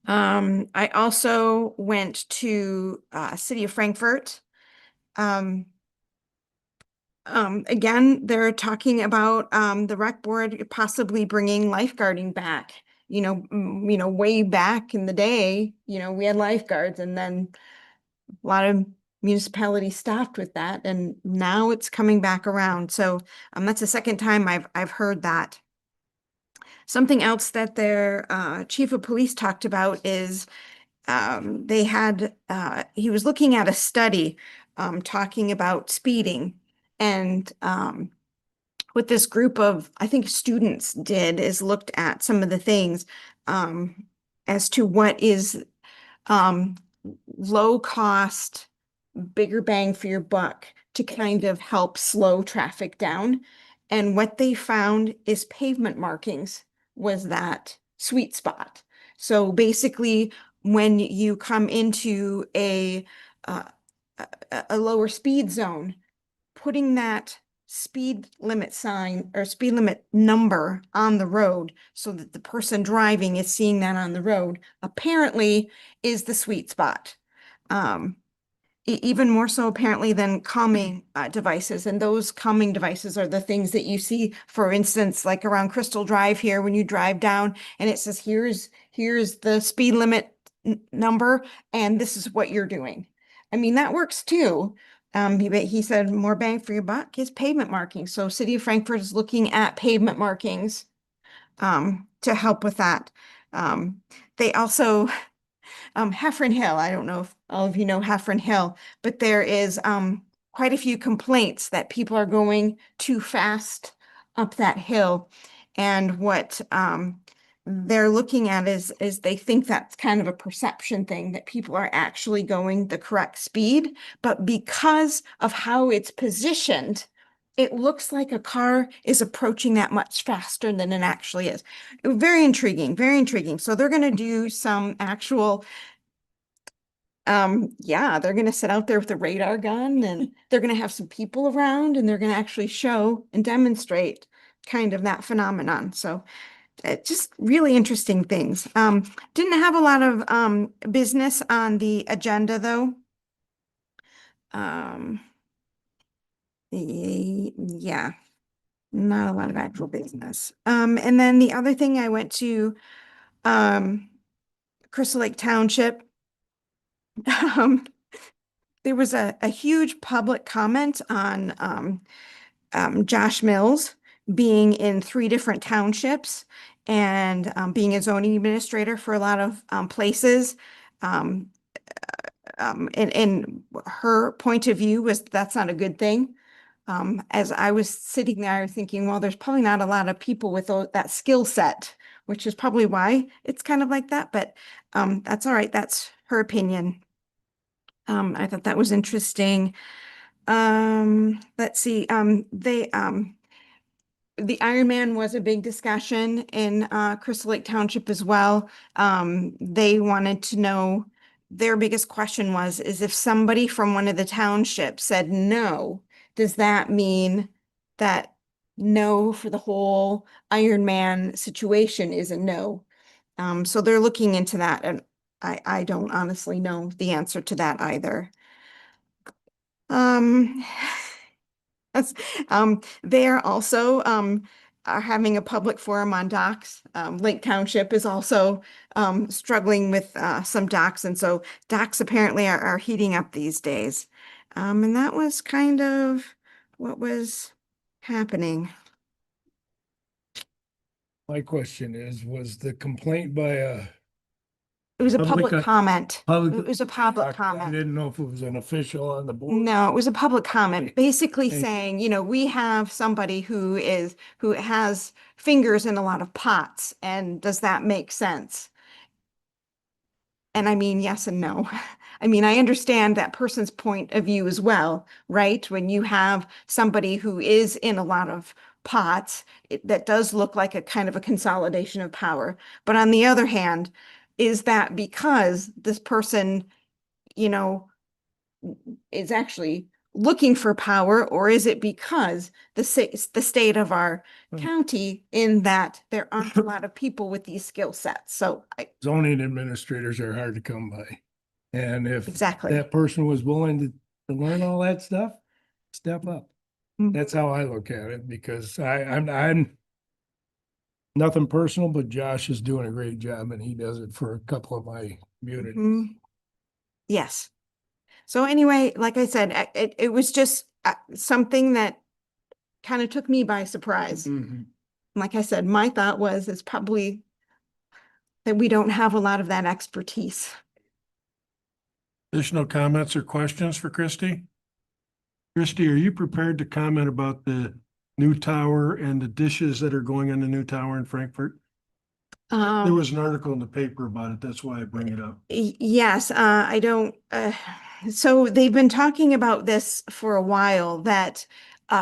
I also went to City of Frankfurt. Again, they're talking about the rec board possibly bringing lifeguarding back. You know, way back in the day, you know, we had lifeguards, and then a lot of municipalities stopped with that, and now it's coming back around. So that's the second time I've heard that. Something else that their chief of police talked about is they had he was looking at a study talking about speeding. And what this group of, I think, students did is looked at some of the things as to what is low cost, bigger bang for your buck to kind of help slow traffic down. And what they found is pavement markings was that sweet spot. So basically, when you come into a lower speed zone, putting that speed limit sign or speed limit number on the road so that the person driving is seeing that on the road apparently is the sweet spot. Even more so apparently than calming devices. And those calming devices are the things that you see, for instance, like around Crystal Drive here, when you drive down and it says, here's the speed limit number, and this is what you're doing. I mean, that works too. He said more bang for your buck is pavement markings. So City of Frankfurt is looking at pavement markings to help with that. They also, Heffron Hill, I don't know if all of you know Heffron Hill, but there is quite a few complaints that people are going too fast up that hill. And what they're looking at is they think that's kind of a perception thing, that people are actually going the correct speed, but because of how it's positioned, it looks like a car is approaching that much faster than it actually is. Very intriguing, very intriguing. So they're going to do some actual, yeah, they're going to sit out there with a radar gun, and they're going to have some people around, and they're going to actually show and demonstrate kind of that phenomenon. So just really interesting things. Didn't have a lot of business on the agenda though. Yeah, not a lot of actual business. And then the other thing, I went to Crystal Lake Township. There was a huge public comment on Josh Mills being in 3 different townships and being a zoning administrator for a lot of places. And her point of view was that's not a good thing. As I was sitting there thinking, well, there's probably not a lot of people with that skill set, which is probably why it's kind of like that, but that's all right. That's her opinion. I thought that was interesting. Let's see, the Ironman was a big discussion in Crystal Lake Township as well. They wanted to know, their biggest question was, is if somebody from one of the townships said no, does that mean that no for the whole Ironman situation is a no? So they're looking into that, and I don't honestly know the answer to that either. That's, they are also are having a public forum on docks. Lake Township is also struggling with some docks, and so docks apparently are heating up these days. And that was kind of what was happening. My question is, was the complaint by It was a Public, public comment. public- It was a public I comment. didn't know if it was an official on the board? No, it was a public comment, Okay. basically Thank you. saying, you know, we have somebody who has fingers in a lot of pots, and does that make sense? And I mean, yes and no. I mean, I understand that person's point of view as well, right? When you have somebody who is in a lot of pots, that does look like a kind of a consolidation of power. But on the other hand, is that because this person, you know, is actually looking for power, or is it because the state of our county, in that there aren't a lot of people with these skill sets? So Zoning administrators are hard to come by. And if exactly. that person was willing to learn all that stuff, step up. Mm. That's how I look at it, because I'm nothing personal, but Josh is doing a great job, and he does it for a couple of my communities. Mhm. Yes. So anyway, like I said, it was just something that kind of took me by surprise. Mhm. Like I said, my thought was, it's probably that we don't have a lot of that expertise. Additional comments or questions for Christie? Christie, are you prepared to comment about the new tower and the dishes that are going on the new tower in Frankfurt? There was an article in the paper about it. That's why I bring it up. Yes, I don't, so they've been talking about this for a while, that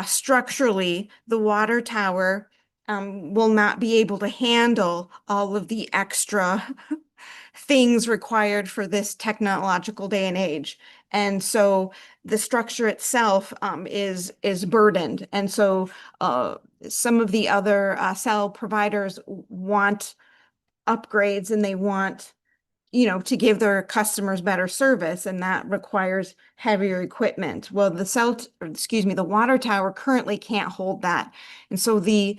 structurally, the water tower will not be able to handle all of the extra things required for this technological day and age. And so the structure itself is burdened. And so some of the other cell providers want upgrades, and they want, you know, to give their customers better service, and that requires heavier equipment. Well, the water tower currently can't hold that. And so the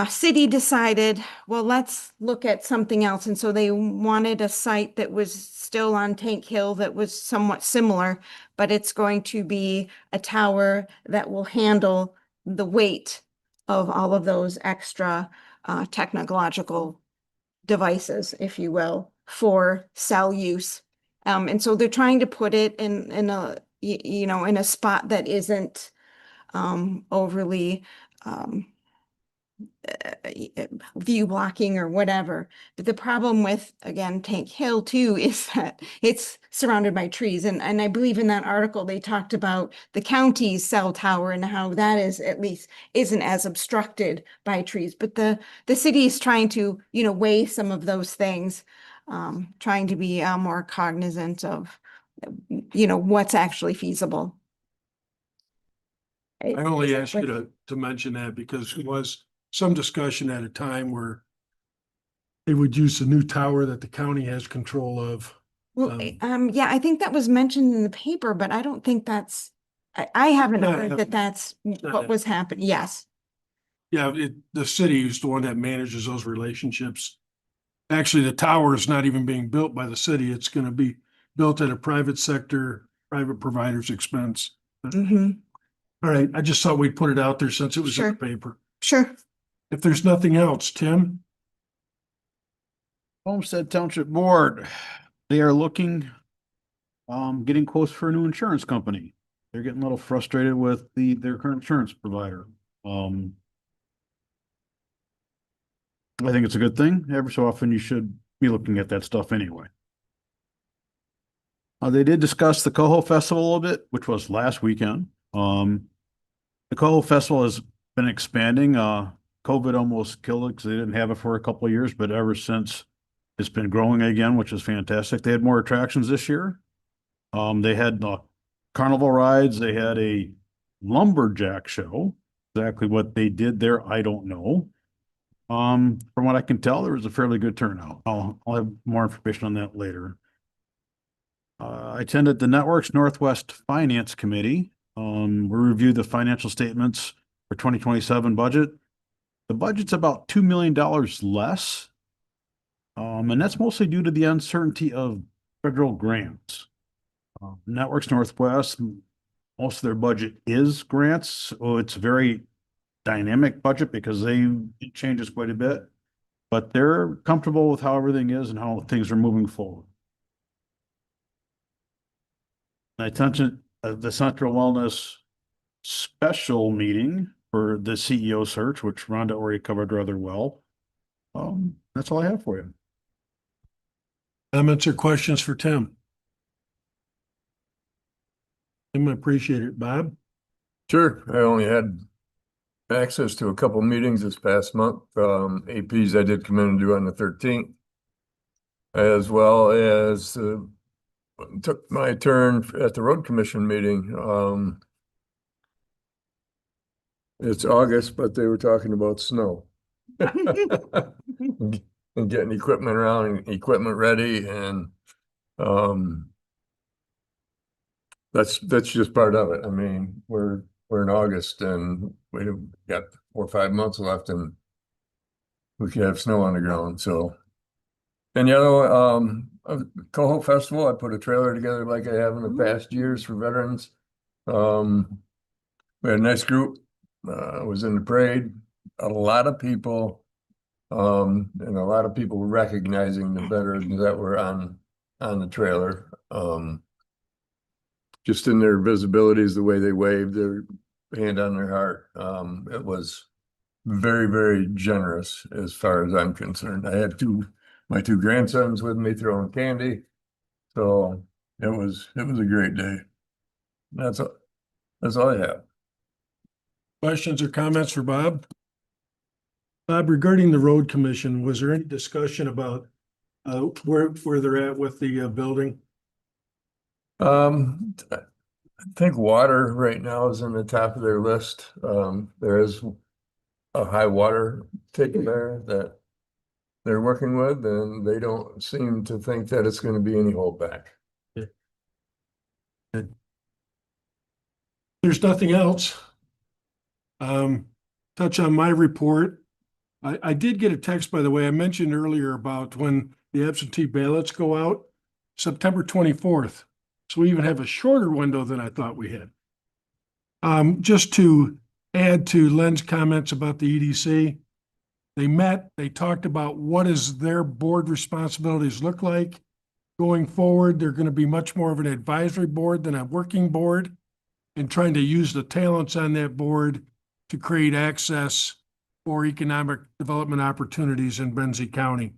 city decided, well, let's look at something else. And so they wanted a site that was still on Tank Hill that was somewhat similar, but it's going to be a tower that will handle the weight of all of those extra technological devices, if you will, for cell use. And so they're trying to put it in a, you know, in a spot that isn't overly view blocking or whatever. But the problem with, again, Tank Hill too, is that it's surrounded by trees. And I believe in that article, they talked about the county's cell tower and how that is, at least isn't as obstructed by trees. But the city is trying to, you know, weigh some of those things, trying to be more cognizant of, you know, what's actually feasible. I only asked you to mention that because it was some discussion at a time where they would use the new tower that the county has control of. Well, yeah, I think that was mentioned in the paper, but I don't think that's, I haven't Not heard that that's what happening. was happening. Yes. Yeah, the city is the one that manages those relationships. Actually, the tower is not even being built by the city. It's going to be built at a private sector, private provider's expense. Mm-hmm. All right, I just thought we'd put it out there since it was in Sure. the paper. Sure. If there's nothing else, Tim? Homestead Township Board, they are looking, getting quotes for a new insurance company. They're getting a little frustrated with their current insurance provider. I think it's a good thing. Every so often you should be looking at that stuff anyway. They did discuss the Coho Festival a little bit, which was last weekend. The Coho Festival is been expanding. COVID almost killed it because they didn't have it for a couple of years, but ever since it's been growing again, which is fantastic. They had more attractions this year. They had carnival rides. They had a lumberjack show. Exactly what they did there, I don't know. From what I can tell, there was a fairly good turnout. I'll have more information on that later. I attended the Networks Northwest Finance Committee. We reviewed the financial statements for 2027 budget. The budget's about $2 million less. And that's mostly due to the uncertainty of federal grants. Networks Northwest, most of their budget is grants, so it's a very dynamic budget because it changes quite a bit. But they're comfortable with how everything is and how things are moving forward. I attended the Central Wellness special meeting for the CEO search, which Rhonda already covered rather well. That's all I have for you. Comments or questions for Tim? Tim, I appreciate it. Bob? Sure. I only had access to a couple meetings this past month. APs I did come in and do on the 13th, as well as took my turn at the road commission meeting. It's August, but they were talking about snow and getting equipment around and equipment ready, and that's just part of it. I mean, we're in August and we got 4 or 5 months left, and we could have snow on the ground. So, and Coho Festival, I put a trailer together like I have in the past years for veterans. We had a nice group. Was in the parade. A lot of people, and a lot of people recognizing the veterans that were on the trailer. Just in their visibilities, the way they waved, their hand on their heart. It was very, very generous as far as I'm concerned. I had my two grandsons with me throwing candy. So it was a great day. That's all I have. Questions or comments for Bob? Bob, regarding the road commission, was there any discussion about where they're at with the building? I think water right now is in the top of their list. There is a high water taken there that they're working with, and they don't seem to think that it's going to be any holdback. There's nothing else. Touch on my report. I did get a text, by the way, I mentioned earlier about when the absentee ballots go out, September 24th. So we even have a shorter window than I thought we had. Just to add to Len's comments about the EDC, they met, they talked about what does their board responsibilities look like going forward. They're going to be much more of an advisory board than a working board, and trying to use the talents on that board to create access for economic development opportunities in Benzie County.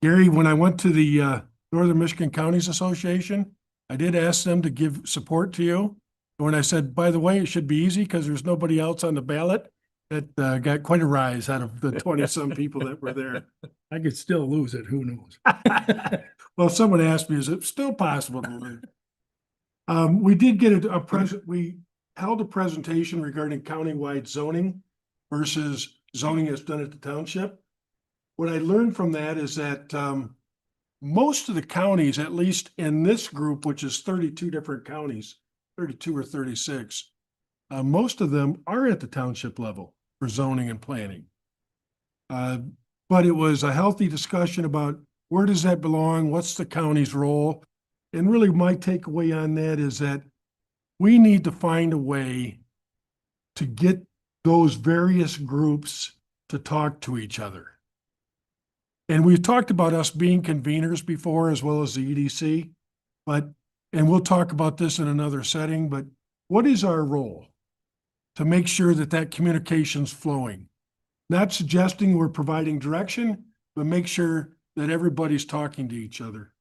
Gary, when I went to the Northern Michigan Counties Association, I did ask them to give support to you. When I said, by the way, it should be easy because there's nobody else on the ballot, that got quite a rise out of the 20-some people that were there. I could still lose it. Who knows? Well, someone asked me, is it still possible to lose? We did get we held a presentation regarding countywide zoning versus zoning that's done at the township. What I learned from that is that most of the counties, at least in this group, which is 32 different counties, 32 or 36, most of them are at the township level for zoning and planning. But it was a healthy discussion about where does that belong? What's the county's role? And really my takeaway on that is that we need to find a way to get those various groups to talk to each other. And we've talked about us being conveners before, as well as the EDC, and we'll talk about this in another setting, but what is our role to make sure that that communication's flowing? Not suggesting we're providing direction, but make sure that everybody's talking to each other.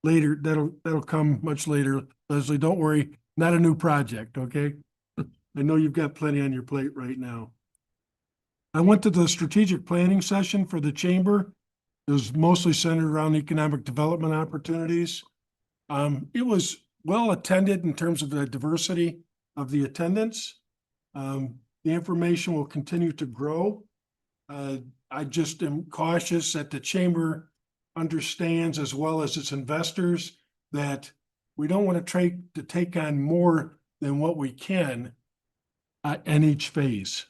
Later, that'll come much later. Leslie, don't worry, not a new project, okay? I know you've got plenty on your plate right now. I went to the strategic planning session for the chamber. It was mostly centered around economic development opportunities. It was well attended in terms of the diversity of the attendance. The information will continue to grow. I just am cautious that the chamber understands, as well as its investors, that we don't want to take on more than what we can in each phase.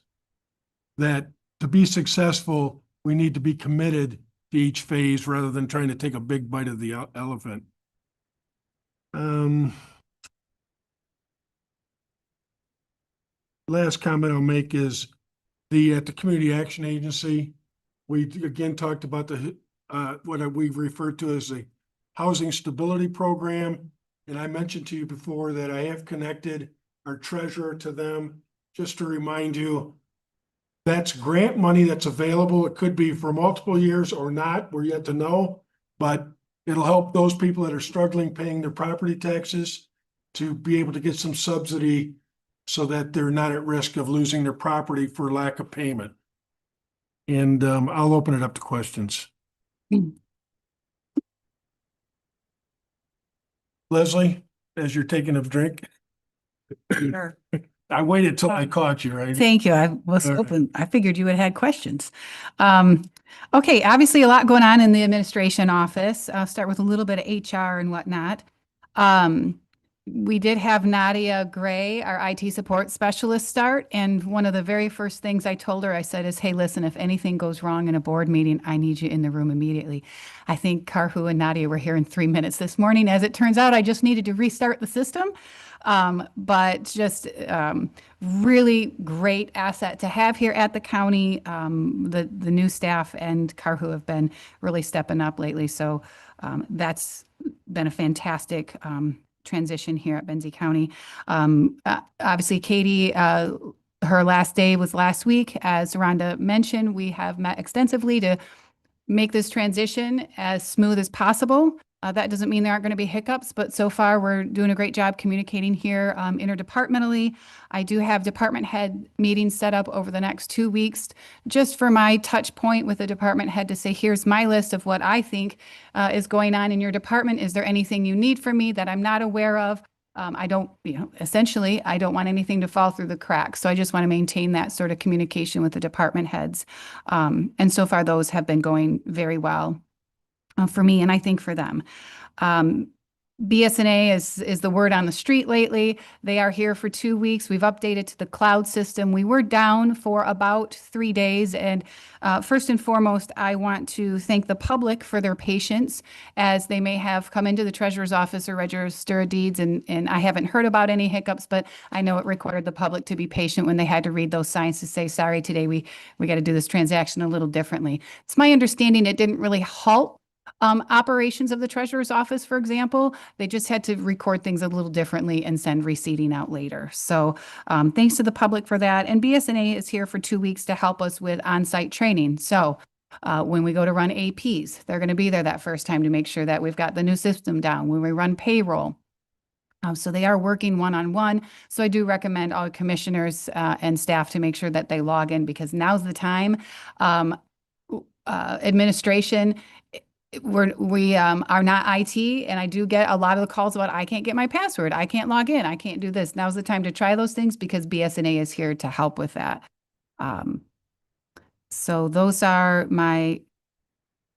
That to be successful, we need to be committed to each phase rather than trying to take a big bite of the elephant. Last comment I'll make is at the Community Action Agency, we again talked about the what we've referred to as the Housing Stability Program. And I mentioned to you before that I have connected our treasurer to them. Just to remind you, that's grant money that's available. It could be for multiple years or not. We're yet to know, but it'll help those people that are struggling paying their property taxes to be able to get some subsidy so that they're not at risk of losing their property for lack of payment. And I'll open it up to questions. Leslie, as you're taking a drink. Sure. I waited till I caught you, right? Thank you. I was All right. hoping, I figured you would have had questions. Okay, obviously a lot going on in the administration office. I'll start with a little bit of HR and whatnot. We did have Nadia Gray, our IT support specialist, start. And one of the very first things I told her, I said is, hey, listen, if anything goes wrong in a board meeting, I need you in the room immediately. I think Karhu and Nadia were here in 3 minutes this morning. As it turns out, I just needed to restart the system. But just really great asset to have here at the county. The new staff and Karhu have been really stepping up lately. So that's been a fantastic transition here at Benzie County. Obviously, Katie, her last day was last week. As Rhonda mentioned, we have met extensively to make this transition as smooth as possible. That doesn't mean there aren't going to be hiccups, but so far we're doing a great job communicating here interdepartmentally. I do have department head meetings set up over the next 2 weeks just for my touch point with the department head to say, here's my list of what I think is going on in your department. Is there anything you need from me that I'm not aware of? I don't, essentially, I don't want anything to fall through the cracks. So I just want to maintain that sort of communication with the department heads. And so far those have been going very well. For me, and I think for them. BSNA is the word on the street lately. They are here for 2 weeks. We've updated to the cloud system. We were down for about 3 days. And first and foremost, I want to thank the public for their patience as they may have come into the treasurer's office or register of deeds. And I haven't heard about any hiccups, but I know it required the public to be patient when they had to read those signs to say, sorry, today we got to do this transaction a little differently. It's my understanding it didn't really halt operations of the treasurer's office, for example. They just had to record things a little differently and send receipting out later. So thanks to the public for that. And BSNA is here for 2 weeks to help us with on-site training. So when we go to run APs, they're going to be there that first time to make sure that we've got the new system down. When we run payroll, so they are working one-on-one. So I do recommend all commissioners and staff to make sure that they log in, because now's the time. Administration, we are not IT, and I do get a lot of the calls about, I can't get my password, I can't log in, I can't do this. Now's the time to try those things, because BSNA is here to help with that. So those are my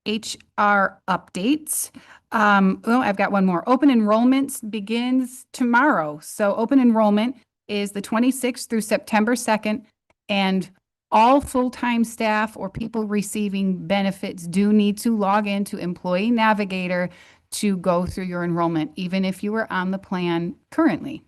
HR updates. Well, I've got one more. Open enrollment begins tomorrow. So open enrollment is the 26th through September 2nd, and all full-time staff or people receiving benefits do need to log into Employee Navigator to go through your enrollment, even if you are on the plan currently.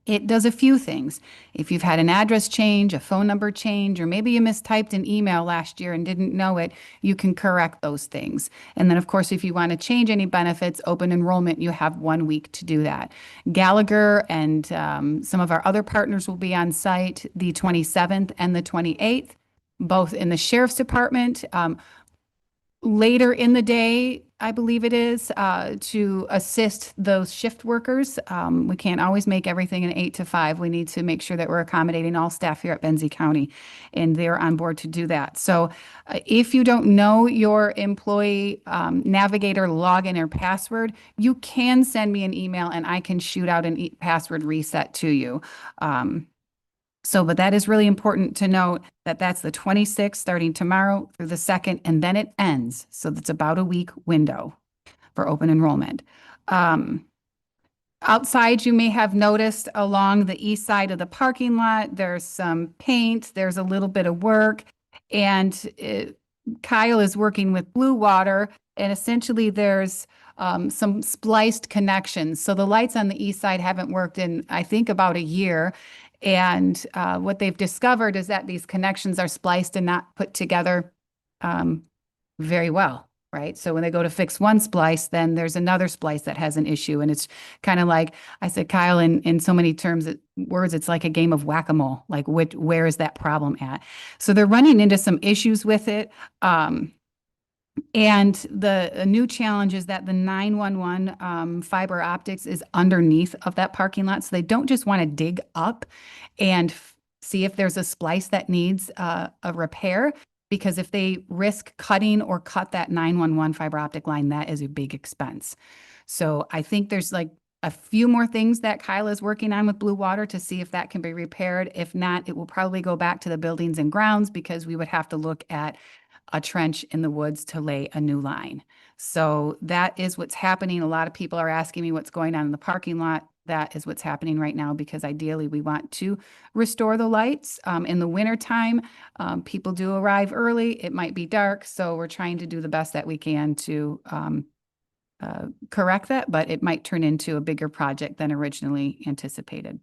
It does a few things. If you've had an address change, a phone number change, or maybe you mistyped an email last year and didn't know it, you can correct those things. And then, of course, if you want to change any benefits, open enrollment, you have 1 week to do that. Gallagher and some of our other partners will be on site the 27th and the 28th, both in the Sheriff's Department. later in the day, I believe it is, to assist those shift workers. We can't always make everything an 8 to 5. We need to make sure that we're accommodating all staff here at Benzie County, and they're on board to do that. So if you don't know your employee navigator login or password, you can send me an email and I can shoot out an password reset to you. But that is really important to note that that's the 26th, starting tomorrow through the 2nd, and then it ends. So that's about a week window for open enrollment. Outside, you may have noticed along the east side of the parking lot, there's some paint, there's a little bit of work, and Kyle is working with Blue Water, and essentially there's some spliced connections. So the lights on the east side haven't worked in, I think, about a year. And what they've discovered is that these connections are spliced and not put together very well, right? So when they go to fix one splice, then there's another splice that has an issue. And it's kind of like, I said, Kyle, in so many words, it's like a game of whack-a-mole, like where is that problem at? So they're running into some issues with it. And the new challenge is that the 911 fiber optics is underneath of that parking lot. So they don't just want to dig up and see if there's a splice that needs a repair, because if they risk cutting or cut that 911 fiber optic line, that is a big expense. So I think there's like a few more things that Kyle is working on with Blue Water to see if that can be repaired. If not, it will probably go back to the buildings and grounds, because we would have to look at a trench in the woods to lay a new line. So that is what's happening. A lot of people are asking me what's going on in the parking lot. That is what's happening right now, because ideally we want to restore the lights. In the wintertime, people do arrive early. It might be dark. So we're trying to do the best that we can to correct that, but it might turn into a bigger project than originally anticipated.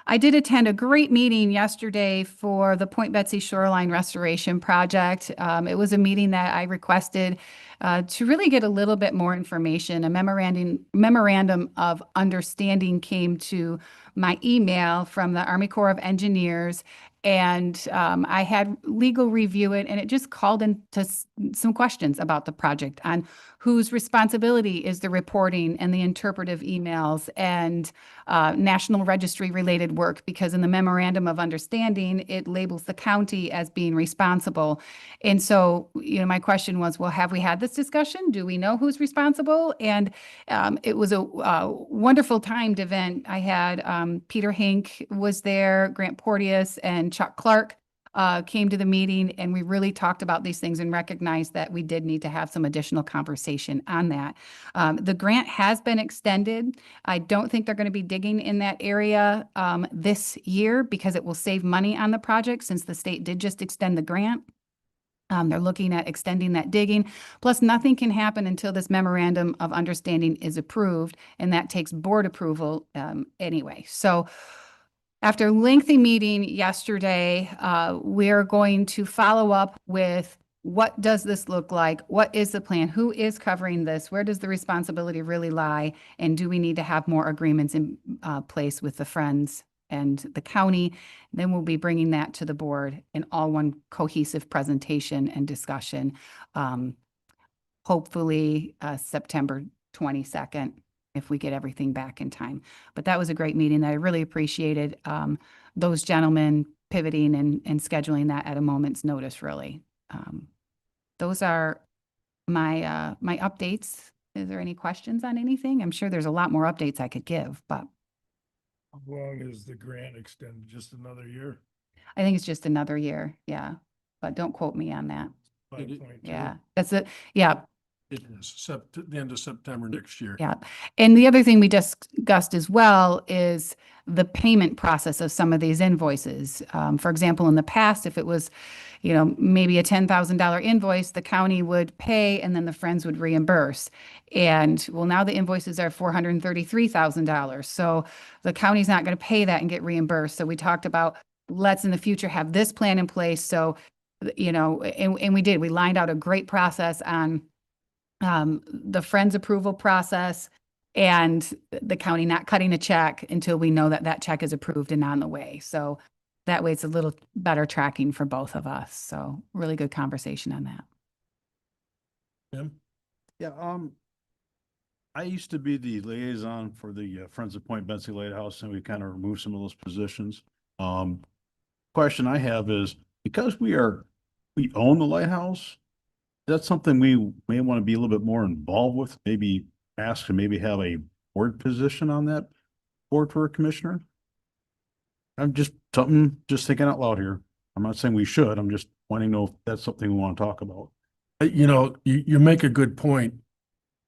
I did attend a great meeting yesterday for the Point Betsy Shoreline Restoration Project. It was a meeting that I requested to really get a little bit more information. A memorandum of understanding came to my email from the Army Corps of Engineers, and I had legal review it, and it just called into some questions about the project on whose responsibility is the reporting and the interpretive emails and National Registry related work, because in the memorandum of understanding, it labels the county as being responsible. And so, my question was, well, have we had this discussion? Do we know who's responsible? And it was a wonderful timed event. I had Peter Hink was there, Grant Porteous, and Chuck Clark came to the meeting, and we really talked about these things and recognized that we did need to have some additional conversation on that. The grant has been extended. I don't think they're going to be digging in that area this year, because it will save money on the project, since the state did just extend the grant. They're looking at extending that digging. Plus, nothing can happen until this memorandum of understanding is approved, and that takes board approval anyway. So after a lengthy meeting yesterday, we're going to follow up with what does this look like? What is the plan? Who is covering this? Where does the responsibility really lie? And do we need to have more agreements in place with the Friends and the county? Then we'll be bringing that to the board in all one cohesive presentation and discussion, hopefully September 22nd. If we get everything back in time. But that was a great meeting that I really appreciated those gentlemen pivoting and scheduling that at a moment's notice, really. Those are my my updates. Is there any questions on anything? I'm sure there's a lot more updates I could give, but. How long is the grant extended? Just another year? I think it's just another year, yeah. But don't quote me on that. 5.2? Yeah, that's it, yeah. It is the end of September next year. Yeah. And the other thing we discussed as well is the payment process of some of these invoices. For example, in the past, if it was, maybe a $10,000 invoice, the county would pay and then the Friends would reimburse. And well, now the invoices are $433,000. So the county's not going to pay that and get reimbursed. So we talked about, let's in the future have this plan in place. So, and we did, we lined out a great process on the Friends approval process and the county not cutting a check until we know that that check is approved and on the way. So that way it's a little better tracking for both of us. So really good conversation on that. Tim? Yeah, I used to be the liaison for the Friends of Point Betsy Lighthouse, and we kind of removed some of those positions. Question I have is, because we own the lighthouse, that's something we may want to be a little bit more involved with, maybe ask and maybe have a board position on that board for a commissioner? I'm just thinking out loud here. I'm not saying we should, I'm just wanting to know if that's something we want to talk about. You know, you make a good point.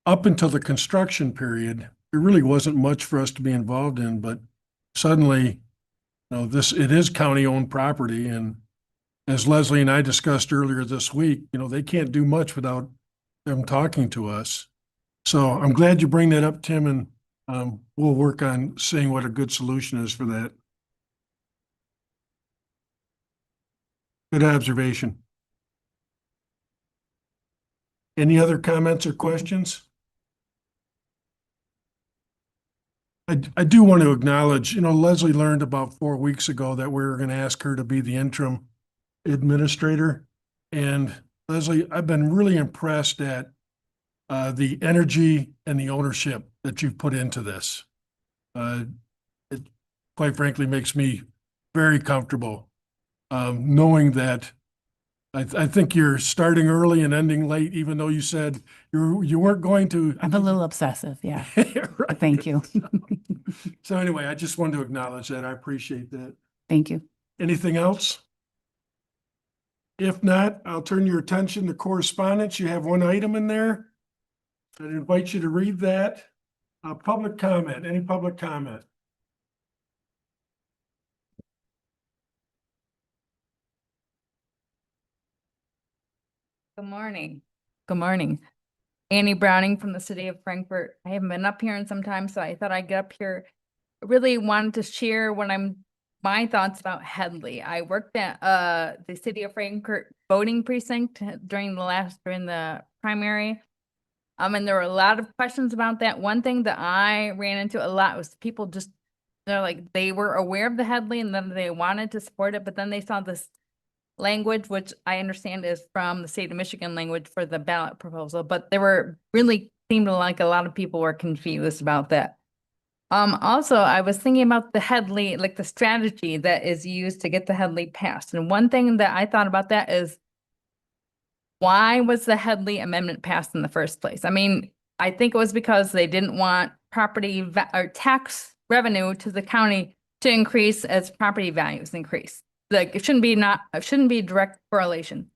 Up until the construction period, there really wasn't much for us to be involved in, but suddenly, you know, it is county-owned property, and as Leslie and I discussed earlier this week, you know, they can't do much without them talking to us. So I'm glad you bring that up, Tim, and we'll work on seeing what a good solution is for that. Good observation. Any other comments or questions? I do want to acknowledge, you know, Leslie learned about 4 weeks ago that we were going to ask her to be the interim administrator. And Leslie, I've been really impressed at the energy and the ownership that you've put into this. It quite frankly makes me very comfortable knowing that I think you're starting early and ending late, even though you said you weren't going to. I'm a little obsessive, yeah. Right. Thank you. So anyway, I just wanted to acknowledge that. I appreciate that. Thank you. Anything else? If not, I'll turn your attention to correspondence. You have one item in there. I'd invite you to read that. Public comment, any public comment? Good morning. Good morning. Annie Browning from the city of Frankfurt. I haven't been up here in some time, so I thought I'd get up here. I really wanted to share my thoughts about Headley. I worked at the city of Frankfurt voting precinct during the primary. And there were a lot of questions about that. One thing that I ran into a lot was people they were aware of the Headley and then they wanted to support it, but then they saw this language, which I understand is from the state of Michigan language for the ballot proposal, but seemed like a lot of people were confused about that. Also, I was thinking about the Headley, like the strategy that is used to get the Headley passed. And one thing that I thought about that is, why was the Headley amendment passed in the first place? I mean, I think it was because they didn't want property or tax revenue to the county to increase as property values increase. Like it shouldn't be direct correlation.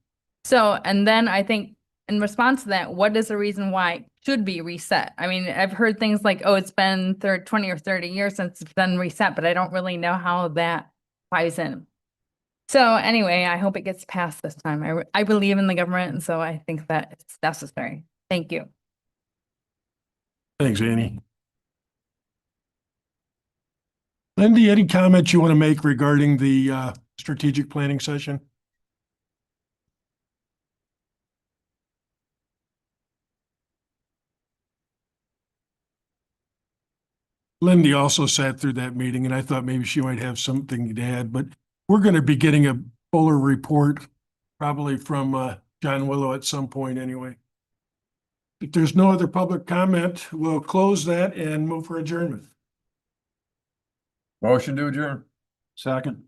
So, and then I think in response to that, what is the reason why it should be reset? I mean, I've heard things like, oh, it's been 20 or 30 years since it's been reset, but I don't really know how that ties in. So anyway, I hope it gets passed this time. I believe in the government, and so I think that it's necessary. Thank you. Thanks, Annie. Lindy, any comments you want to make regarding the strategic planning session? Lindy also sat through that meeting, and I thought maybe she might have something to add, but we're going to be getting a fuller report probably from John Willow at some point anyway. If there's no other public comment, we'll close that and move for adjournment. Motion to adjourn. Second.